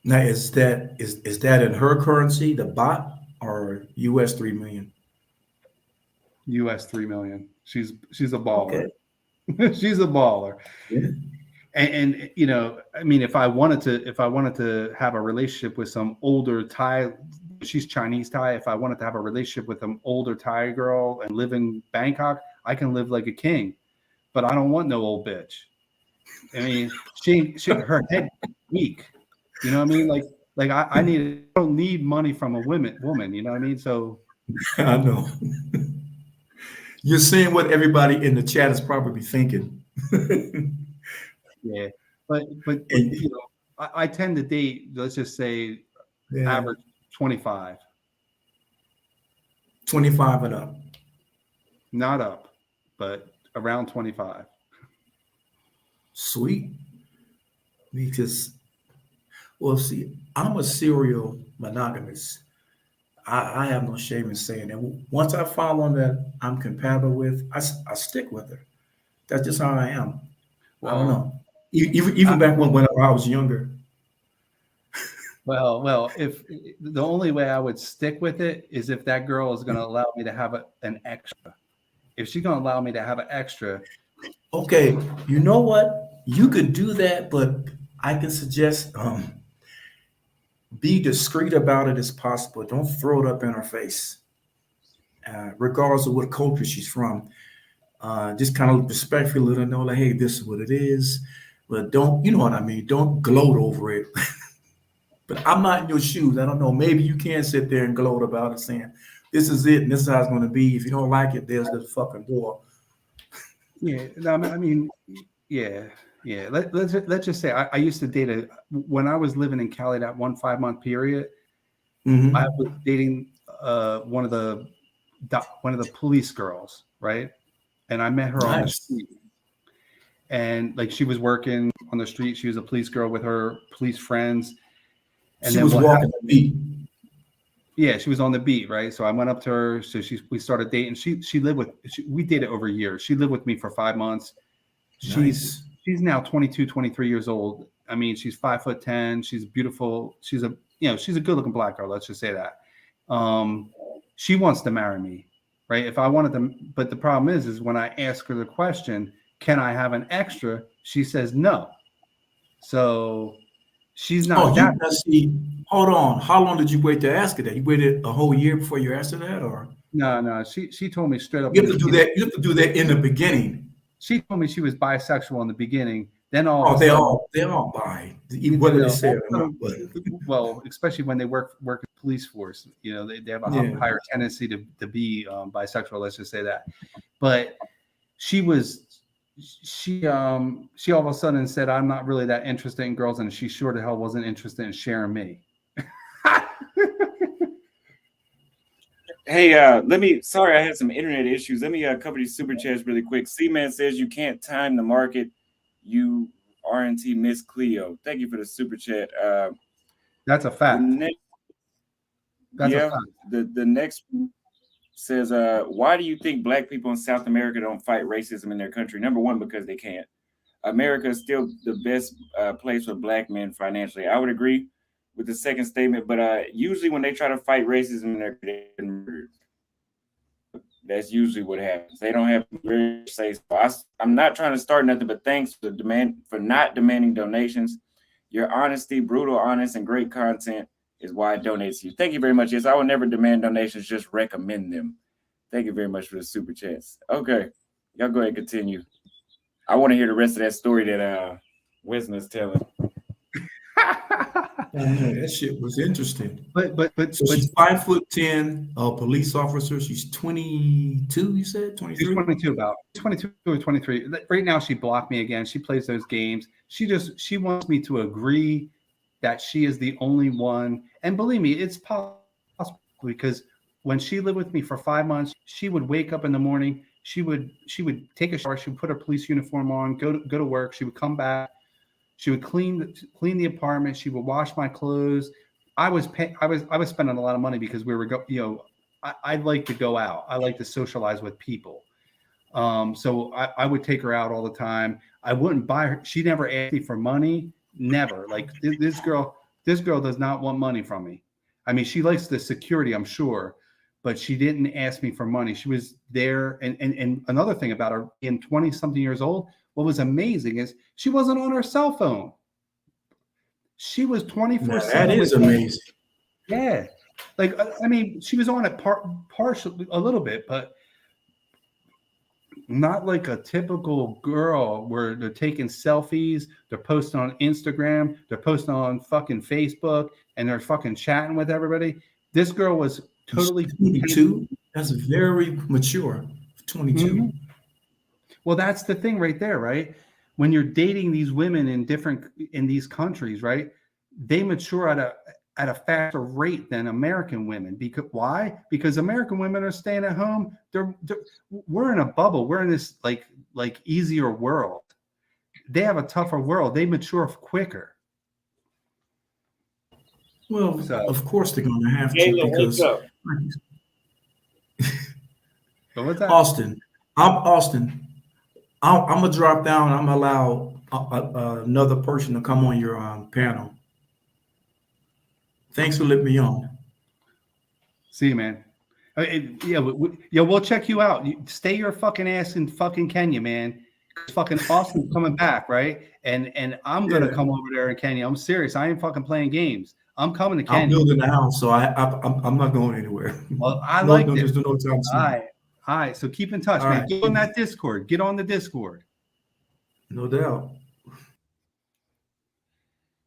Now, is that in her currency, the baht, or US 3 million? US 3 million. She's a baller. Okay. She's a baller. Yeah. And I mean, if I wanted to have a relationship with some older Thai, she's Chinese Thai. If I wanted to have a relationship with an older Thai girl and live in Bangkok, I can live like a king. But I don't want no old bitch. I mean, she her head weak. You know what I mean? Like I don't need money from a woman. You know what I mean? So I know. You're seeing what everybody in the chat is probably thinking. Yeah, but I tend to date, let's just say, average 25. 25 and up. Not up, but around 25. Sweet. Because, well, see, I'm a serial monogamist. I have no shame in saying that. Once I find one that I'm compatible with, I stick with her. That's just how I am. Well, I don't know. Even back when I was younger. Well, if the only way I would stick with it is if that girl is going to allow me to have an extra. If she's going to allow me to have an extra. Okay, you know what? You could do that, but I can suggest be discreet about it as possible. Don't throw it up in her face, regardless of what culture she's from. Just kind of respectfully let her know, like, hey, this is what it is. But don't, you know what I mean? Don't gloat over it. But I'm not in your shoes. I don't know. Maybe you can sit there and gloat about it, saying, this is it, and this is how it's going to be. If you don't like it, there's the fucking door. Yeah, no, I mean, yeah. Let's just say I used to date when I was living in Cali, that 1 5-month period. Mm-hmm. I was dating one of the police girls, right? And I met her on the street, and like she was working on the street. She was a police girl with her police friends, and she was walking the beat. Yeah, she was on the beat, right? So I went up to her. So we started dating. She lived with. We dated over a year. She lived with me for 5 months. She's now 22, 23 years old. I mean, she's 5'10". She's beautiful. She's a good looking black girl. Let's just say that. She wants to marry me, right? If I wanted to, but the problem is when I ask her the question, can I have an extra? She says no. So she's not. Hold on. How long did you wait to ask her that? You waited a whole year before you asked her that, or? No. She told me straight up. You have to do that. You have to do that in the beginning. She told me she was bisexual in the beginning. Then they're all bi. Whether they say it or not, well, especially when they work in the police force, they have a higher tendency to be bisexual. Let's just say that. But she all of a sudden said, "I'm not really that interested in girls," and she sure the hell wasn't interested in sharing me. Hey, sorry, I had some internet issues. Let me cover these super chats really quick. C-Man says you can't time the market. You RNT Miss Cleo. Thank you for the super chat. That's a fact. A fact. The next says, why do you think black people in South America don't fight racism in their country? Number one, because they can't. America is still the best place for black men financially. I would agree with the second statement, but usually when they try to fight racism, they're murdered. That's usually what happens. They don't have very say. So I'm not trying to start nothing, but thanks for not demanding donations. Your honesty, brutal, honest, and great content is why I donate to you. Thank you very much. Yes, I will never demand donations, just recommend them. Thank you very much for the super chats. Okay, y'all go ahead and continue. I want to hear the rest of that story that Wisna's telling. That shit was interesting. But she's 5'10", a police officer. She's 22. You said 23. She's 22, about 22 or 23. Right now, she blocked me again. She plays those games. She wants me to agree that she is the only one. And believe me, it's possible because when she lived with me for 5 months, she would wake up in the morning. She would take a shower. She would put her police uniform on, go to work. She would come back. She would clean the apartment. She would wash my clothes. I was spending a lot of money because we were I like to go out. I like to socialize with people. So I would take her out all the time. I wouldn't buy her. She never asked me for money. Never. Like this girl does not want money from me. I mean, she likes the security, I'm sure, but she didn't ask me for money. She was there. And another thing about her, being 20-something years old, what was amazing is she wasn't on her cell phone. She was 24/7. That is amazing. Yeah. Like, I mean, she was on it partially a little bit, but not like a typical girl where they're taking selfies, they're posting on Instagram, they're posting on fucking Facebook, and they're fucking chatting with everybody. This girl was totally 22. That's very mature. 22. Mm-hmm. Well, that's the thing right there, right? When you're dating these women in these countries, right? They mature at a faster rate than American women. Because why? Because American women are staying at home. We're in a bubble. We're in this like easier world. They have a tougher world. They mature quicker. Well, of course they're going to have to, because what's that? Austin, I'm gonna drop down. I'm gonna allow another person to come on your panel. Thanks for letting me on. See you, man. We'll check you out. Stay your fucking ass in fucking Kenya, man. Fucking Austin's coming back, right? And I'm gonna come over there in Kenya. I'm serious. I ain't fucking playing games. I'm coming to Kenya. I'm building a house, so I'm not going anywhere. Well, I like this. There's no time soon. All right. So keep in touch, man. Right. Get on that Discord. Get on the Discord. No doubt.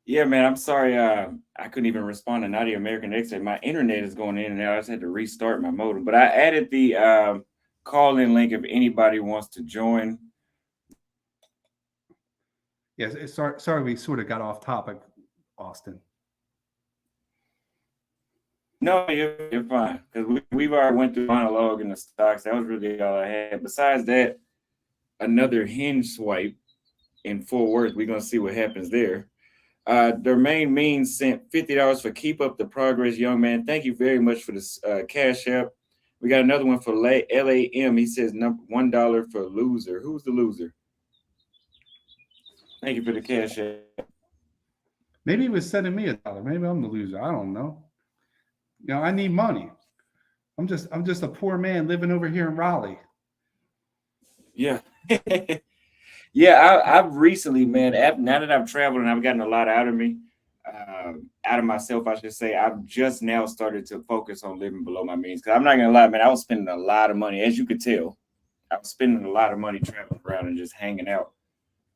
Yeah, man. I'm sorry. I couldn't even respond to Nadia American Exit. My internet is going in and out. I just had to restart my modem. But I added the call-in link if anybody wants to join. Yes. Sorry, we sort of got off topic, Austin. No, you're fine, because we've already went through monologue in the stocks. That was really all I had. Besides that, another hinge swipe in Fort Worth. We're going to see what happens there. Domain Means sent $50 for Keep Up the Progress, young man. Thank you very much for this Cash App. We got another one for LAM. He says $1 for loser. Who's the loser? Thank you for the Cash App. Maybe he was sending me $1. Maybe I'm the loser. I don't know. You know, I need money. I'm just a poor man living over here in Raleigh. Yeah. Yeah, I've recently, man, now that I've traveled and I've gotten a lot out of me, out of myself, I should say, I've just now started to focus on living below my means. Because I'm not going to lie, man, I was spending a lot of money. As you could tell, I was spending a lot of money traveling around and just hanging out.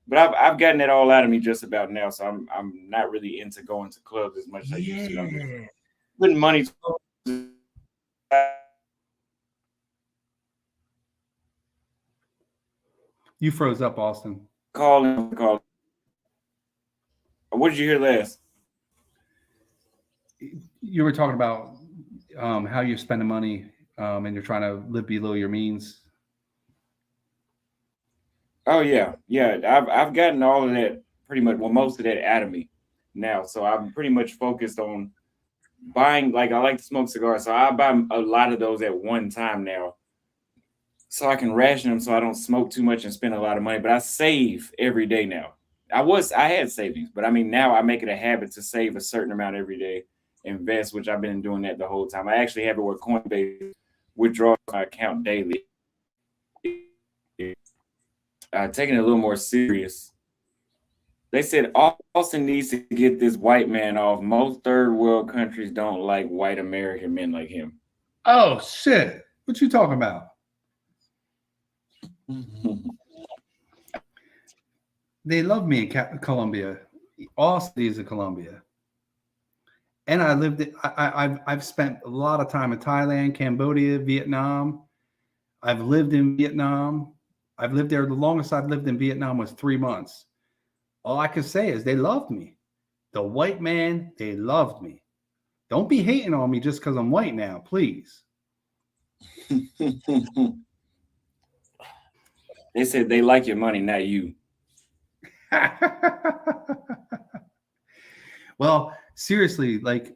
But I've gotten it all out of me just about now. So I'm not really into going to clubs as much as I used to. Putting money You froze up, Austin. Call. What did you hear last? You were talking about how you're spending money and you're trying to live below your means. Oh yeah. I've gotten all of that pretty much. Well, most of that out of me now. So I'm pretty much focused on buying. Like, I like to smoke cigars, so I buy a lot of those at one time now, so I can ration them so I don't smoke too much and spend a lot of money. But I save every day now. I had savings, but I mean, now I make it a habit to save a certain amount every day, invest, which I've been doing that the whole time. I actually have it where Coinbase withdraws my account daily. Taking it a little more serious. They said Austin needs to get this white man off. Most third world countries don't like white American men like him. Oh shit! What you talking about? They love me in Colombia, all cities of Colombia, and I lived. I've spent a lot of time in Thailand, Cambodia, Vietnam. I've lived in Vietnam. I've lived there. The longest I've lived in Vietnam was 3 months. All I can say is they loved me. The white man, they loved me. Don't be hating on me just because I'm white now, please. They said they like your money, not you. Well, seriously, like,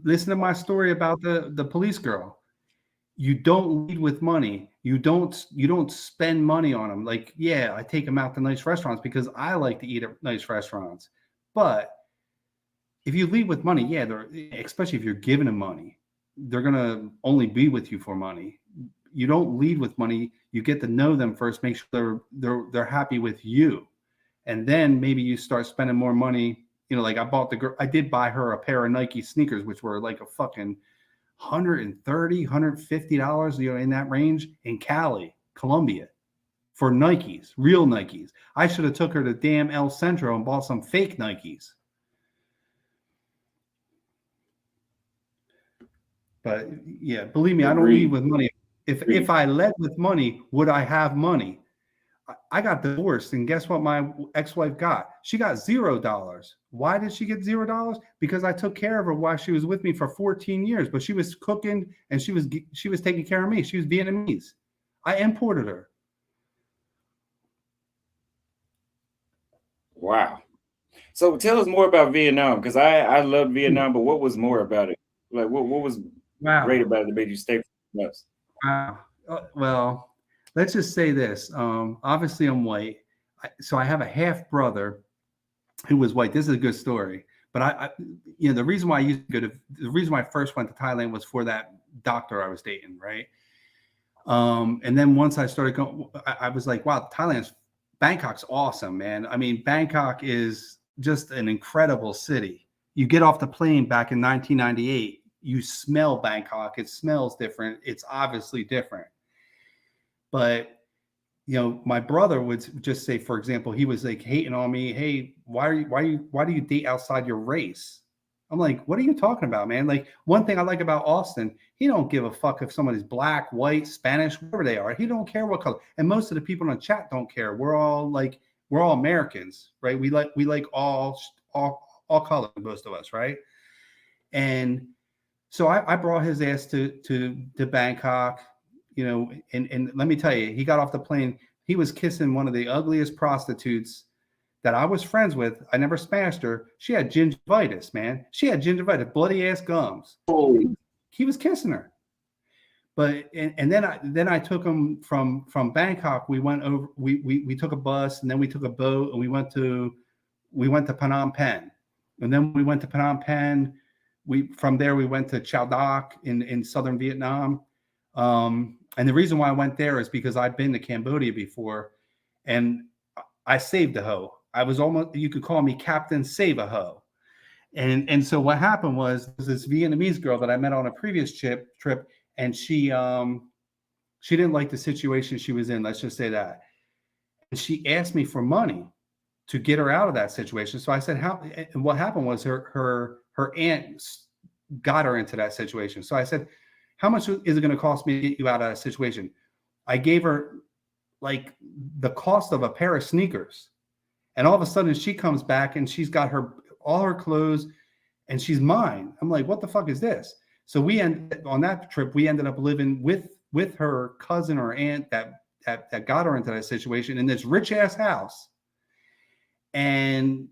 listen to my story about the police girl. You don't lead with money. You don't spend money on them. Like, yeah, I take them out to nice restaurants because I like to eat at nice restaurants. But if you lead with money, yeah, especially if you're giving them money, they're gonna only be with you for money. You don't lead with money. You get to know them first. Make sure they're happy with you, and then maybe you start spending more money. You know, like I did buy her a pair of Nike sneakers, which were like a fucking $130, $150, you know, in that range in Cali, Colombia, for Nikes, real Nikes. I should have took her to damn El Centro and bought some fake Nikes. But yeah, believe me, I don't lead with money. If I led with money, would I have money? I got divorced, and guess what my ex-wife got? She got $0. Why did she get $0? Because I took care of her while she was with me for 14 years. But she was cooking and she was taking care of me. She was Vietnamese. I imported her. Wow. So tell us more about Vietnam, because I loved Vietnam, but what was more about it? Like what was great about it that made you stay for us? Wow. Well, let's just say this. Obviously, I'm white, so I have a half brother who was white. This is a good story, but the reason why the reason why I first went to Thailand was for that doctor I was dating, right? And then once I started going, I was like, wow, Bangkok's awesome, man. I mean, Bangkok is just an incredible city. You get off the plane back in 1998, you smell Bangkok. It smells different. It's obviously different. But, my brother would just say, for example, he was like hating on me. Hey, why do you date outside your race? I'm like, what are you talking about, man? Like, one thing I like about Austin, he don't give a fuck if somebody's black, white, Spanish, whatever they are. He don't care what color. And most of the people in the chat don't care. We're all Americans, right? We like all colors, most of us, right? And so I brought his ass to Bangkok, and let me tell you, he got off the plane. He was kissing one of the ugliest prostitutes that I was friends with. I never smashed her. She had gingivitis, man. She had gingivitis, bloody ass gums. Holy. He was kissing her. But and then I took him from Bangkok. We went over. We took a bus, and then we took a boat, and we went to Phnom Penh. And then we went to Phnom Penh. From there we went to Chau Doc in southern Vietnam. And the reason why I went there is because I've been to Cambodia before, and I saved a hoe. I was almost, you could call me Captain Save a Hoe. And so what happened was this Vietnamese girl that I met on a previous trip, and she didn't like the situation she was in. Let's just say that. And she asked me for money to get her out of that situation. So I said, how? And what happened was her aunt got her into that situation. So I said, how much is it going to cost me to get you out of that situation? I gave her like the cost of a pair of sneakers. And all of a sudden she comes back and she's got all her clothes and she's mine. I'm like, what the fuck is this? So on that trip, we ended up living with her cousin or aunt that got her into that situation in this rich ass house. And,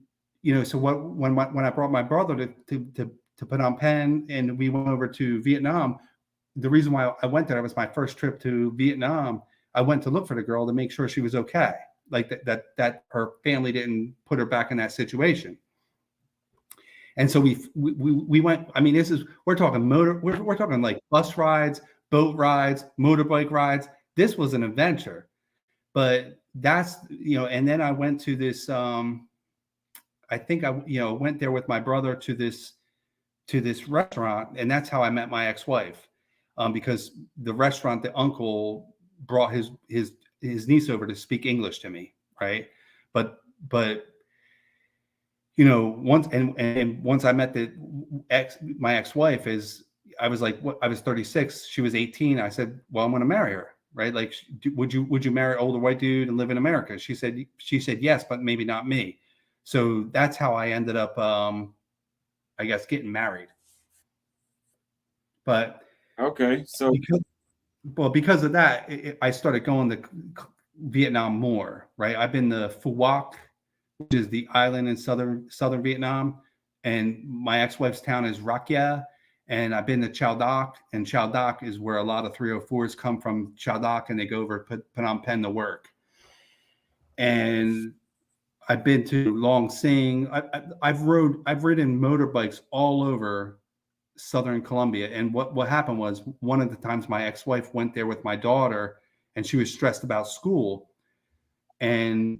so when I brought my brother to Phnom Penh and we went over to Vietnam, the reason why I went there, it was my first trip to Vietnam. I went to look for the girl to make sure she was okay. Like that her family didn't put her back in that situation. And so we went. I mean, we're talking we're talking like bus rides, boat rides, motorbike rides. This was an adventure. But that's, and then I went to this. I think I went there with my brother to this restaurant, and that's how I met my ex-wife. Because the restaurant, the uncle brought his niece over to speak English to me, right? But once I met my ex-wife, I was like, I was 36, she was 18. I said, well, I'm going to marry her, right? Like, would you marry an older white dude and live in America? She said yes, but maybe not me. So that's how I ended up, I guess, getting married. But okay, so because of that, I started going to Vietnam more, right? I've been to Phu Quoc, which is the island in southern Vietnam, and my ex-wife's town is Rakia, and I've been to Chau Doc, and Chau Doc is where a lot of 304s come from Chau Doc, and they go over to Phnom Penh to work. And I've been to Long Sing. I've ridden motorbikes all over southern Colombia. And what happened was, one of the times my ex-wife went there with my daughter, and she was stressed about school. And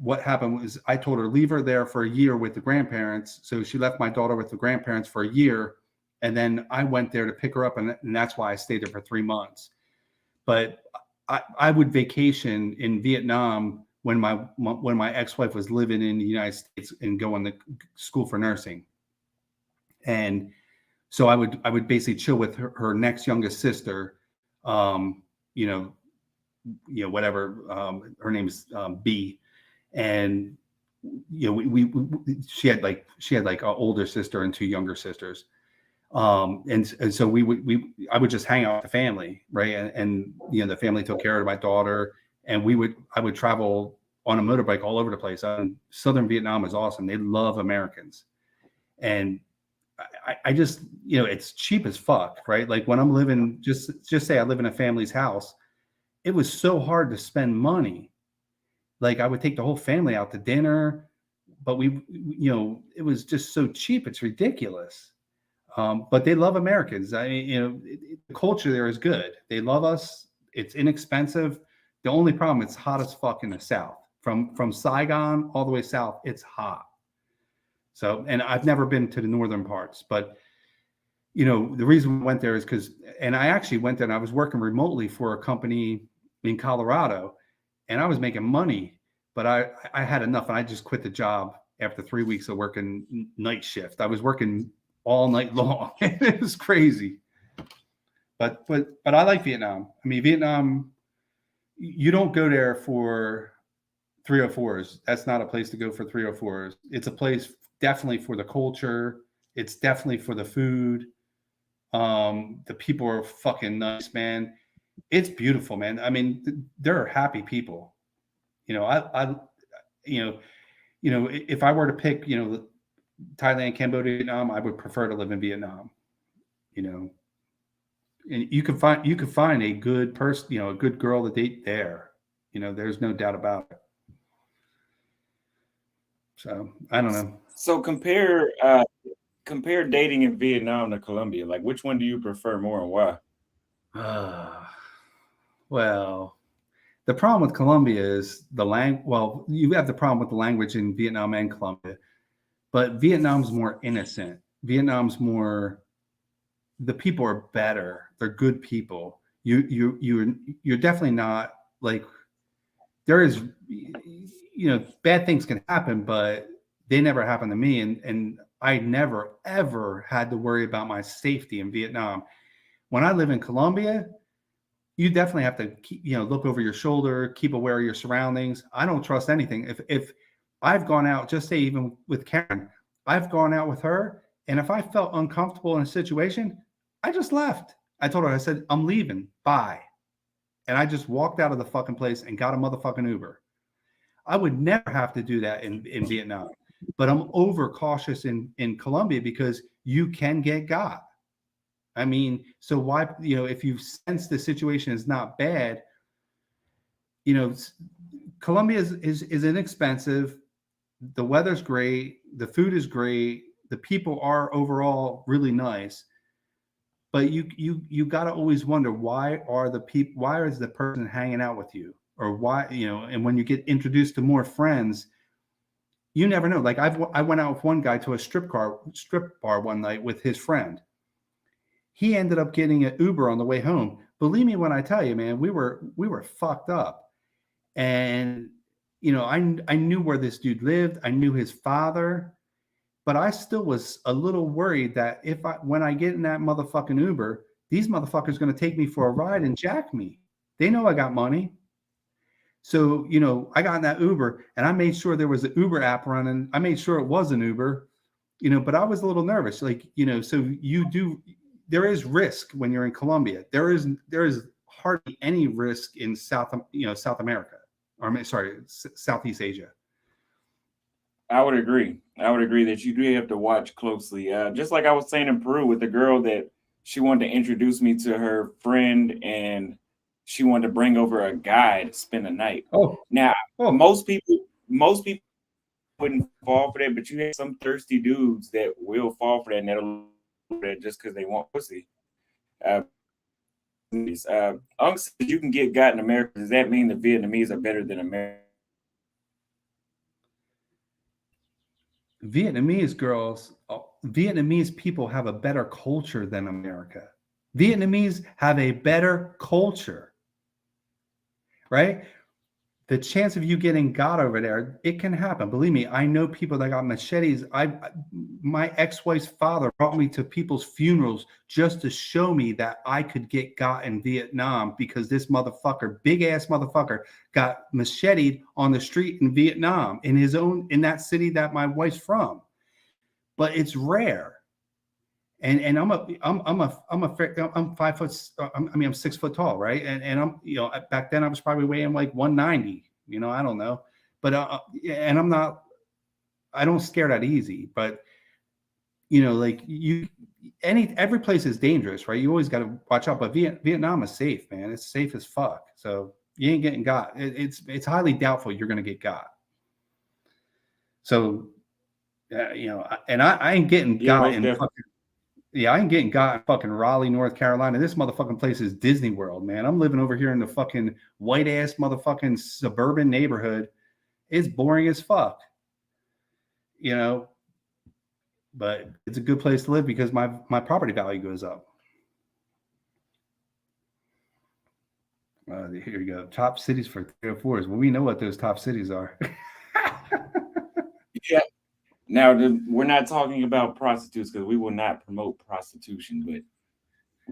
what happened was, I told her, leave her there for a year with the grandparents. So she left my daughter with the grandparents for a year. And then I went there to pick her up. And that's why I stayed there for 3 months. But I would vacation in Vietnam when my ex-wife was living in the United States and going to school for nursing. And so I would basically chill with her next youngest sister, whatever. Her name is B, and she had like an older sister and two younger sisters. And so I would just hang out with the family, right? And the family took care of my daughter, and I would travel on a motorbike all over the place. Southern Vietnam is awesome. They love Americans. And I just, it's cheap as fuck, right? Like when I'm living, just say I live in a family's house, it was so hard to spend money. Like I would take the whole family out to dinner, but it was just so cheap. It's ridiculous. But they love Americans. The culture there is good. They love us. It's inexpensive. The only problem, it's hot as fuck in the South. From Saigon all the way south, it's hot. So, and I've never been to the northern parts, but the reason we went there is and I actually went there and I was working remotely for a company in Colorado, and I was making money, but I had enough, and I just quit the job after 3 weeks of working night shift. I was working all night long. It was crazy. But I like Vietnam. I mean, Vietnam, you don't go there for 304s. That's not a place to go for 304s. It's a place definitely for the culture. It's definitely for the food. The people are fucking nice, man. It's beautiful, man. I mean, there are happy people. If I were to pick, Thailand, Cambodia, Vietnam, I would prefer to live in Vietnam. And you could find a good person, a good girl to date there. There's no doubt about it. So I don't know. So compare dating in Vietnam to Colombia. Like, which one do you prefer more, and why? Well, the problem with Colombia is the language. Well, you have the problem with the language in Vietnam and Colombia, but Vietnam's more innocent. Vietnam's more. The people are better. They're good people. You're definitely not like. There is, bad things can happen, but they never happened to me, and I never ever had to worry about my safety in Vietnam. When I live in Colombia, you definitely have to keep, look over your shoulder, keep aware of your surroundings. I don't trust anything. If I've gone out, just say even with Karen, I've gone out with her, and if I felt uncomfortable in a situation, I just left. I told her, I said, I'm leaving. Bye. And I just walked out of the fucking place and got a motherfucking Uber. I would never have to do that in Vietnam, but I'm overcautious in Colombia because you can get got. I mean, so why, if you sense the situation is not bad, Colombia is inexpensive. The weather's great. The food is great. The people are overall really nice. But you got to always wonder, why is the person hanging out with you, or why, and when you get introduced to more friends, you never know. Like I went out with one guy to a strip bar one night with his friend. He ended up getting an Uber on the way home. Believe me when I tell you, man, we were fucked up. And I knew where this dude lived. I knew his father. But I still was a little worried that when I get in that motherfucking Uber, these motherfuckers are going to take me for a ride and jack me. They know I got money. So, I got in that Uber and I made sure there was an Uber app running. I made sure it was an Uber, but I was a little nervous. Like, so there is risk when you're in Colombia. There is hardly any risk in South America, Southeast Asia. I would agree that you do have to watch closely. Just like I was saying in Peru with the girl that she wanted to introduce me to her friend, and she wanted to bring over a guy to spend the night. Most people wouldn't fall for that, but you have some thirsty dudes that will fall for that, and that'll just because they want pussy. You can get got in America. Does that mean the Vietnamese are better than America? Vietnamese people have a better culture than America. Vietnamese have a better culture, right? the chance of you getting got over there, it can happen. Believe me, I know people that got machetes. My ex-wife's father brought me to people's funerals just to show me that I could get got in Vietnam because this motherfucker, big ass motherfucker, got macheted on the street in Vietnam in that city that my wife's from. But it's rare. And I'm 5 foot. I'm 6 foot tall, right? And I'm, back then I was probably weighing like 190. I don't know, but and I don't scare that easy. But like every place is dangerous, right? You always got to watch out. But Vietnam is safe, man. It's safe as fuck. So you ain't getting got. It's highly doubtful you're gonna get got. So and I ain't getting got in fucking. Yeah, I ain't getting got in fucking Raleigh, North Carolina. This motherfucking place is Disney World, man. I'm living over here in the fucking white ass motherfucking suburban neighborhood. It's boring as fuck, but it's a good place to live because my property value goes up. Here you go. Top cities for 304s. Well, we know what those top cities are. Yeah. Now, we're not talking about prostitutes because we will not promote prostitution, but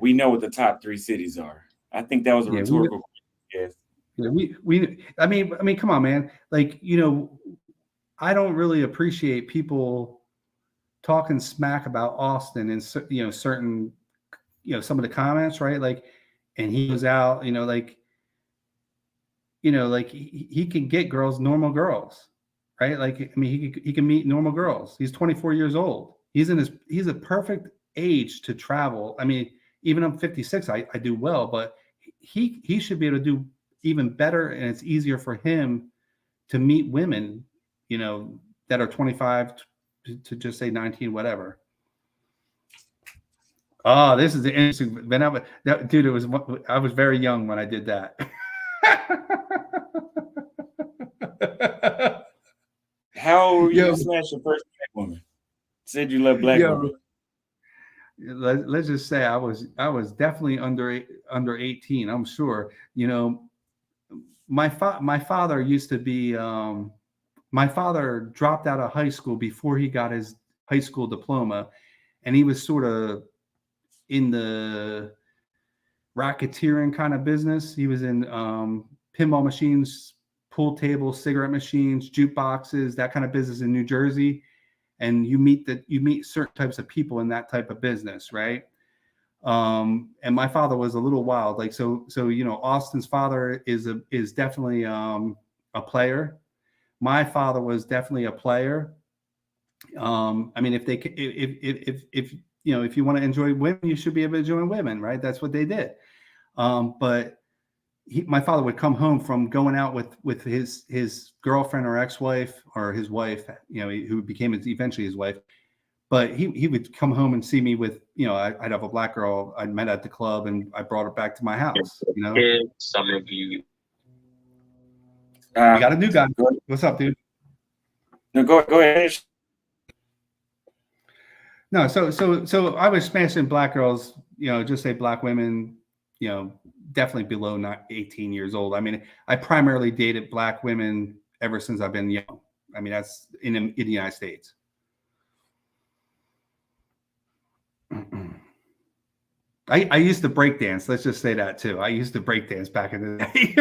we know what the top 3 cities are. I think that was a rhetorical question. Yes. I mean, come on, man. Like, I don't really appreciate people talking smack about Austin and certain, some of the comments, right? Like, and he was out, like he can get girls, normal girls. Right? Like, I mean, he can meet normal girls. He's 24 years old. He's a perfect age to travel. I mean, even I'm 56, I do well, but he should be able to do even better. And it's easier for him to meet women, that are 25 to just say 19, whatever. Oh, this is the interesting. Dude, I was very young when I did that. How you smashed your first black woman? Said you love black women. Let's just say I was definitely under 18. I'm sure. My father used to be. My father dropped out of high school before he got his high school diploma, and he was sort of in the racketeering kind of business. He was in pinball machines, pool tables, cigarette machines, jukeboxes, that kind of business in New Jersey. And you meet certain types of people in that type of business, right? And my father was a little wild, like so. Austin's father is definitely a player. My father was definitely a player. I mean, if you want to enjoy women, you should be able to enjoy women, right? That's what they did. But my father would come home from going out with his girlfriend or ex-wife or his wife, who became eventually his wife. But he would come home and see me with, I'd have a black girl I'd met at the club and I brought her back to my house. Some of you. We got a new guy. What's up, dude? No, go ahead. No, so I was smashing black girls, just say black women, definitely below 18 years old. I mean, I primarily dated black women ever since I've been young. I mean, that's in the United States. I used to break dance. Let's just say that too. I used to break dance back in the day.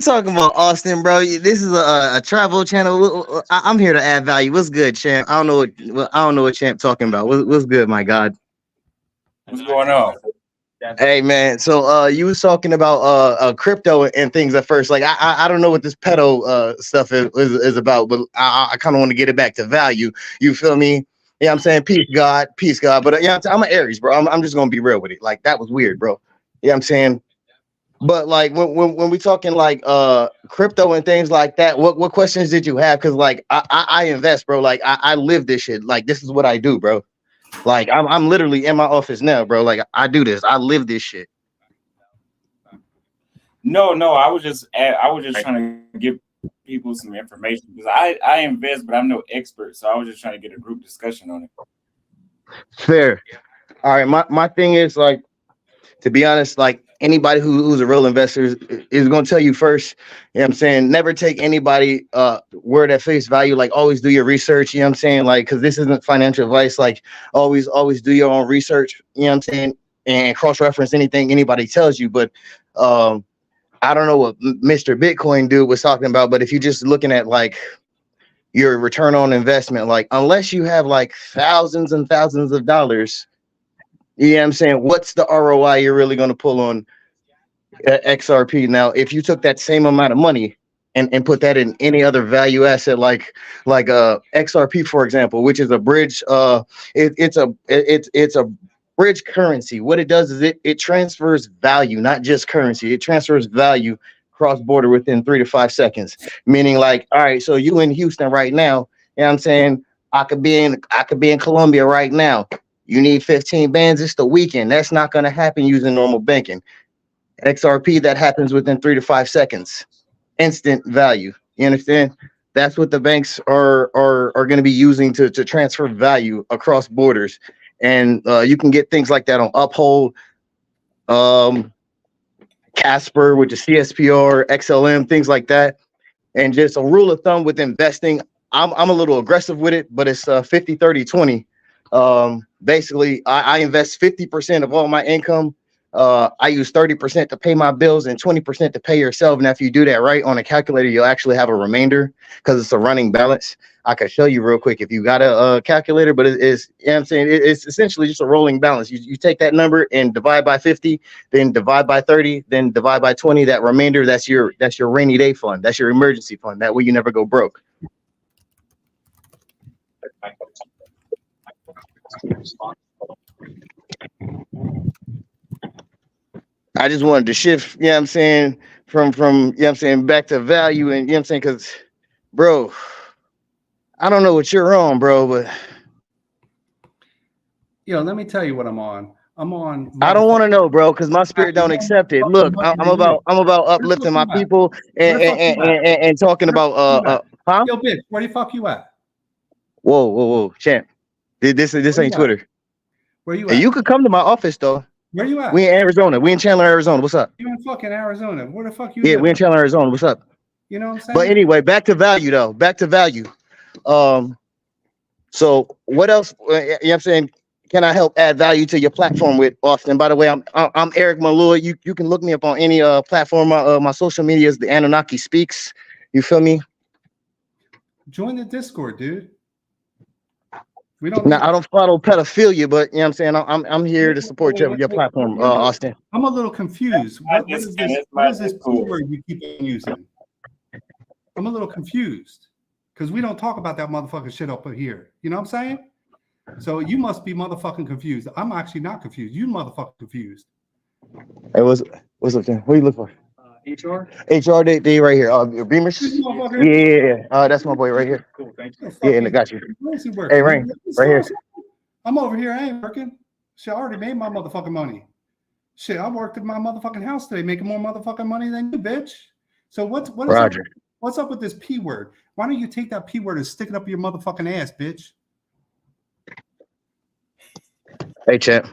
Talking about Austin, bro. This is a travel channel. I'm here to add value. What's good, champ? I don't know what champ talking about. What's good, my God? What's going on? Hey, man. So you was talking about crypto and things at first. Like I don't know what this pedo stuff is about, but I kind of want to get it back to value. You feel me? Yeah, I'm saying peace, God. But I'm an Aries, bro. I'm just gonna be real with it. Like that was weird, bro. Yeah, I'm saying. But like when we talking like crypto and things like that, what questions did you have? Because like I invest, bro. Like I live this shit. Like this is what I do, bro. Like I'm literally in my office now, bro. Like I do this. I live this shit. No, I was just trying to give people some information because I invest, but I'm no expert. So I was just trying to get a group discussion on it. Fair. All right. My thing is like, to be honest, like anybody who's a real investor is going to tell you first, you know what I'm saying, never take anybody word at face value. Like, always do your research, you know what I'm saying, like, because this isn't financial advice. Like, always do your own research, you know what I'm saying, and cross-reference anything anybody tells you. But I don't know what Mr. Bitcoin dude was talking about, but if you're just looking at like your return on investment, like, unless you have like thousands and thousands of dollars, you know what I'm saying, what's the ROI you're really going to pull on XRP? Now, if you took that same amount of money and put that in any other value asset, like XRP, for example, which is a bridge, it's a bridge currency. What it does is it transfers value, not just currency. It transfers value cross border within 3 to 5 seconds. Meaning, like, all right, so you in Houston right now, you know what I'm saying, I could be in Colombia right now. You need 15 bands. It's the weekend. That's not going to happen using normal banking. XRP, that happens within 3 to 5 seconds. Instant value. You understand? That's what the banks are going to be using to transfer value across borders. And you can get things like that on Uphold, Casper, which is CSPR, XLM, things like that. And just a rule of thumb with investing, I'm a little aggressive with it, but it's 50, 30, 20. Basically, I invest 50% of all my income. I use 30% to pay my bills and 20% to pay yourself. And if you do that right on a calculator, you'll actually have a remainder because it's a running balance. I can show you real quick if you got a calculator, but it's, you know what I'm saying, it's essentially just a rolling balance. You take that number and divide by 50, then divide by 30, then divide by 20. That remainder, that's your rainy day fund. That's your emergency fund. That way you never go broke. I just wanted to shift, you know what I'm saying, from you know what I'm saying, back to value, and you know what I'm saying, because, bro, I don't know what you're on, bro, but yo, let me tell you what I'm on. I'm on. I don't want to know, bro, because my spirit don't accept it. Look, I'm about uplifting my people and talking about huh? Yo, bitch, where the fuck you at? Whoa, champ. This ain't Twitter. Where you at? Hey, you could come to my office though. Where you at? We in Arizona. We in Chandler, Arizona. What's up? You in fucking Arizona. Where the fuck you Yeah, live? we in Chandler, Arizona. What's up? You know what I'm saying? But anyway, back to value though. Back to value. So what else, you know what I'm saying, can I help add value to your platform with, Austin? By the way, I'm Eric Malua. You can look me up on any platform. My social media is the Anunnaki Speaks. You feel me? Join the Discord, dude. I don't follow pedophilia, but you know what I'm saying, I'm here to support your platform, Austin. I'm a little confused. What is this keyword you keep using? I'm a little confused because we don't talk about that motherfucking shit up here. You know what I'm saying? So you must be motherfucking confused. I'm actually not confused. You motherfucking confused. Hey, what's up, Tim? What are you looking for? HR, they right here. Beamers. Yeah. That's my boy right here. Cool, thank you. Yeah, I got you. Hey, Rain, right here. I'm over here. I ain't working. Shit, I already made my motherfucking money. Shit, I worked at my motherfucking house today, making more motherfucking money than you, bitch. So what's up with this P word? Why don't you take that P word and stick it up your motherfucking ass, bitch? Hey, champ.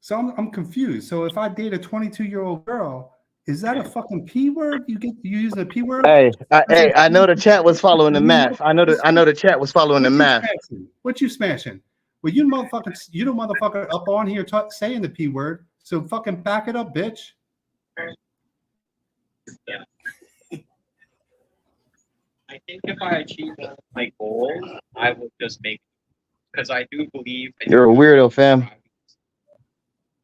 So I'm confused. So if I date a 22-year-old girl, is that a fucking P word? You using a P word? Hey, I know the chat was following the math. I know the chat was following the math. What you smashing? Well, you the motherfucker up on here saying the P word. So fucking back it up, bitch. Yeah. I think if I achieve my goal, I will just make, because I do believe you're a weirdo, fam.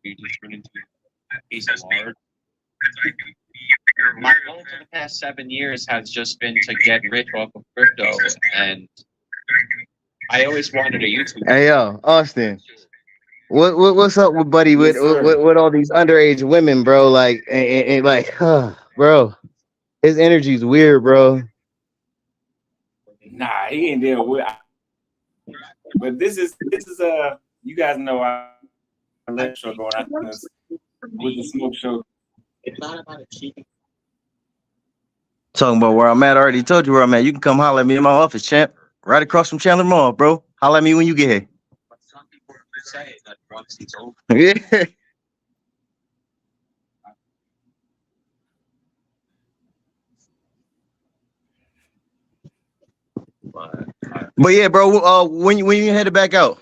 You just turn into a piece of art. My goal for the past 7 years has just been to get rich off of crypto, and I always wanted a YouTube. Hey yo, Austin, what's up with buddy with all these underage women, bro? Like and like, bro, his energy's weird, bro. Nah, he ain't deal with. But this is you guys know I let show going on with the smoke show. It's not about achieving. Talking about where I'm at, I already told you where I'm at. You can come holler at me in my office, champ. Right across from Chandler Mall, bro. Holler at me when you get here. say that once it's over. Yeah. But yeah, bro. When you headed back out?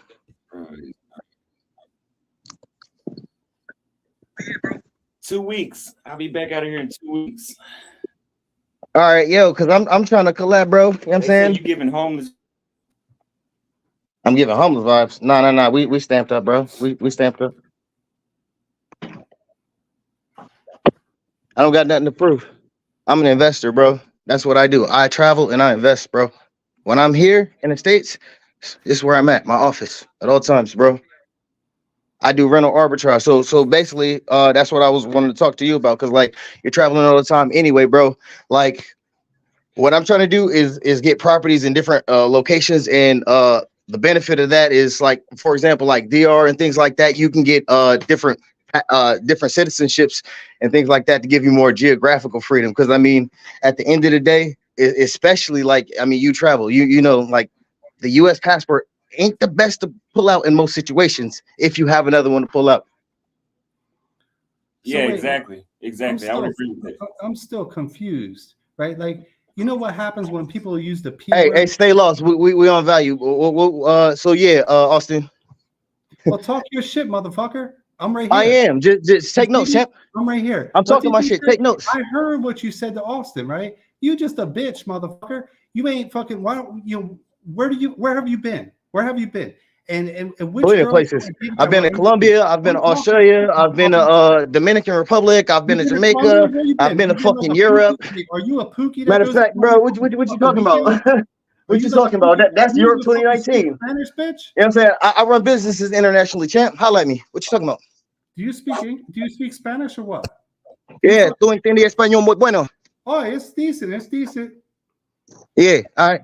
2 weeks. I'll be back out of here in 2 weeks. All right, yo, because I'm trying to collab, bro. You know what I'm saying? You giving homeless? I'm giving homeless vibes. No. We stamped up, bro. We stamped up. I don't got nothing to prove. I'm an investor, bro. That's what I do. I travel and I invest, bro. When I'm here in the States, this is where I'm at, my office at all times, bro. I do rental arbitrage. So basically, that's what I was wanting to talk to you about, because like you're traveling all the time anyway, bro. Like what I'm trying to do is get properties in different locations, and the benefit of that is, like, for example, like DR and things like that, you can get different citizenships and things like that to give you more geographical freedom. Because I mean, at the end of the day, especially like, I mean, you travel, you know, like the U.S. passport ain't the best to pull out in most situations if you have another one to pull out. Yeah, so wait, exactly. I would agree with that. I'm still confused, right? Like, you know what happens when people use the P word? Hey, stay lost. We on value. So yeah, Austin. Well, talk your shit, motherfucker. I'm right here. I am. Just take notes, champ. I'm right here. I'm talking my shit. Take notes. I heard what you said to Austin, right? You just a bitch, motherfucker. You ain't fucking. Why don't you? Where have you been? Where have you been? And which places? I've been to Colombia. I've been to Australia. I've been to Dominican Republic. I've been to Jamaica. I've been to fucking Europe. Are you a pookie? Matter of fact, bro, what you talking about? What you talking about? That's Europe 2019. Spanish, bitch. You know what I'm saying? I run businesses internationally, champ. Holla at me. What you talking about? Do you speak Spanish or what? Yeah, tú entiendes español muy bueno. Oh, it's decent. It's decent. Yeah, all right.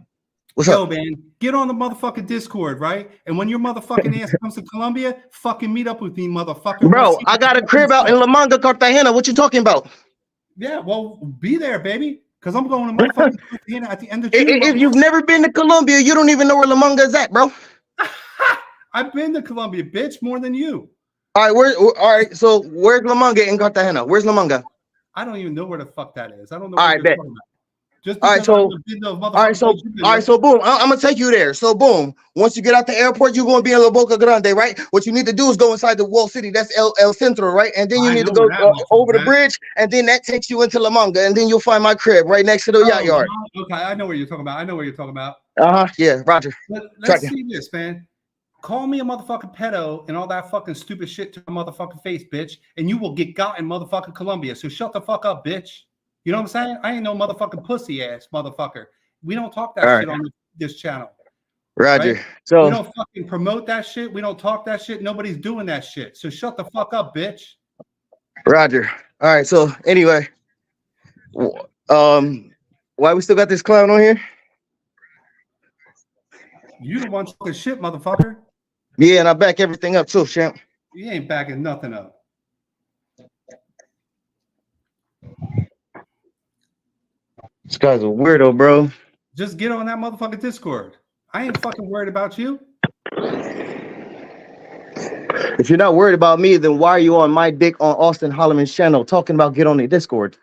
What's up, man? Get on the motherfucking Discord, right? And when your motherfucking ass comes to Colombia, fucking meet up with me, motherfucker. Bro, I got a crib out in La Manga, Cartagena. What you talking about? Yeah, well, be there, baby. Because I'm going to motherfucking Cartagena at the end of June. If you've never been to Colombia, you don't even know where La Manga is at, bro. I've been to Colombia, bitch, more than you. All right, so where's La Manga in Cartagena? Where's La Manga? I don't even know where the fuck that is. I don't know. All right, bet. Just all right, so boom, I'm gonna take you there. So boom, once you get out the airport, you're gonna be in La Boca Grande, right? What you need to do is go inside the wall city. That's El Centro, right? And then you need to go over the bridge, and then that takes you into La Manga, and then you'll find my crib right next to the yacht yard. Okay, I know what you're talking about. Yeah, Roger. Let's see this, man. Call me a motherfucking pedo and all that fucking stupid shit to my motherfucking face, bitch, and you will get got in motherfucking Colombia. So shut the fuck up, bitch. You know what I'm saying? I ain't no motherfucking pussy ass motherfucker. We don't talk that shit on this channel. Roger. Right? So we don't fucking promote that shit. We don't talk that shit. Nobody's doing that shit. So shut the fuck up, bitch. Roger. All right. So anyway, why we still got this clown on here? You the one talking shit, motherfucker. Yeah, and I back everything up too, champ. You ain't backing nothing up. This guy's a weirdo, bro. Just get on that motherfucking Discord. I ain't fucking worried about you. If you're not worried about me, then why are you on my dick on Austin Holloman's channel talking about get on the Discord?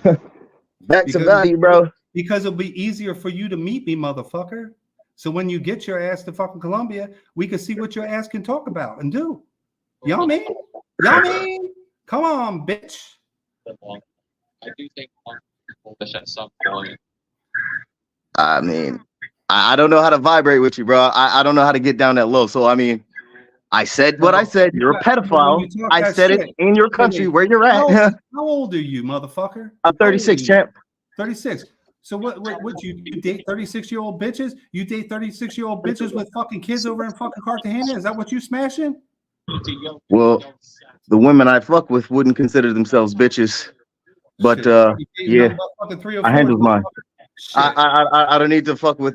Back to value, bro. Because it'll be easier for you to meet me, motherfucker. So when you get your ass to fucking Colombia, we can see what your ass can talk about and do. You know what I mean? You know what I mean? Come on, bitch. I do think at some point. I mean, I don't know how to vibrate with you, bro. I don't know how to get down that low. So I mean, I said what I said. You're a pedophile. I said it in your country where you're at. How old are you, motherfucker? I'm 36, champ. 36. So what you date 36-year-old bitches? You date 36-year-old bitches with fucking kids over in fucking Cartagena? Is that what you smashing? Well, the women I fuck with wouldn't consider themselves bitches. But yeah, I handle mine. I don't need to fuck with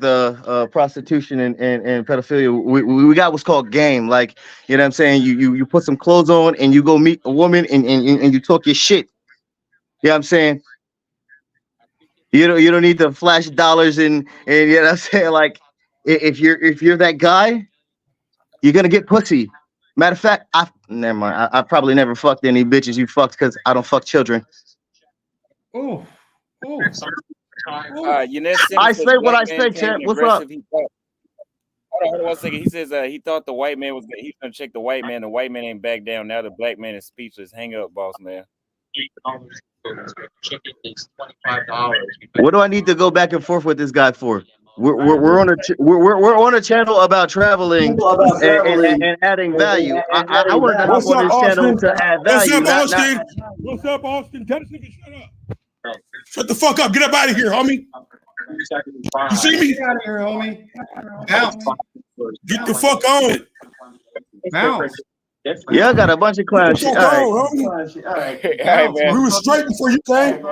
prostitution and pedophilia. We got what's called game. Like, you know what I'm saying? You put some clothes on and you go meet a woman and you talk your shit. You know what I'm saying? You don't need to flash dollars and you know what I'm saying? Like, if you're that guy, you're gonna get pussy. Matter of fact, never mind. I probably never fucked any bitches you fucked because I don't fuck children. Oh, oh. I say what I say, champ. What's up? Hold on 1 second. He says he thought the white man he's gonna check the white man. The white man ain't back down. Now the black man is speechless. Hang up, boss man. What do I need to go back and forth with this guy for? We're on a channel about traveling and adding value. I wanted to hop on this channel to add value. What's up, Austin? Tell this nigga shut up. Shut the fuck up. Get up out of here, homie. You see me? Get out of here, homie. Bounce. Get the fuck on it. Bounce. Yeah, I got a bunch of clown shit. All right, man. We were straight before you came.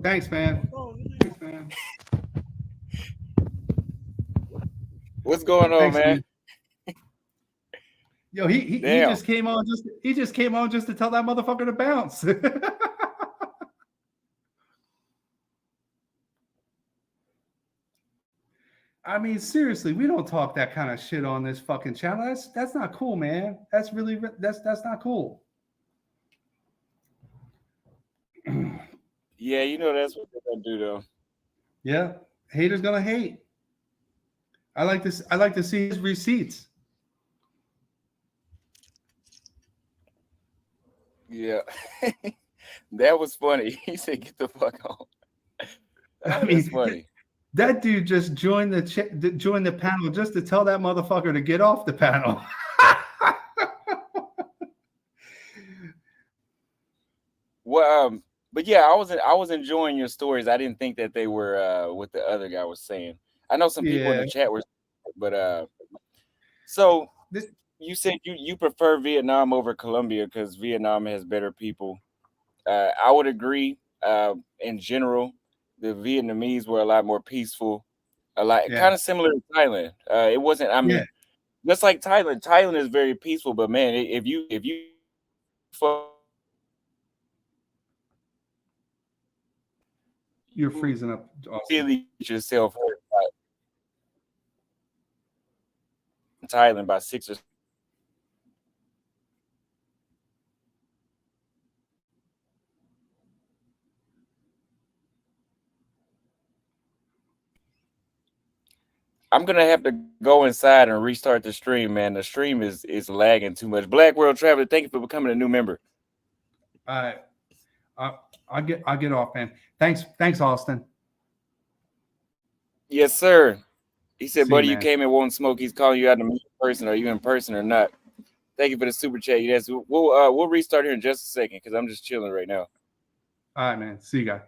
Thanks, man. Thanks, man. What's going on, man? Yo, he just came on just to tell that motherfucker to bounce. I mean, seriously, we don't talk that kind of shit on this fucking channel. That's not cool, man. That's not cool. Yeah, you know that's what they're gonna do, though. Yeah, haters gonna hate. I like to see his receipts. Yeah, that was funny. He said, "Get the fuck on." That was funny. That dude just joined the panel just to tell that motherfucker to get off the panel. Well, but yeah, I was enjoying your stories. I didn't think that they were what the other guy was saying. I know some people in the chat were, but so you said you prefer Vietnam over Colombia because Vietnam has better people. I would agree. In general, the Vietnamese were a lot more peaceful, kind of similar to Thailand. It wasn't. I mean, just like Thailand. Thailand is very peaceful, but man, if you you're freezing up. Really yourself Thailand by 6 or. I'm gonna have to go inside and restart the stream, man. The stream is lagging too much. Black World Traveler, thank you for becoming a new member. All right, I'll get off, man. Thanks, Austin. Yes, sir. He said, buddy, you came and won't smoke. He's calling you out in person. Are you in person or not? Thank you for the super chat. Yes, we'll restart here in just a second because I'm just chilling right now. All right, man. See you guys.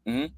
Mm-hmm.